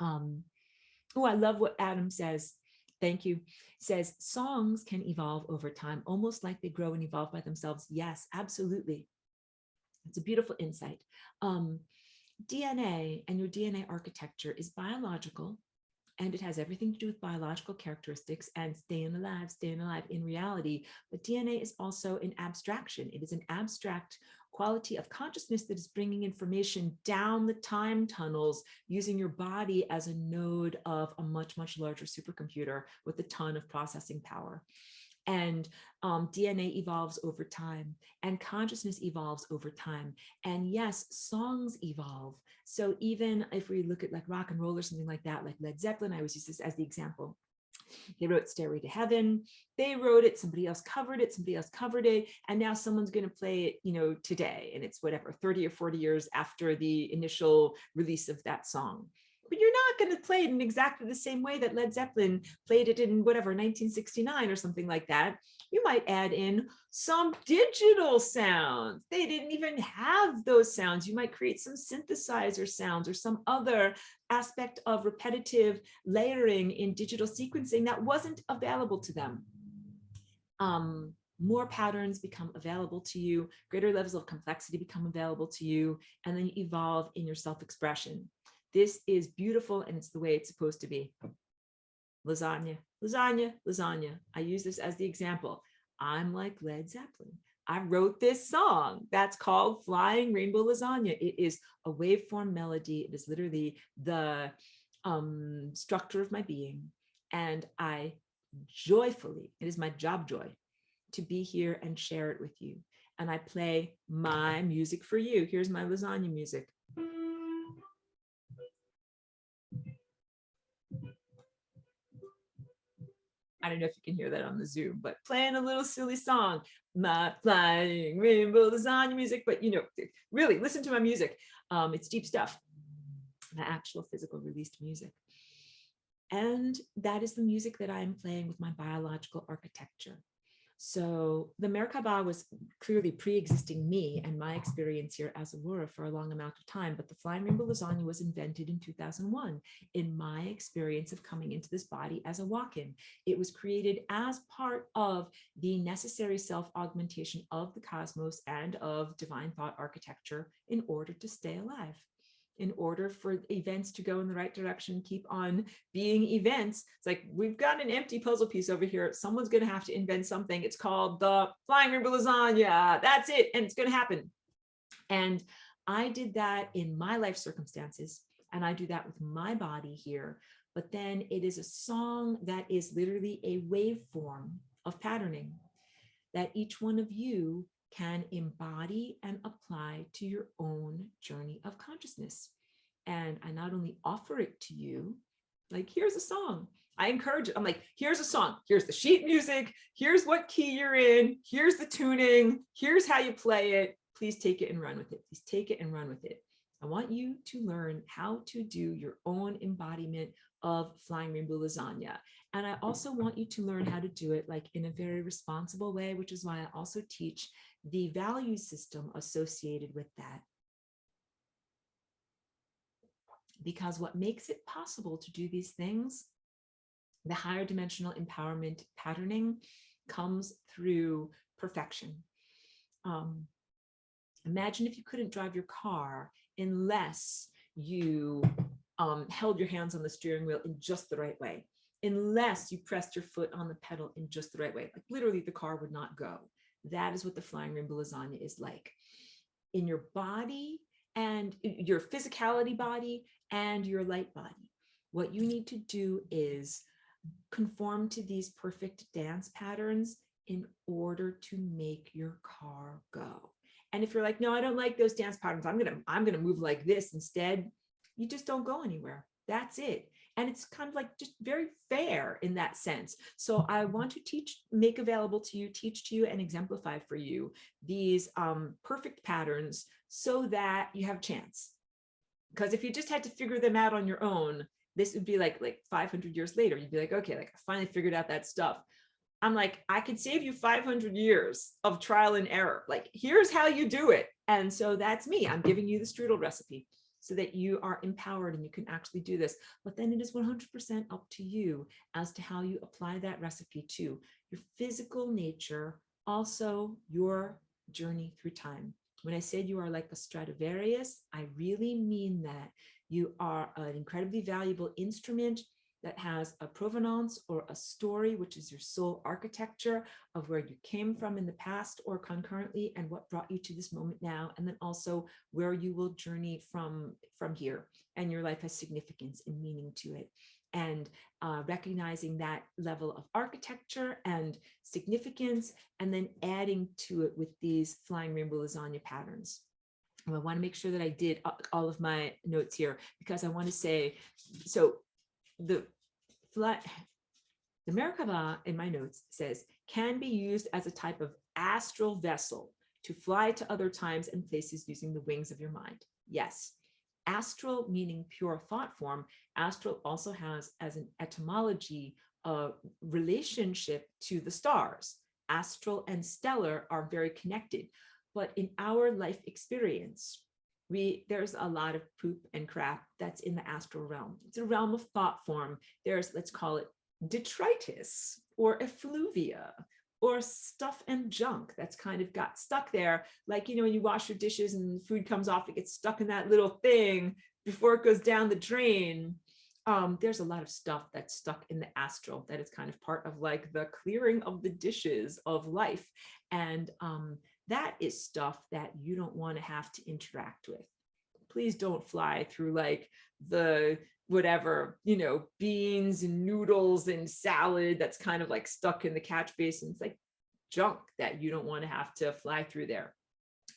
S1: Oh, I love what Adam says. Thank you. Says, songs can evolve over time, almost like they grow and evolve by themselves. Yes, absolutely. It's a beautiful insight. DNA and your DNA architecture is biological, and it has everything to do with biological characteristics and staying alive in reality. But DNA is also an abstraction. It is an abstract quality of consciousness that is bringing information down the time tunnels, using your body as a node of a much, much larger supercomputer with a ton of processing power. And DNA evolves over time, and consciousness evolves over time. And yes, songs evolve. So even if we look at like rock and roll or something like that, like Led Zeppelin, I always use this as the example. They wrote Stairway to Heaven. They wrote it, somebody else covered it, and now someone's going to play it, today. And it's whatever, 30 or 40 years after the initial release of that song. But you're not going to play it in exactly the same way that Led Zeppelin played it in whatever, 1969 or something like that. You might add in some digital sounds. They didn't even have those sounds. You might create some synthesizer sounds or some other aspect of repetitive layering in digital sequencing that wasn't available to them. More patterns become available to you, greater levels of complexity become available to you, and then you evolve in your self-expression. This is beautiful, and it's the way it's supposed to be. Lasagne, lasagna, lasagna. I use this as the example. I'm like Led Zeppelin. I wrote this song that's called Flying Rainbow Lasagna. It is a waveform melody. It is literally the structure of my being. And I joyfully, it is my job joy to be here and share it with you. And I play my music for you. Here's my lasagna music. I don't know if you can hear that on the Zoom, but playing a little silly song, my flying rainbow lasagna music, but really listen to my music. It's deep stuff, the actual physical released music. And that is the music that I'm playing with my biological architecture. So the Merkaba was clearly pre-existing me and my experience here as Aurora for a long amount of time, but the Flying Rainbow Lasagna was invented in 2001 in my experience of coming into this body as a walk-in. It was created as part of the necessary self-augmentation of the cosmos and of divine thought architecture in order to stay alive. In order for events to go in the right direction, keep on being events. It's like, we've got an empty puzzle piece over here. Someone's going to have to invent something. It's called the Flying Rainbow Lasagna. That's it. And it's going to happen. And I did that in my life circumstances. And I do that with my body here. But then it is a song that is literally a waveform of patterning that each one of you can embody and apply to your own journey of consciousness. And I not only offer it to you, like, here's a song. I encourage it. I'm like, here's a song. Here's the sheet music. Here's what key you're in. Here's the tuning. Here's how you play it. please take it and run with it. Please take it and run with it. I want you to learn how to do your own embodiment of flying rainbow lasagna. And I also want you to learn how to do it like in a very responsible way, which is why I also teach the value system associated with that. Because what makes it possible to do these things, the higher dimensional empowerment patterning, comes through perfection. Imagine if you couldn't drive your car unless you held your hands on the steering wheel in just the right way, unless you pressed your foot on the pedal in just the right way. Like literally the car would not go. That is what the flying rainbow lasagna is like. In your body and your physicality body and your light body, what you need to do is conform to these perfect dance patterns in order to make your car go. And if you're like, no, I don't like those dance patterns, I'm gonna move like this instead, you just don't go anywhere. That's it. And it's kind of like just very fair in that sense. So I want to make available to you, teach to you, and exemplify for you these perfect patterns so that you have a chance. Because if you just had to figure them out on your own, this would be like 500 years later. You'd be like, okay, like I finally figured out that stuff. I'm like, I could save you 500 years of trial and error. Like, here's how you do it. And so that's me. I'm giving you the strudel recipe so that you are empowered and you can actually do this. But then it is 100% up to you as to how you apply that recipe to your physical nature, also your journey through time. When I said you are like a Stradivarius, I really mean that. You are an incredibly valuable instrument that has a provenance or a story, which is your soul architecture of where you came from in the past or concurrently and what brought you to this moment now, and then also where you will journey from here. And your life has significance and meaning to it. And recognizing that level of architecture and significance, and then adding to it with these flying rainbow lasagna patterns. I want to make sure that I did all of my notes here, because I want to say, so the Merkaba in my notes says, can be used as a type of astral vessel to fly to other times and places using the wings of your mind. Yes. Astral meaning pure thought form. Astral also has as an etymology a relationship to the stars. Astral and stellar are very connected. But in our life experience, there's a lot of poop and crap that's in the astral realm. It's a realm of thought form. There's, let's call it detritus or effluvia or stuff and junk that's kind of got stuck there. Like, you know, when you wash your dishes and food comes off, it gets stuck in that little thing before it goes down the drain. There's a lot of stuff that's stuck in the astral that is kind of part of like the clearing of the dishes of life. And that is stuff that you don't want to have to interact with. Please don't fly through like the whatever, you know, beans and noodles and salad that's kind of like stuck in the catch basin. It's like junk that you don't want to have to fly through there.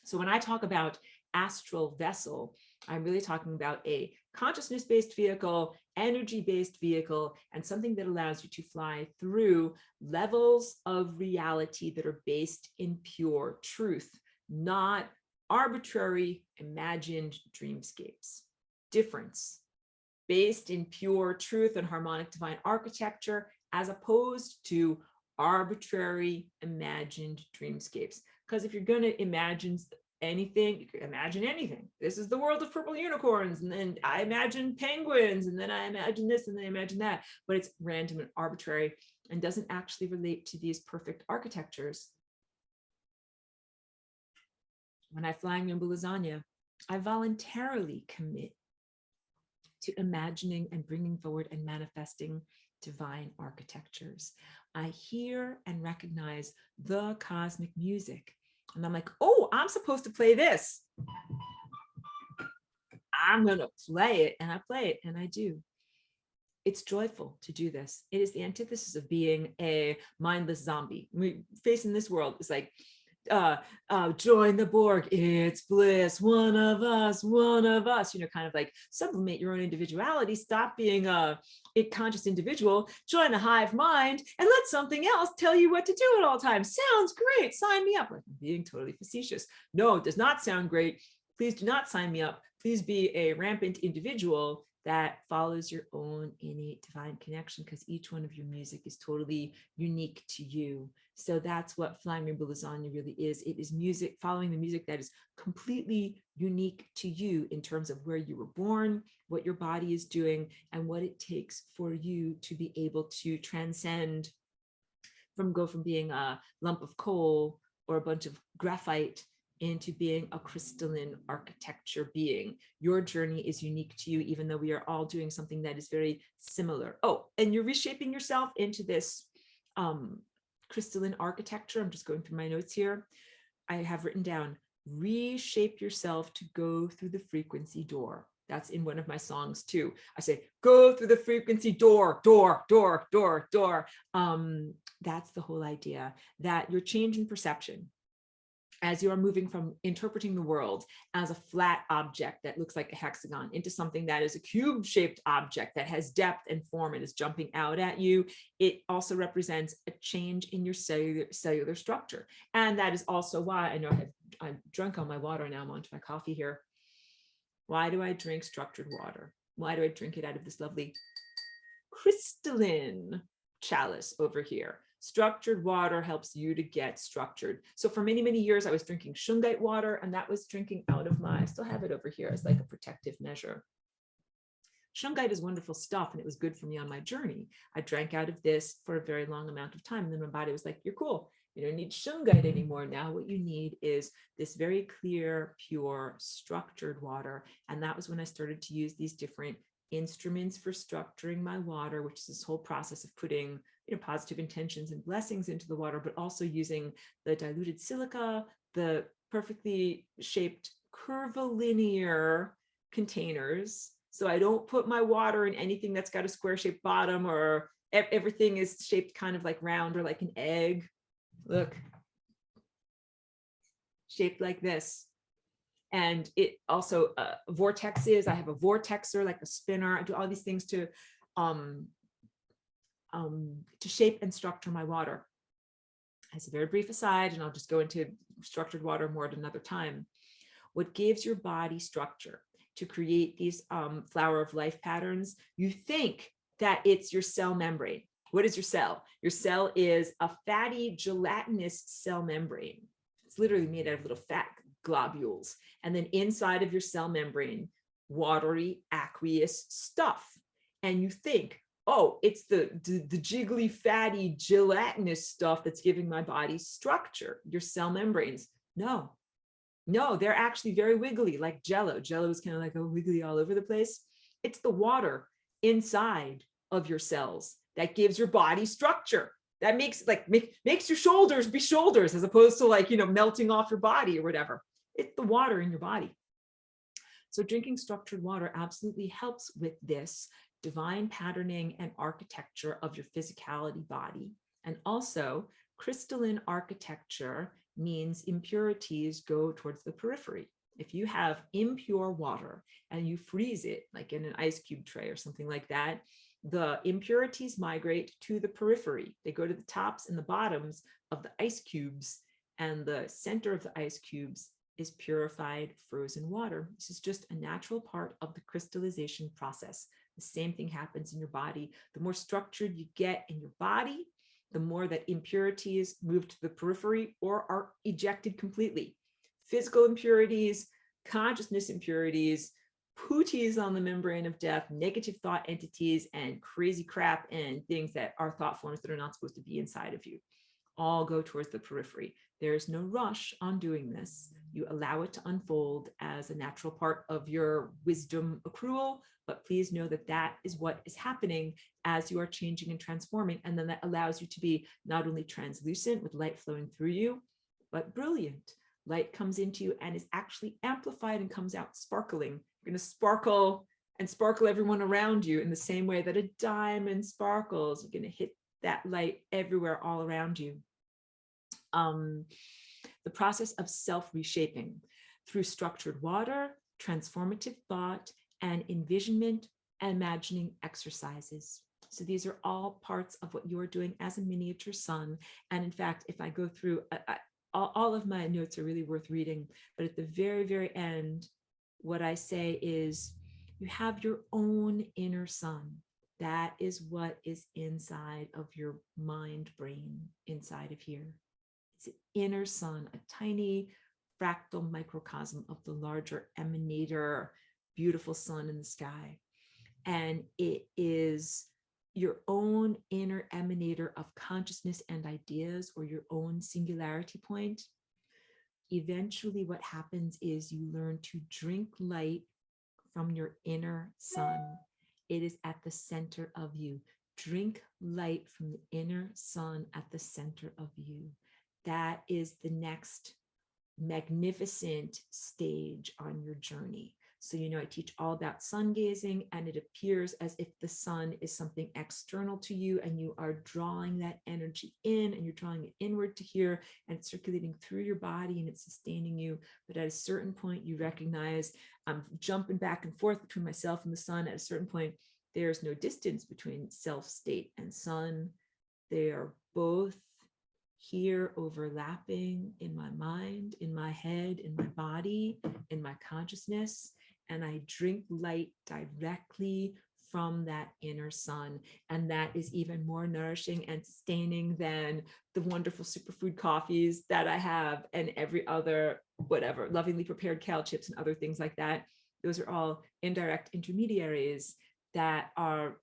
S1: So when I talk about astral vessel, I'm really talking about a consciousness-based vehicle, energy-based vehicle, and something that allows you to fly through levels of reality that are based in pure truth, not arbitrary imagined dreamscapes. Difference. Based in pure truth and harmonic divine architecture, as opposed to arbitrary imagined dreamscapes. Because if you're going to imagine anything, you can imagine anything. This is the world of purple unicorns, and then I imagine penguins, and then I imagine this, and then I imagine that. But it's random and arbitrary and doesn't actually relate to these perfect architectures. When I fly rainbow lasagna, I voluntarily commit to imagining and bringing forward and manifesting divine architectures. I hear and recognize the cosmic music. And I'm like, oh, I'm supposed to play this. I'm going to play it. And I play it, and I do. It's joyful to do this. It is the antithesis of being a mindless zombie. We face in this world is like, join the Borg, it's bliss, one of us, kind of like sublimate your own individuality, stop being a conscious individual, join a hive mind, and let something else tell you what to do at all times. Sounds great, sign me up. Like, I'm being totally facetious. No, it does not sound great. Please do not sign me up. Please be a rampant individual that follows your own innate divine connection, because each one of your music is totally unique to you. So that's what Flying Rainbow Lasagne really is. It is music, following the music that is completely unique to you in terms of where you were born, what your body is doing, and what it takes for you to be able to transcend go from being a lump of coal or a bunch of graphite into being a crystalline architecture being. Your journey is unique to you, even though we are all doing something that is very similar. Oh, and you're reshaping yourself into this crystalline architecture. I'm just going through my notes here. I have written down, reshape yourself to go through the frequency door. That's in one of my songs too. I say, go through the frequency door, door, door, door, door. That's the whole idea, that you're changing perception as you are moving from interpreting the world as a flat object that looks like a hexagon into something that is a cube-shaped object that has depth and form and is jumping out at you. It also represents a change in your cellular structure. And that is also why, I know I've drunk all my water, now I'm on to my coffee here. Why do I drink structured water? Why do I drink it out of this lovely crystalline chalice over here? Structured water helps you to get structured. So for many, many years, I was drinking shungite water, and that was drinking out of I still have it over here as like a protective measure. Shungite is wonderful stuff, and it was good for me on my journey. I drank out of this for a very long amount of time, and then my body was like, you're cool. You don't need shungite anymore. Now what you need is this very clear, pure, structured water. And that was when I started to use these different instruments for structuring my water, which is this whole process of putting positive intentions and blessings into the water, but also using the diluted silica, the perfectly shaped curvilinear containers. So I don't put my water in anything that's got a square shaped bottom, or everything is shaped kind of like round or like an egg. Look, shaped like this. And it also vortexes. I have a vortexer, like a spinner. I do all these things to shape and structure my water. As a very brief aside, and I'll just go into structured water more at another time. What gives your body structure to create these flower of life patterns? You think that it's your cell membrane. What is your cell? Your cell is a fatty, gelatinous cell membrane. It's literally made out of little fat globules. And then inside of your cell membrane, watery, aqueous stuff. And you think, oh, it's the jiggly, fatty, gelatinous stuff that's giving my body structure, your cell membranes. No, they're actually very wiggly, like Jell-O. Jell-O is kind of like wiggly all over the place. It's the water inside of your cells that gives your body structure. That makes your shoulders be shoulders, as opposed to melting off your body or whatever. It's the water in your body. So drinking structured water absolutely helps with this divine patterning and architecture of your physicality body. And also, crystalline architecture means impurities go towards the periphery. If you have impure water and you freeze it, like in an ice cube tray or something like that, the impurities migrate to the periphery. They go to the tops and the bottoms of the ice cubes, and the center of the ice cubes is purified frozen water. This is just a natural part of the crystallization process. The same thing happens in your body. The more structured you get in your body, the more that impurities move to the periphery or are ejected completely. Physical impurities, consciousness impurities, pooties on the membrane of death, negative thought entities, and crazy crap and things that are thought forms that are not supposed to be inside of you, all go towards the periphery. There is no rush on doing this. You allow it to unfold as a natural part of your wisdom accrual, but please know that that is what is happening as you are changing and transforming. And then that allows you to be not only translucent with light flowing through you, but brilliant. Light comes into you and is actually amplified and comes out sparkling. You're going to sparkle and sparkle everyone around you in the same way that a diamond sparkles. You're going to hit that light everywhere all around you. the process of self-reshaping through structured water, transformative thought, and envisionment and imagining exercises. So these are all parts of what you're doing as a miniature sun. And in fact, if I go through, all of my notes are really worth reading, but at the very, very end, what I say is you have your own inner sun. That is what is inside of your mind brain, inside of here. It's an inner sun, a tiny fractal microcosm of the larger emanator, beautiful sun in the sky. And it is your own inner emanator of consciousness and ideas, or your own singularity point. Eventually what happens is you learn to drink light from your inner sun. It is at the center of you. Drink light from the inner sun at the center of you. That is the next magnificent stage on your journey. So, I teach all about sun gazing, and it appears as if the sun is something external to you, and you are drawing that energy in, and you're drawing it inward to here, and it's circulating through your body, and it's sustaining you. But at a certain point, you recognize I'm jumping back and forth between myself and the sun. At a certain point, there's no distance between self state and sun. They are both here overlapping in my mind, in my head, in my body, in my consciousness. And I drink light directly from that inner sun. And that is even more nourishing and sustaining than the wonderful superfood coffees that I have and every other, whatever, lovingly prepared kale chips and other things like that. Those are all indirect intermediaries that are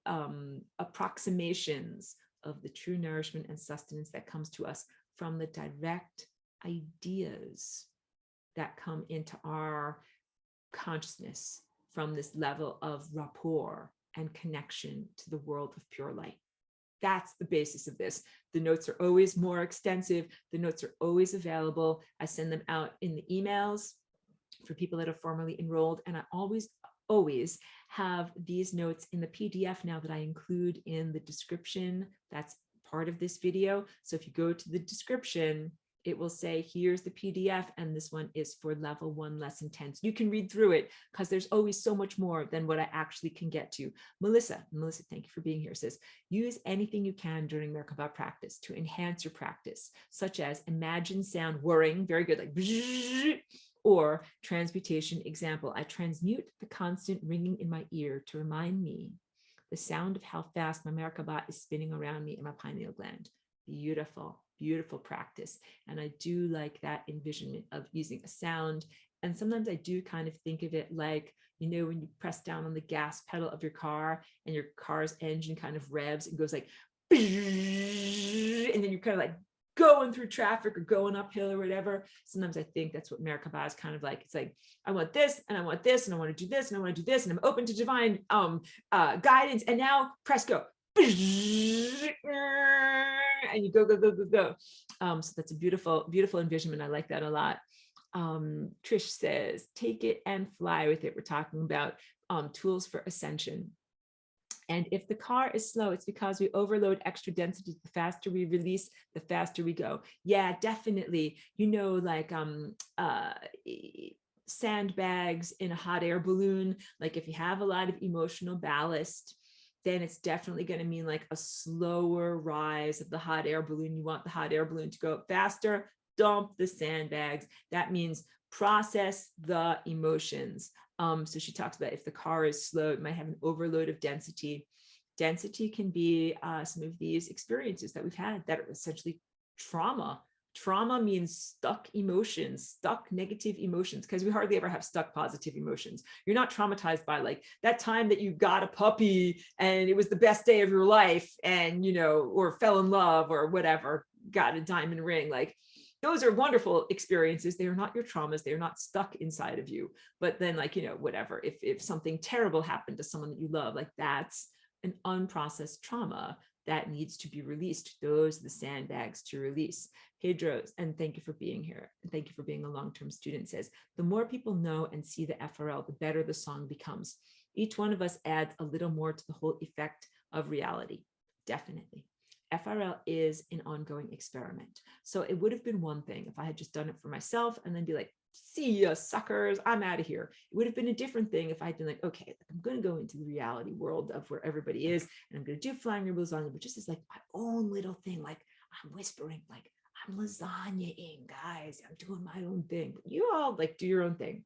S1: approximations of the true nourishment and sustenance that comes to us from the direct ideas that come into our consciousness from this level of rapport and connection to the world of pure light. That's the basis of this. The notes are always more extensive. The notes are always available. I send them out in the emails for people that are formally enrolled. And I always have these notes in the PDF now that I include in the description. That's part of this video. So if you go to the description, it will say, here's the PDF, and this one is for level 1, lesson 10. So you can read through it because there's always so much more than what I actually can get to. Melissa, thank you for being here, says, use anything you can during Merkaba practice to enhance your practice, such as imagine sound whirring, very good, like bzzz, or transmutation. Example, I transmute the constant ringing in my ear to remind me the sound of how fast my Merkaba is spinning around me in my pineal gland. Beautiful, beautiful practice. And I do like that envisionment of using a sound. And sometimes I do kind of think of it like, when you press down on the gas pedal of your car and your car's engine kind of revs, it goes like, and then you're kind of like going through traffic or going uphill or whatever. Sometimes I think that's what Merkaba is kind of like. It's like, I want this and I want this and I want to do this and I want to do this and I'm open to divine guidance. And now press go. And you go, go, go, go, go. So that's a beautiful, beautiful envisionment. I like that a lot. Trish says, take it and fly with it. We're talking about tools for ascension. And if the car is slow, it's because we overload extra density. The faster we release, the faster we go. Yeah, definitely. Like sandbags in a hot air balloon. Like if you have a lot of emotional ballast, then it's definitely going to mean like a slower rise of the hot air balloon. You want the hot air balloon to go up faster, dump the sandbags. That means process the emotions. So she talks about if the car is slow, it might have an overload of density. Density can be some of these experiences that we've had that are essentially trauma. Trauma means stuck emotions, stuck negative emotions, because we hardly ever have stuck positive emotions. You're not traumatized by like that time that you got a puppy and it was the best day of your life and, or fell in love or whatever, got a diamond ring. Like those are wonderful experiences. They are not your traumas. They are not stuck inside of you. But then like, whatever, if something terrible happened to someone that you love, like that's an unprocessed trauma that needs to be released. Those are the sandbags to release. Pedro, and thank you for being here. And thank you for being a long-term student, says, the more people know and see the FRL, the better the song becomes. Each one of us adds a little more to the whole effect of reality. Definitely. FRL is an ongoing experiment. So it would have been one thing if I had just done it for myself and then be like, see ya, suckers, I'm out of here. It would have been a different thing if I'd been like, okay, I'm going to go into the reality world of where everybody is, and I'm going to do flying rainbow lasagna, but just as like my own little thing, like I'm whispering, like I'm lasagna-ing, guys. I'm doing my own thing. But you all like do your own thing.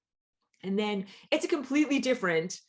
S1: And then it's a completely different,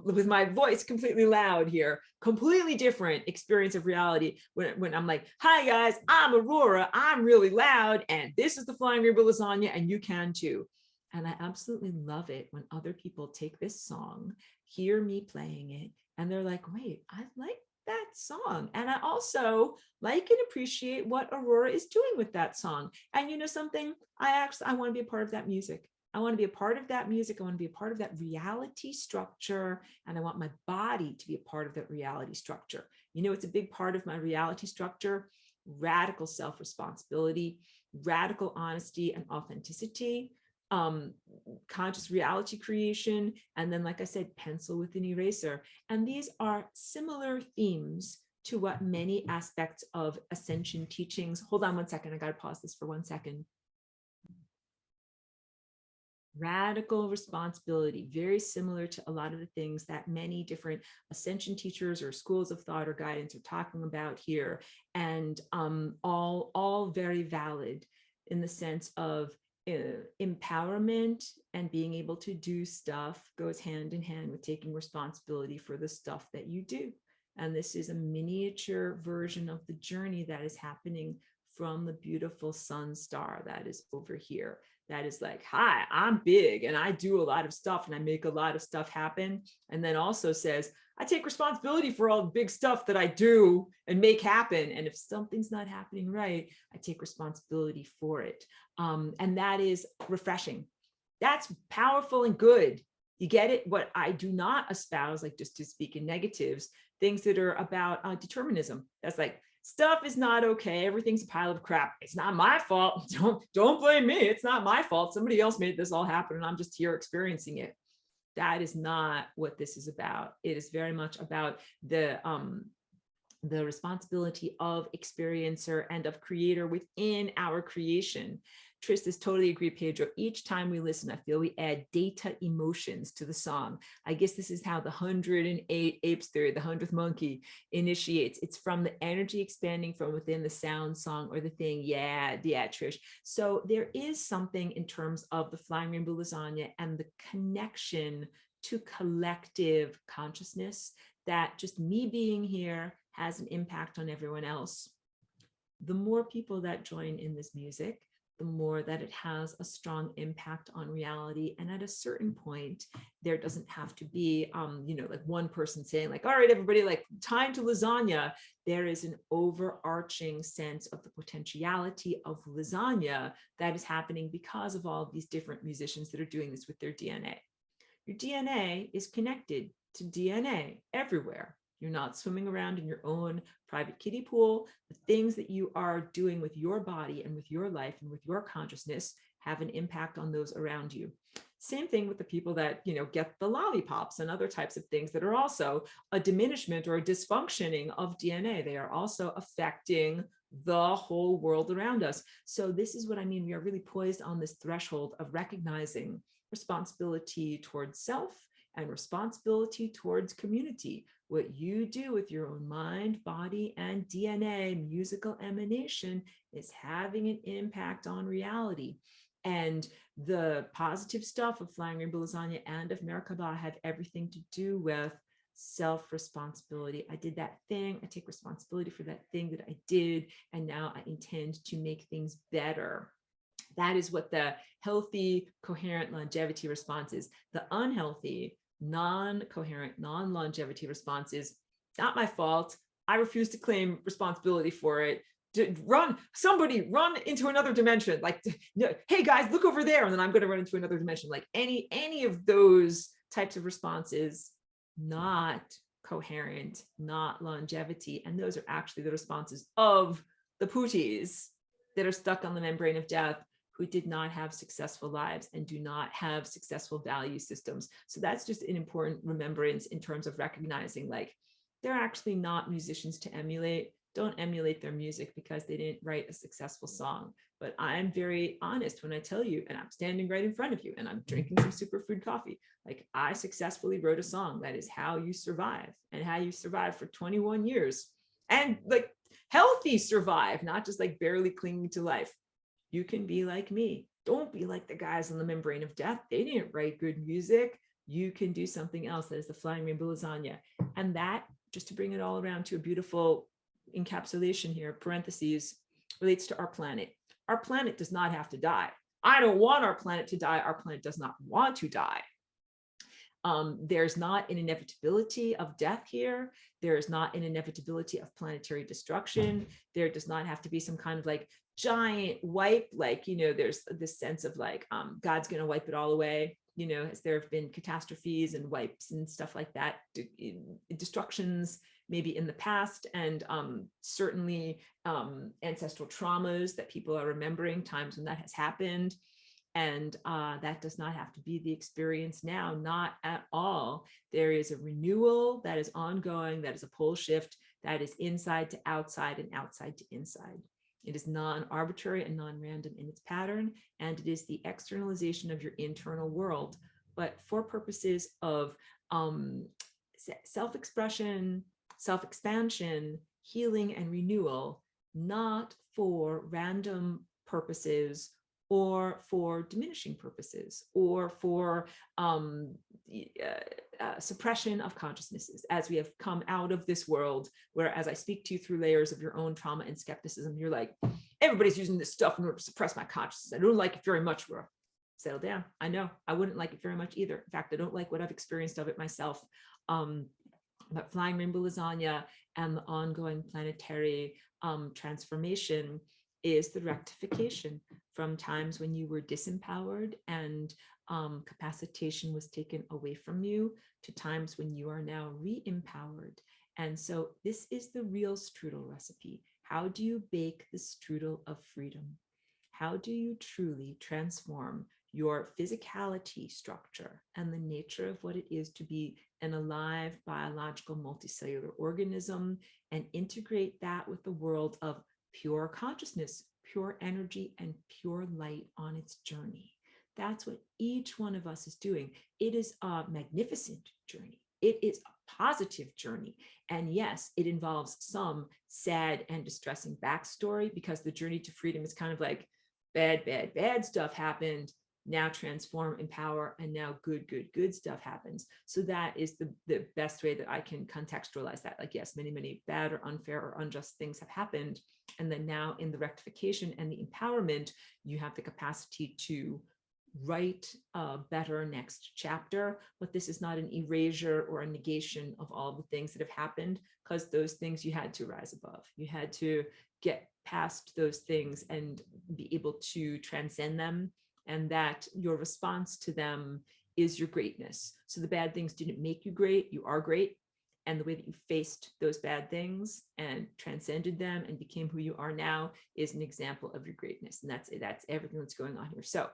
S1: with my voice completely loud here, completely different experience of reality when I'm like, hi guys, I'm Aurora, I'm really loud, and this is the Flying Rainbow Lasagna, and you can too. And I absolutely love it when other people take this song, hear me playing it, and they're like, wait, I like that song. And I also like and appreciate what Aurora is doing with that song. And you know something, I want to be a part of that music. I want to be a part of that music. I want to be a part of that reality structure. And I want my body to be a part of that reality structure. You know, it's a big part of my reality structure: radical self-responsibility, radical honesty and authenticity, conscious reality creation, and then, like I said, pencil with an eraser. And these are similar themes to what many aspects of ascension teachings. Hold on one second. I got to pause this for 1 second. Radical responsibility, very similar to a lot of the things that many different ascension teachers or schools of thought or guidance are talking about here, and all very valid in the sense of empowerment, and being able to do stuff goes hand in hand with taking responsibility for the stuff that you do. And this is a miniature version of the journey that is happening from the beautiful sun star that is over here. That is like, hi, I'm big and I do a lot of stuff and I make a lot of stuff happen. And then also says, I take responsibility for all the big stuff that I do and make happen. And if something's not happening right, I take responsibility for it. And that is refreshing. That's powerful and good. You get it? What I do not espouse, like just to speak in negatives, things that are about determinism. That's like, stuff is not okay. Everything's a pile of crap. It's not my fault. Don't blame me. It's not my fault. Somebody else made this all happen and I'm just here experiencing it. That is not what this is about. It is very much about the responsibility of experiencer and of creator within our creation. Tristis, totally agree, Pedro. Each time we listen, I feel we add data emotions to the song. I guess this is how the 108 apes theory, the 100th monkey, initiates. It's from the energy expanding from within the sound, song, or the thing. Yeah, Trish. So there is something in terms of the Flying Rainbow Lasagna and the connection to collective consciousness, that just me being here has an impact on everyone else. The more people that join in this music, the more that it has a strong impact on reality. And at a certain point, there doesn't have to be, like one person saying like, all right, everybody, like time to lasagna. There is an overarching sense of the potentiality of lasagna that is happening because of all of these different musicians that are doing this with their DNA. Your DNA is connected to DNA everywhere. You're not swimming around in your own private kiddie pool. The things that you are doing with your body and with your life and with your consciousness have an impact on those around you. Same thing with the people that, get the lollipops and other types of things that are also a diminishment or a dysfunctioning of DNA. They are also affecting the whole world around us. So this is what I mean. We are really poised on this threshold of recognizing responsibility towards self and responsibility towards community. What you do with your own mind, body, and DNA, musical emanation, is having an impact on reality. And the positive stuff of Flying Rainbow Lasagna and of Merkaba have everything to do with self-responsibility. I did that thing. I take responsibility for that thing that I did. And now I intend to make things better. That is what the healthy, coherent longevity response is. The unhealthy, non-coherent, non-longevity response is not my fault. I refuse to claim responsibility for it. Somebody run into another dimension. Like, hey guys, look over there. And then I'm going to run into another dimension. Like any of those types of responses, not coherent, not longevity. And those are actually the responses of the Pooties that are stuck on the membrane of death, who did not have successful lives and do not have successful value systems. So that's just an important remembrance in terms of recognizing, like, they're actually not musicians to emulate. Don't emulate their music because they didn't write a successful song. But I'm very honest when I tell you, and I'm standing right in front of you and I'm drinking some superfood coffee. Like, I successfully wrote a song. That is how you survive, and how you survive for 21 years. And like healthy survive, not just like barely clinging to life. You can be like me. Don't be like the guys on the membrane of death. They didn't write good music. You can do something else. That is the flying rainbow lasagna. And that, just to bring it all around to a beautiful encapsulation here, parentheses, relates to our planet. Our planet does not have to die. I don't want our planet to die. Our planet does not want to die. There's not an inevitability of death here. There is not an inevitability of planetary destruction. There does not have to be some kind of like giant wipe, like, you know, there's this sense of like, God's going to wipe it all away, you know, as there have been catastrophes and wipes and stuff like that, destructions maybe in the past, and certainly ancestral traumas that people are remembering, times when that has happened. And that does not have to be the experience now, not at all. There is a renewal that is ongoing, that is a pole shift, that is inside to outside and outside to inside. It is non-arbitrary and non-random in its pattern, and it is the externalization of your internal world, but for purposes of self-expression, self-expansion, healing, and renewal, not for random purposes, or for diminishing purposes, or for suppression of consciousnesses, as we have come out of this world where, as I speak to you through layers of your own trauma and skepticism, you're like, everybody's using this stuff in order to suppress my consciousness. I don't like it very much. Settle down. I know I wouldn't like it very much either. In fact, I don't like what I've experienced of it myself. But flying rainbow lasagna and the ongoing planetary transformation is the rectification from times when you were disempowered and capacitation was taken away from you, to times when you are now re-empowered. And so this is the real strudel recipe. How do you bake the strudel of freedom? How do you truly transform your physicality structure and the nature of what it is to be an alive, biological, multicellular organism, and integrate that with the world of pure consciousness, pure energy, and pure light on its journey? That's what each one of us is doing. It is a magnificent journey. It is a positive journey. And yes, it involves some sad and distressing backstory, because the journey to freedom is kind of like bad stuff happened. Now transform, empower, and now good stuff happens. So that is the best way that I can contextualize that. Like, yes, many bad or unfair or unjust things have happened. And then now in the rectification and the empowerment, you have the capacity to write a better next chapter. But this is not an erasure or a negation of all the things that have happened, because those things you had to rise above. You had to get past those things and be able to transcend them, and that your response to them is your greatness. So the bad things didn't make you great, you are great. And the way that you faced those bad things and transcended them and became who you are now is an example of your greatness. And that's everything that's going on here. So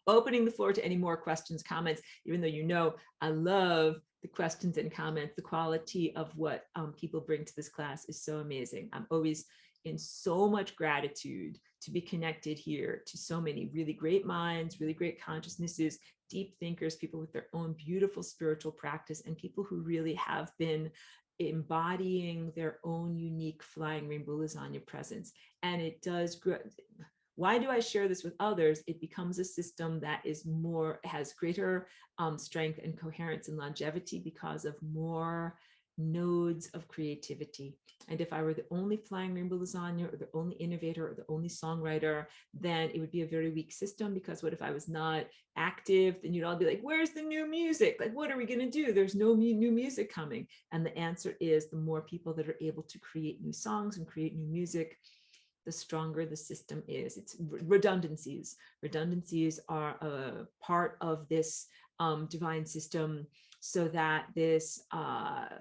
S1: opening the floor to any more questions, comments, even though you know I love the questions and comments. The quality of what people bring to this class is so amazing. I'm always in so much gratitude to be connected here to so many really great minds, really great consciousnesses, deep thinkers, people with their own beautiful spiritual practice, and people who really have been embodying their own unique flying rainbow lasagna presence. And it does grow. Why do I share this with others? It becomes a system that is more, has greater strength and coherence and longevity because of more nodes of creativity. And if I were the only flying rainbow lasagna, or the only innovator, or the only songwriter, then it would be a very weak system. Because what if I was not active? Then you'd all be like, where's the new music? Like, what are we going to do? There's no new music coming. And the answer is, the more people that are able to create new songs and create new music, the stronger the system is. It's redundancies. Redundancies are a part of this divine system, so that this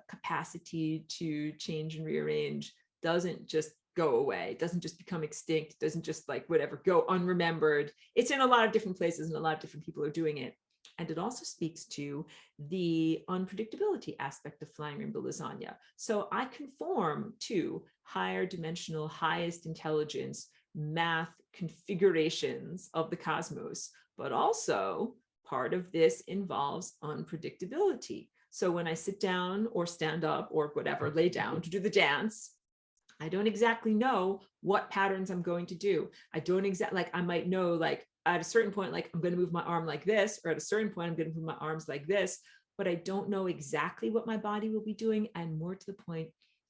S1: capacity to change and rearrange doesn't just go away. It doesn't just become extinct. It doesn't just like whatever, go unremembered. It's in a lot of different places, and a lot of different people are doing it. And it also speaks to the unpredictability aspect of flying rainbow lasagna. So I conform to higher dimensional, highest intelligence, math configurations of the cosmos, but also part of this involves unpredictability. So when I sit down or stand up or whatever, lay down to do the dance, I don't exactly know what patterns I'm going to do. I don't exactly, like, I might know, like, at a certain point, like, I'm going to move my arm like this, or at a certain point, I'm going to move my arms like this, but I don't know exactly what my body will be doing. And more to the point,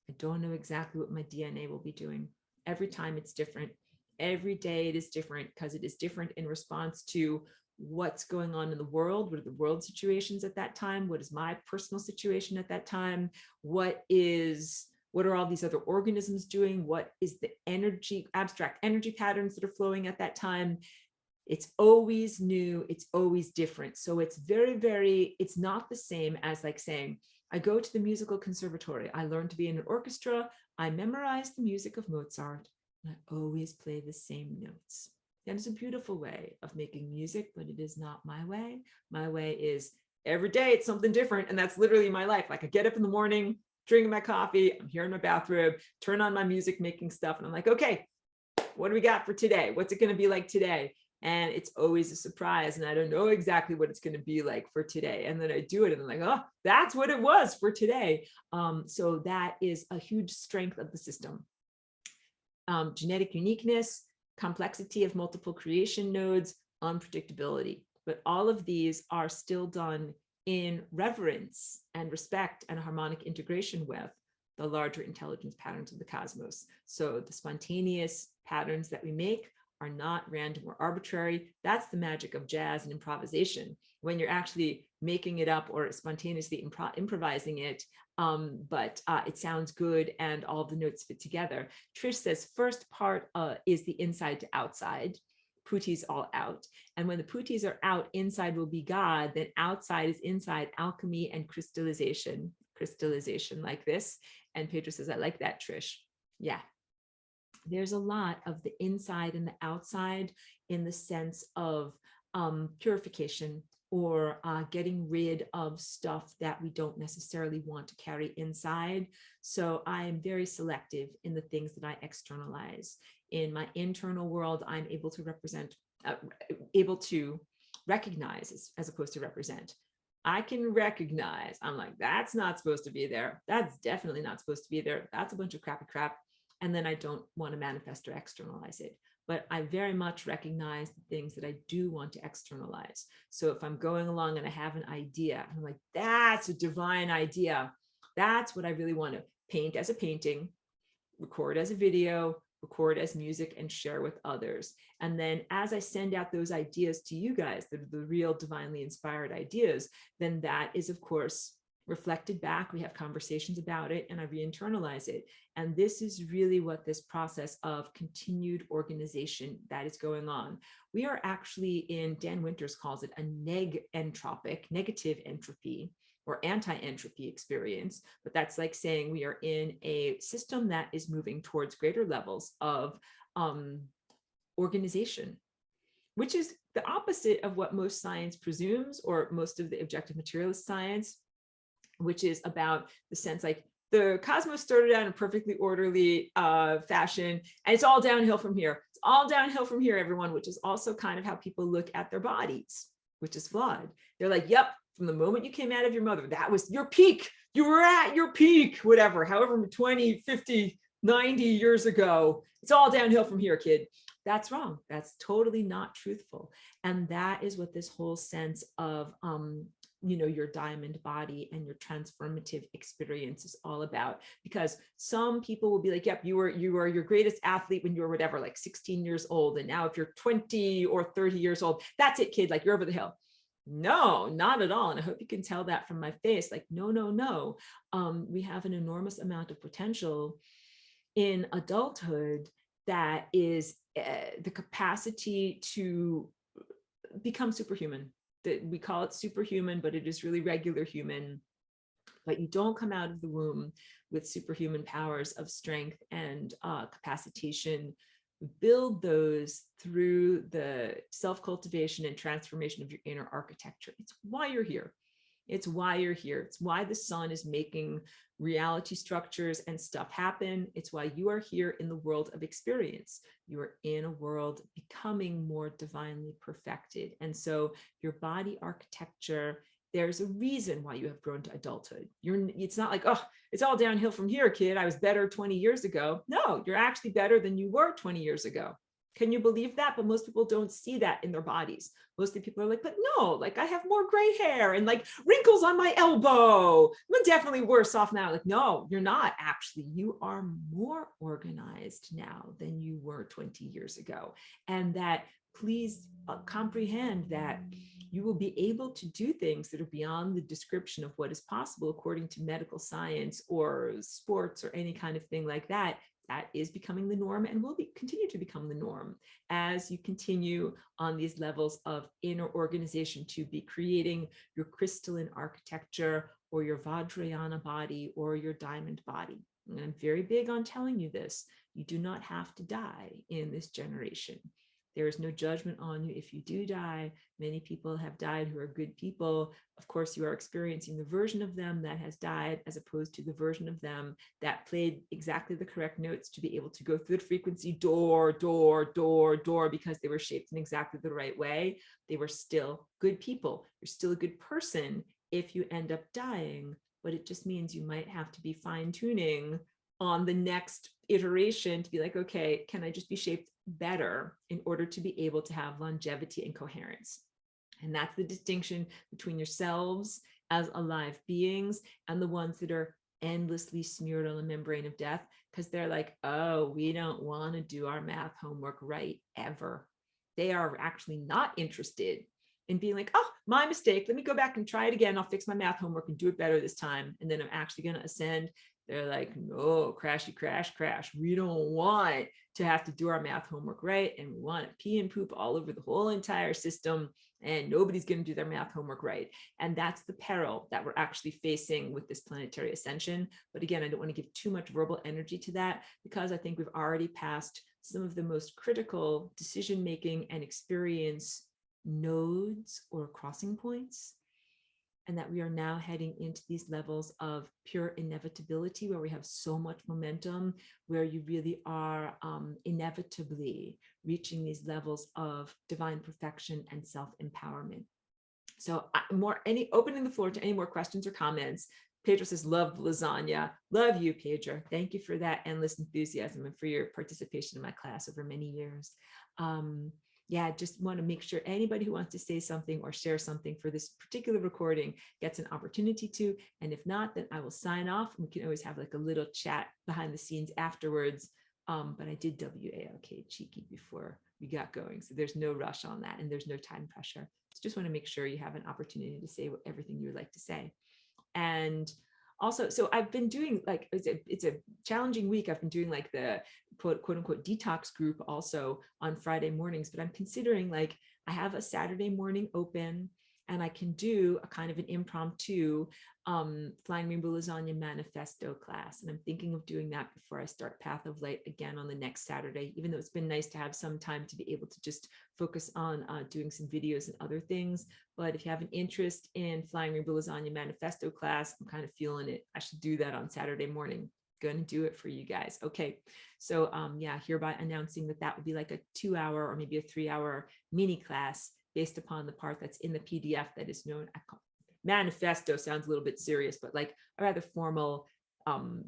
S1: I don't know exactly what my DNA will be doing. Every time it's different. Every day it is different, because it is different in response to what's going on in the world. What are the world situations at that time? What is my personal situation at that time? What are all these other organisms doing? What is the energy, abstract energy patterns that are flowing at that time? It's always new. It's always different. So it's it's not the same as like saying, I go to the musical conservatory. I learn to be in an orchestra. I memorize the music of Mozart, and I always play the same notes. That is a beautiful way of making music, but it is not my way. My way is every day it's something different. And that's literally my life. Like, I get up in the morning, drinking my coffee, I'm here in my bathrobe, turn on my music making stuff. And I'm like, okay, what do we got for today? What's it going to be like today? And it's always a surprise. And I don't know exactly what it's going to be like for today. And then I do it and I'm like, oh, that's what it was for today. So that is a huge strength of the system. Genetic uniqueness, complexity of multiple creation nodes, unpredictability. But all of these are still done in reverence and respect and harmonic integration with the larger intelligence patterns of the cosmos. So the spontaneous patterns that we make are not random or arbitrary. That's the magic of jazz and improvisation, when you're actually making it up or spontaneously improvising it, but it sounds good and all the notes fit together. Trish says first part is the inside to outside. Putis all out. And when the putis are out, inside will be God, then outside is inside, alchemy and crystallization like this. And Pedro says, I like that, Trish. Yeah. There's a lot of the inside and the outside in the sense of purification, or getting rid of stuff that we don't necessarily want to carry inside. So I am very selective in the things that I externalize. In my internal world, I'm able to recognize as opposed to represent. I can recognize, I'm like, that's not supposed to be there. That's definitely not supposed to be there. That's a bunch of crappy crap. And then I don't want to manifest or externalize it. But I very much recognize the things that I do want to externalize. So if I'm going along and I have an idea, I'm like, that's a divine idea. That's what I really want to paint as a painting, record as a video, record as music, and share with others. And then as I send out those ideas to you guys, the real divinely inspired ideas, then that is, of course, reflected back. We have conversations about it and I re-internalize it. And this is really what this process of continued organization that is going on. We are actually in, Dan Winters calls it a negative entropy or anti-entropy experience. But that's like saying we are in a system that is moving towards greater levels of organization, which is the opposite of what most science presumes, or most of the objective materialist science, which is about the sense like the cosmos started out in a perfectly orderly fashion, and it's all downhill from here. It's all downhill from here, everyone, which is also kind of how people look at their bodies, which is flawed. They're like, yep, from the moment you came out of your mother, that was your peak. You were at your peak, whatever, however 20, 50, 90 years ago. It's all downhill from here, kid. That's wrong. That's totally not truthful. And that is what this whole sense of your diamond body and your transformative experience is all about. Because some people will be like, yep, you were your greatest athlete when you were whatever, like 16 years old. And now if you're 20 or 30 years old, that's it, kid, like you're over the hill. No, not at all. And I hope you can tell that from my face. Like, no. We have an enormous amount of potential in adulthood that is the capacity to become superhuman. That we call it superhuman, but it is really regular human. But you don't come out of the womb with superhuman powers of strength and capacitation build those through the self-cultivation and transformation of your inner architecture. It's why you're here. It's why you're here. It's why the sun is making reality structures and stuff happen. It's why you are here in the world of experience. You are in a world becoming more divinely perfected. And so your body architecture, there's a reason why you have grown to adulthood. It's not like, oh, it's all downhill from here, kid. I was better 20 years ago. No, you're actually better than you were 20 years ago. Can you believe that? But most people don't see that in their bodies. Most of the people are like, but no, like I have more gray hair and like wrinkles on my elbow. I'm definitely worse off now. Like, no, you're not actually. You are more organized now than you were 20 years ago. And that please comprehend that you will be able to do things that are beyond the description of what is possible according to medical science or sports or any kind of thing like that. That is becoming the norm and will continue to become the norm as you continue on these levels of inner organization to be creating your crystalline architecture or your Vajrayana body or your diamond body. And I'm very big on telling you this. You do not have to die in this generation. There is no judgment on you if you do die. Many people have died who are good people. Of course, you are experiencing the version of them that has died as opposed to the version of them that played exactly the correct notes to be able to go through the frequency door, door, door, door, because they were shaped in exactly the right way. They were still good people. You're still a good person if you end up dying, but it just means you might have to be fine-tuning on the next iteration to be like, okay, can I just be shaped better in order to be able to have longevity and coherence? And that's the distinction between yourselves as alive beings and the ones that are endlessly smeared on the membrane of death because they're like, oh, we don't want to do our math homework right ever. They are actually not interested in being like, oh, my mistake. Let me go back and try it again. I'll fix my math homework and do it better this time. And then I'm actually going to ascend. They're like, no, crashy, crash, crash. We don't want to have to do our math homework right. And we want to pee and poop all over the whole entire system. And nobody's going to do their math homework right. And that's the peril that we're actually facing with this planetary ascension. But again, I don't want to give too much verbal energy to that because I think we've already passed some of the most critical decision-making and experience nodes or crossing points, and that we are now heading into these levels of pure inevitability where we have so much momentum, where you really are inevitably reaching these levels of divine perfection and self-empowerment. So opening the floor to any more questions or comments. Pedro says, love lasagna. Love you, Pedro. Thank you for that endless enthusiasm and for your participation in my class over many years. Yeah, just want to make sure anybody who wants to say something or share something for this particular recording gets an opportunity to. And if not, then I will sign off. We can always have like a little chat behind the scenes afterwards. But I did WALK cheeky before we got going. So there's no rush on that and there's no time pressure. So just want to make sure you have an opportunity to say everything you would like to say. And also, so I've been doing like, it's a challenging week. I've been doing like the quote unquote detox group also on Friday mornings, but I'm considering like I have a Saturday morning open and I can do a kind of an impromptu Flying Rainbow Lasagna manifesto class. And I'm thinking of doing that before I start Path of Light again on the next Saturday, even though it's been nice to have some time to be able to just focus on doing some videos and other things. But if you have an interest in Flying Rainbow Lasagna manifesto class, I'm kind of feeling it. I should do that on Saturday morning. Going to do it for you guys. Okay. So yeah, hereby announcing that that would be like a 2-hour or maybe a 3-hour mini class based upon the part that's in the PDF that is known. Manifesto sounds a little bit serious, but like a rather formal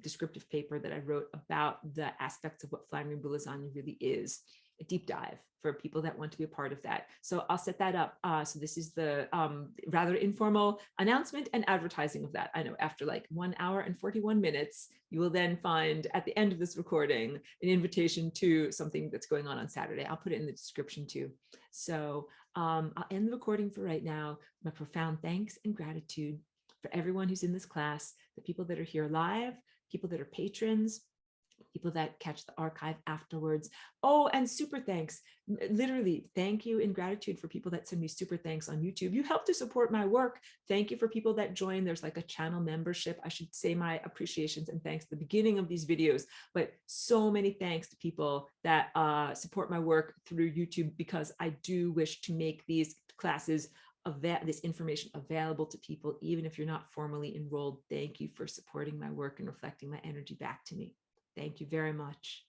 S1: descriptive paper that I wrote about the aspects of what Flying Rainbow Lasagna really is. A deep dive for people that want to be a part of that. So I'll set that up. So this is the rather informal announcement and advertising of that. I know after like 1 hour and 41 minutes, you will then find at the end of this recording an invitation to something that's going on Saturday. I'll put it in the description too. So I'll end the recording for right now. My profound thanks and gratitude for everyone who's in this class, the people that are here live, people that are patrons, people that catch the archive afterwards. Oh, and super thanks. Literally, thank you in gratitude for people that send me super thanks on YouTube. You help to support my work. Thank you for people that join. There's like a channel membership. I should say my appreciations and thanks at the beginning of these videos, but so many thanks to people that support my work through YouTube, because I do wish to make these classes, this information available to people, even if you're not formally enrolled. Thank you for supporting my work and reflecting my energy back to me. Thank you very much.